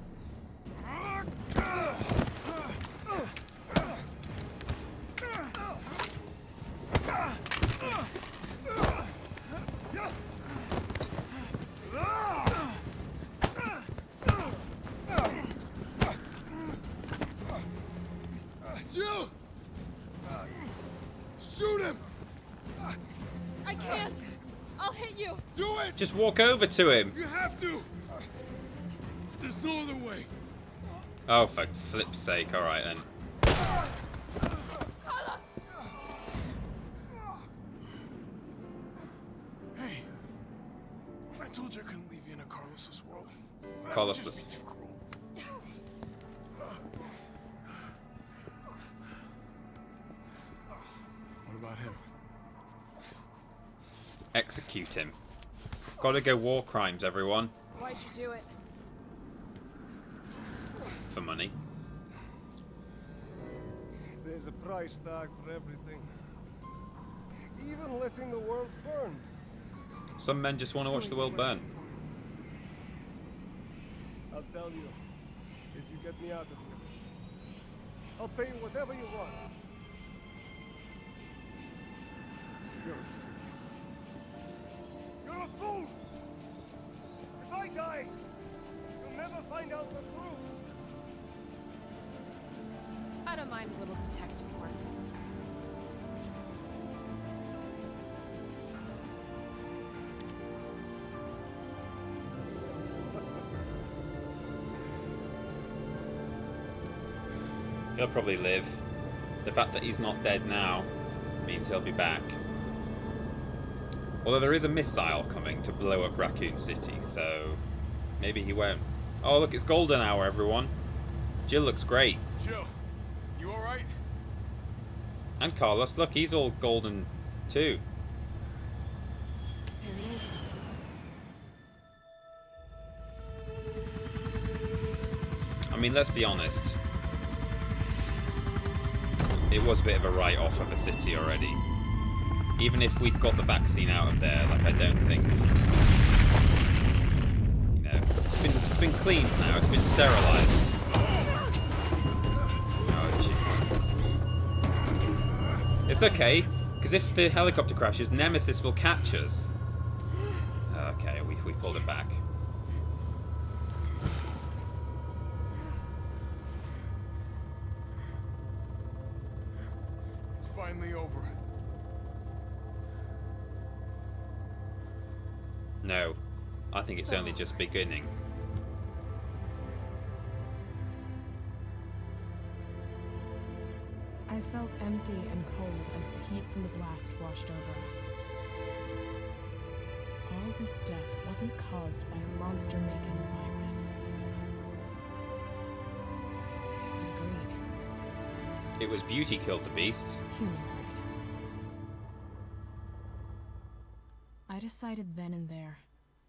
Jill! Shoot him! I can't. I'll hit you. Do it! Just walk over to him. You have to! There's no other way. Oh, for flip's sake. Alright then. Carlos! Hey, I told you I couldn't leave you in a Carlos's world. Carlos That would was- just be too cruel. What about him? Execute him. Gotta go war crimes, everyone. Why'd you do it? For money. There's a price tag for everything. Even letting the world burn. Some men just want to watch the world burn. I'll tell you, if you get me out of here, I'll pay you whatever you want. You're a fool! If I die, you'll never find out the truth. I don't mind a little detective work. He'll probably live. The fact that he's not dead now means he'll be back. Although there is a missile coming to blow up Raccoon City, so maybe he won't. Oh, look, it's golden hour, everyone. Jill looks great. Jill, you alright? And Carlos, look, he's all golden too. There it is. I mean, let's be honest. It was a bit of a write-off of a city already. Even if we'd got the vaccine out of there, like, I don't think... You know, it's been cleaned now, it's been sterilised. Oh, jeez. It's okay, because if the helicopter crashes, Nemesis will catch us. Okay, we pulled it back. It's finally over. No, I think it's only just beginning. I felt empty and cold as the heat from the blast washed over us. All this death wasn't caused by a monster-making virus. It was greed. It was beauty killed the beast. Human greed. I decided then and there,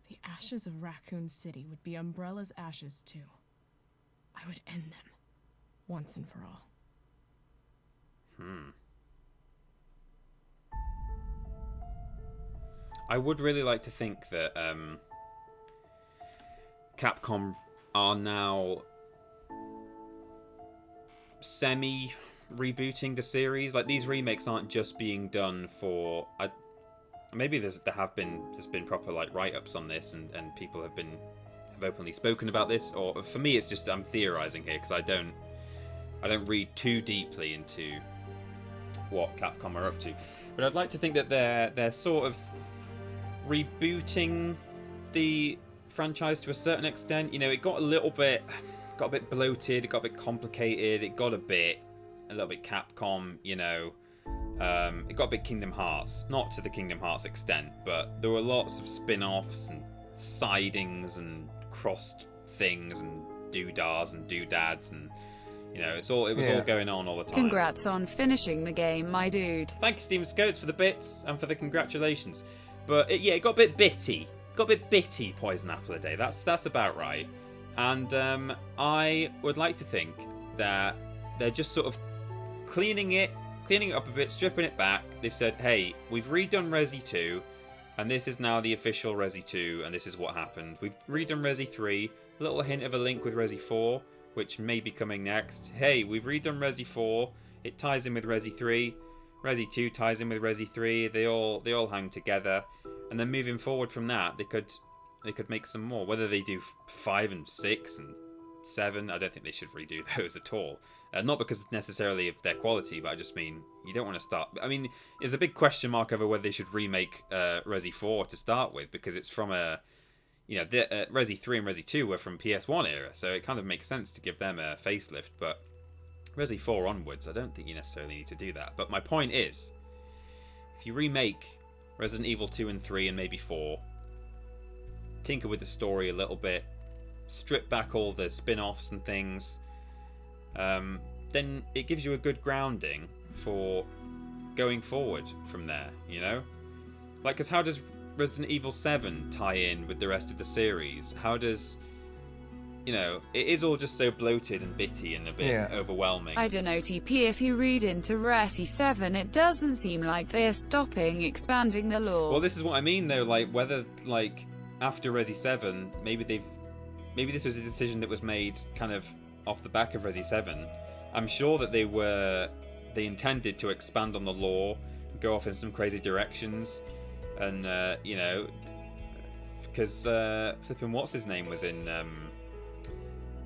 the ashes of Raccoon City would be Umbrella's ashes too. I would end them, once and for all. I would really like to think that Capcom are now semi-rebooting the series. Like, these remakes aren't just being done for... maybe there's been proper like write-ups on this, and people have openly spoken about this. Or for me, it's just I'm theorizing here because I don't read too deeply into what Capcom are up to. But I'd like to think that they're sort of rebooting the franchise to a certain extent. You know, it got a bit bloated, it got a bit complicated, it got a little bit Capcom, you know. It got a bit Kingdom Hearts, not to the Kingdom Hearts extent, but there were lots of spin-offs and sidings and crossed things and doodahs and doodads, and you know, it was all going on all the time. Congrats on finishing the game, my dude. Thank you, Steven Scotes, for the bits and for the congratulations. But it got a bit bitty. Got a bit bitty, Poison Apple a Day. That's about right. And I would like to think that they're just sort of cleaning it up a bit, stripping it back. They've said, hey, we've redone Resi 2, and this is now the official Resi 2, and this is what happened. We've redone Resi 3, a little hint of a link with Resi 4, which may be coming next. Hey, we've redone Resi 4, it ties in with Resi 3, Resi 2 ties in with Resi 3, they all hang together, and then moving forward from that, they could make some more. Whether they do 5 and 6 and 7, I don't think they should redo those at all. Not because necessarily of their quality, but I just mean you don't want to start. I mean, there's a big question mark over whether they should remake Resi 4 to start with, because it's from Resi 3 and Resi 2 were from PS1 era, so it kind of makes sense to give them a facelift. But Resi 4 onwards, I don't think you necessarily need to do that. But my point is, if you remake Resident Evil 2 and 3 and maybe 4, tinker with the story a little bit, strip back all the spin-offs and things, then it gives you a good grounding for going forward from there, you know? Like, because how does Resident Evil 7 tie in with the rest of the series? How does... You know, it is all just so bloated and bitty and a bit overwhelming. I don't know, TP, if you read into Resi 7, it doesn't seem like they're stopping expanding the lore. Well, this is what I mean, though. Like, whether, like, after Resi 7, maybe this was a decision that was made kind of off the back of Resi 7. I'm sure that they intended to expand on the lore, go off in some crazy directions, and, you know, because flipping what's his name was in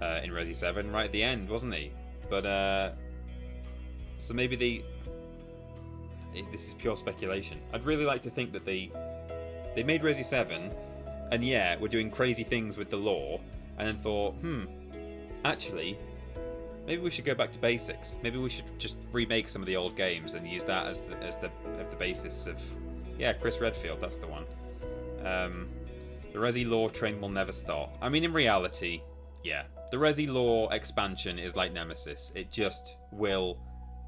Resi 7 right at the end, wasn't he? But so maybe this is pure speculation. I'd really like to think that they made Resi 7, and we're doing crazy things with the lore, and then thought, actually, maybe we should go back to basics. Maybe we should just remake some of the old games and use that as the basis of Chris Redfield. That's the one. The Resi lore train will never stop. I mean, in reality, the Resi lore expansion is like Nemesis. It just will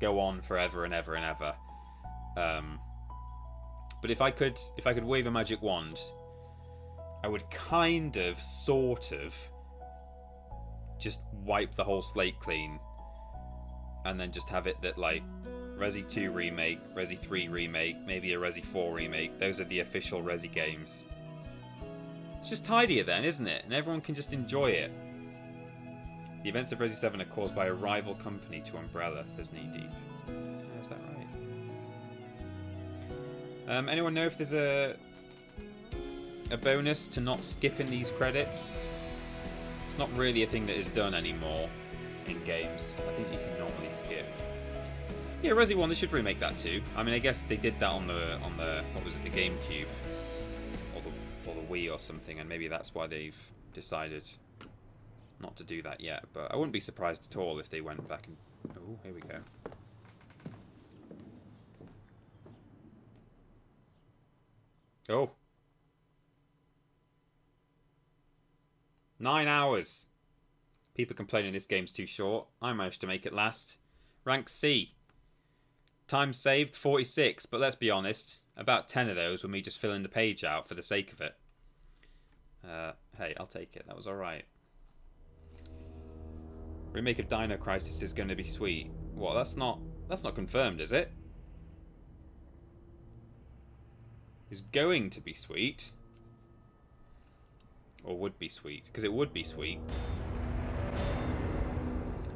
go on forever and ever and ever. But if I could wave a magic wand, I would kind of, sort of, just wipe the whole slate clean, and then just have it that, like, Resi 2 remake, Resi 3 remake, maybe a Resi 4 remake. Those are the official Resi games. It's just tidier then, isn't it? And everyone can just enjoy it. The events of Resi 7 are caused by a rival company to Umbrella, says Knee Deep. Oh, is that right? Anyone know if there's a bonus to not skipping these credits? It's not really a thing that is done anymore in games. I think you can normally skip. Yeah, Resi 1, they should remake that too. I mean, I guess they did that on the what was it, the GameCube or the Wii or something, and maybe that's why they've decided not to do that yet. But I wouldn't be surprised at all if they went back and... Oh, here we go. Oh. 9 hours. People complaining this game's too short. I managed to make it last. Rank C. Time saved 46, but let's be honest, about 10 of those were me just filling the page out for the sake of it. Hey, I'll take it. That was alright. Remake of Dino Crisis is going to be sweet. What? That's not confirmed, is it? It's going to be sweet. Or would be sweet, because it would be sweet.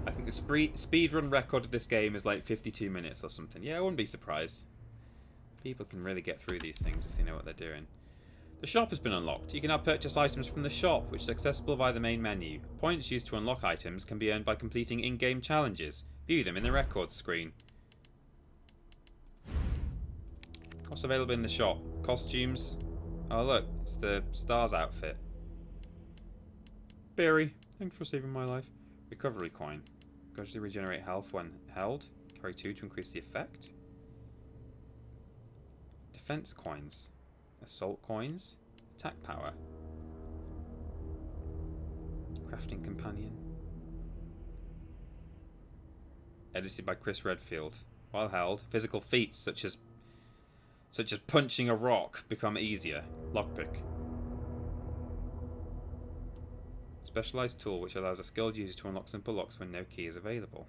I think the speedrun record of this game is like 52 minutes or something. Yeah, I wouldn't be surprised. People can really get through these things if they know what they're doing. The shop has been unlocked. You can now purchase items from the shop, which is accessible via the main menu. Points used to unlock items can be earned by completing in-game challenges. View them in the records screen. What's available in the shop? Costumes. Oh look, it's the Stars outfit. Barry, thanks for saving my life. Recovery coin. Gradually regenerate health when held. Carry 2 to increase the effect. Defense coins. Assault coins. Attack power. Crafting companion. Edited by Chris Redfield. While held, physical feats such as punching a rock become easier. Lockpick. Specialized tool which allows a skilled user to unlock simple locks when no key is available.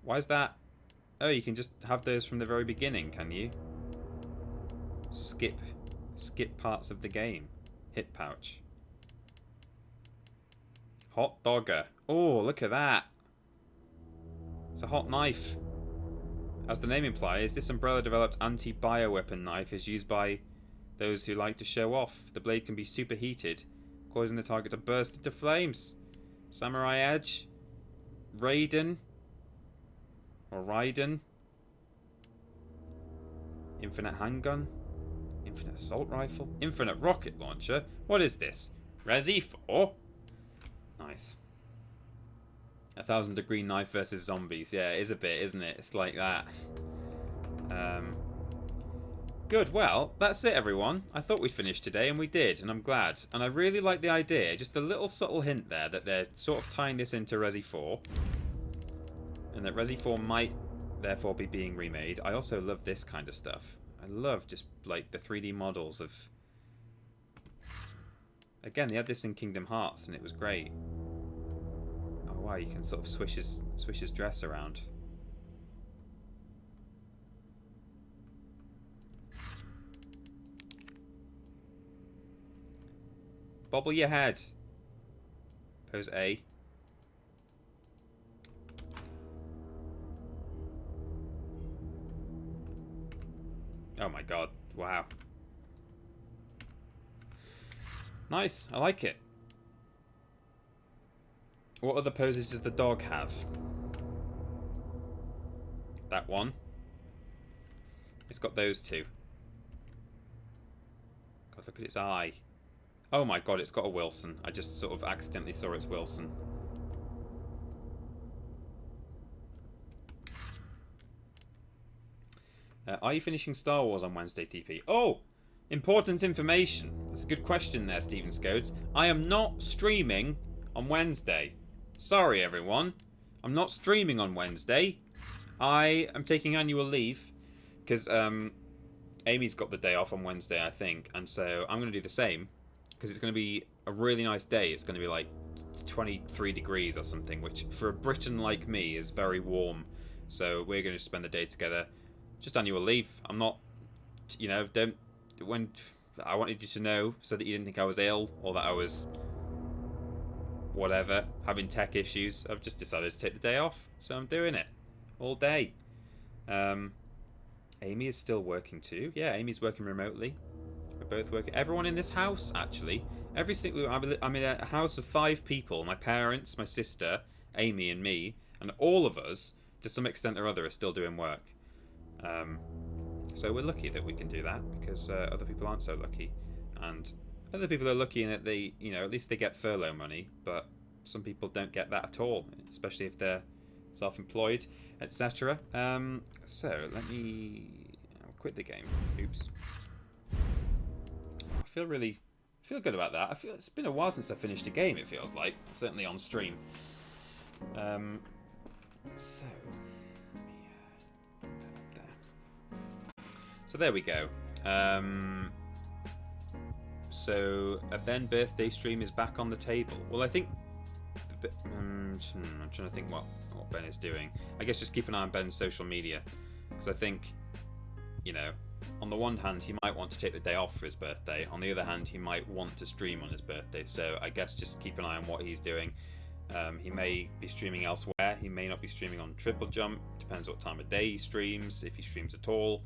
Why is that? Oh, you can just have those from the very beginning, can you? Skip parts of the game. Hit pouch. Hot dogger. Oh, look at that. It's a hot knife. As the name implies, this Umbrella-developed anti-bioweapon knife is used by those who like to show off. The blade can be superheated, causing the target to burst into flames. Samurai Edge. Raiden. Or Raiden. Infinite handgun. Infinite assault rifle. Infinite rocket launcher. What is this? Resi 4? Nice. 1,000-degree knife versus zombies. Yeah, it is a bit, isn't it? It's like that. Good. Well, that's it, everyone. I thought we'd finish today, and we did, and I'm glad. And I really like the idea. Just a little subtle hint there that they're sort of tying this into Resi 4. And that Resi 4 might, therefore, be being remade. I also love this kind of stuff. I love just, like, the 3D models of... Again, they had this in Kingdom Hearts, and it was great. Oh, wow, you can sort of swish his dress around. Bobble your head. Pose A. Oh my god. Wow. Nice. I like it. What other poses does the dog have? That one. It's got those two. God, look at its eye. Oh my god, it's got a Wilson. I just sort of accidentally saw its Wilson. Are you finishing Star Wars on Wednesday, TP? Oh! Important information. That's a good question there, Stephen Scodes. I am not streaming on Wednesday. Sorry, everyone. I'm not streaming on Wednesday. I am taking annual leave because Amy's got the day off on Wednesday, I think. And so I'm going to do the same because it's going to be a really nice day. It's going to be like 23 degrees or something, which for a Briton like me is very warm. So we're going to spend the day together. Just annual leave. I'm not, you know, when I wanted you to know so that you didn't think I was ill or that I was whatever, having tech issues. I've just decided to take the day off. So I'm doing it all day. Amy is still working too. Yeah, Amy's working remotely. We're both working. Everyone in this house, actually. Every single... I'm in a house of 5 people. My parents, my sister, Amy and me. And all of us, to some extent or other, are still doing work. So we're lucky that we can do that because other people aren't so lucky. And other people are lucky in that they, you know, at least they get furlough money. But some people don't get that at all, especially if they're self-employed, etc. So let me... I'll quit the game. Oops. feel good about that. I feel it's been a while since I finished a game. It feels like, certainly on stream. So there we go. So a Ben birthday stream is back on the table. Well, I think I'm trying to think what Ben is doing. I guess just keep an eye on Ben's social media, because I think, you know, on the one hand he might want to take the day off for his birthday. On the other hand, he might want to stream on his birthday. So I guess just keep an eye on what he's doing. He may be streaming elsewhere. He may not be streaming on TripleJump. Depends what time of day he streams, if he streams at all.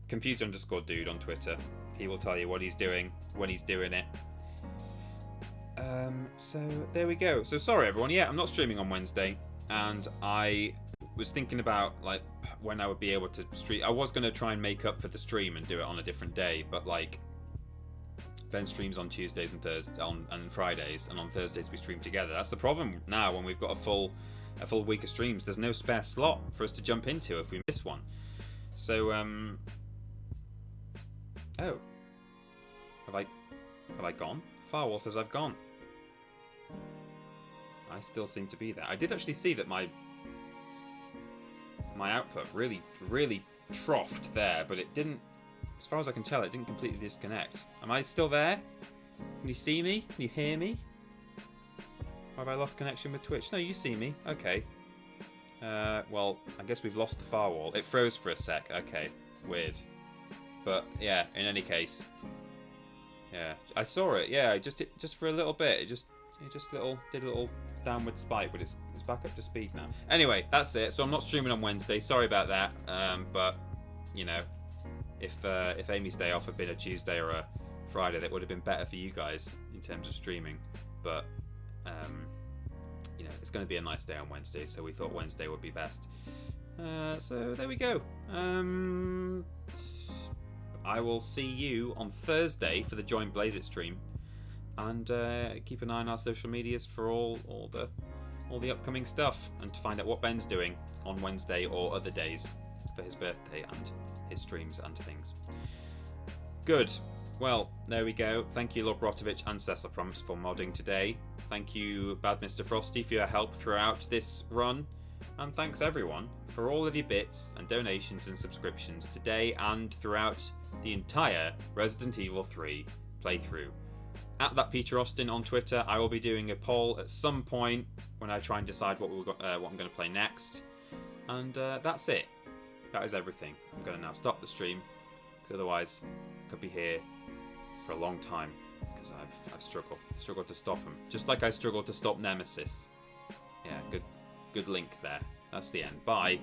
Confused_dude on Twitter. He will tell you what he's doing, when he's doing it. So there we go. So sorry everyone, yeah, I'm not streaming on Wednesday, and I was thinking about like when I would be able to stream. I was going to try and make up for the stream and do it on a different day, but like Ben streams on Tuesdays and Thursdays and Fridays, and on Thursdays we stream together. That's the problem now when we've got a full week of streams. There's no spare slot for us to jump into if we miss one. So oh, have I gone? Firewall says I've gone. I still seem to be there. I did actually see that my output really troughed there, but it didn't, as far as I can tell, it didn't completely disconnect. Am I still there? Can you see me? Can you hear me? Or have I lost connection with Twitch? No, you see me. Okay. Well, I guess we've lost the firewall. It froze for a sec. Okay. Weird. But yeah, in any case, yeah, I saw it. Yeah, just for a little bit. It just did a little downward spike, but it's back up to speed now. Anyway, that's it. So I'm not streaming on Wednesday. Sorry about that. But you know, if Amy's day off had been a Tuesday or a Friday, that would have been better for you guys in terms of streaming. But you know, it's going to be a nice day on Wednesday, so we thought Wednesday would be best. So there we go. I will see you on Thursday for the Join Blaze It stream, and keep an eye on our social medias for all the upcoming stuff, and to find out what Ben's doing on Wednesday or other days for his birthday and his streams and things. Good. Well, there we go. Thank you, Lord Brotovich and Cecil Prumps for modding today. Thank you, Bad Mr. Frosty, for your help throughout this run. And thanks everyone for all of your bits and donations and subscriptions today and throughout the entire Resident Evil 3 playthrough. At that Peter Austin on Twitter, I will be doing a poll at some point when I try and decide what I'm going to play next. And that's it. That is everything. I'm going to now stop the stream, because otherwise I could be here for a long time, because I've struggled to stop him, just like I struggled to stop Nemesis. Yeah, good link there. That's the end. Bye.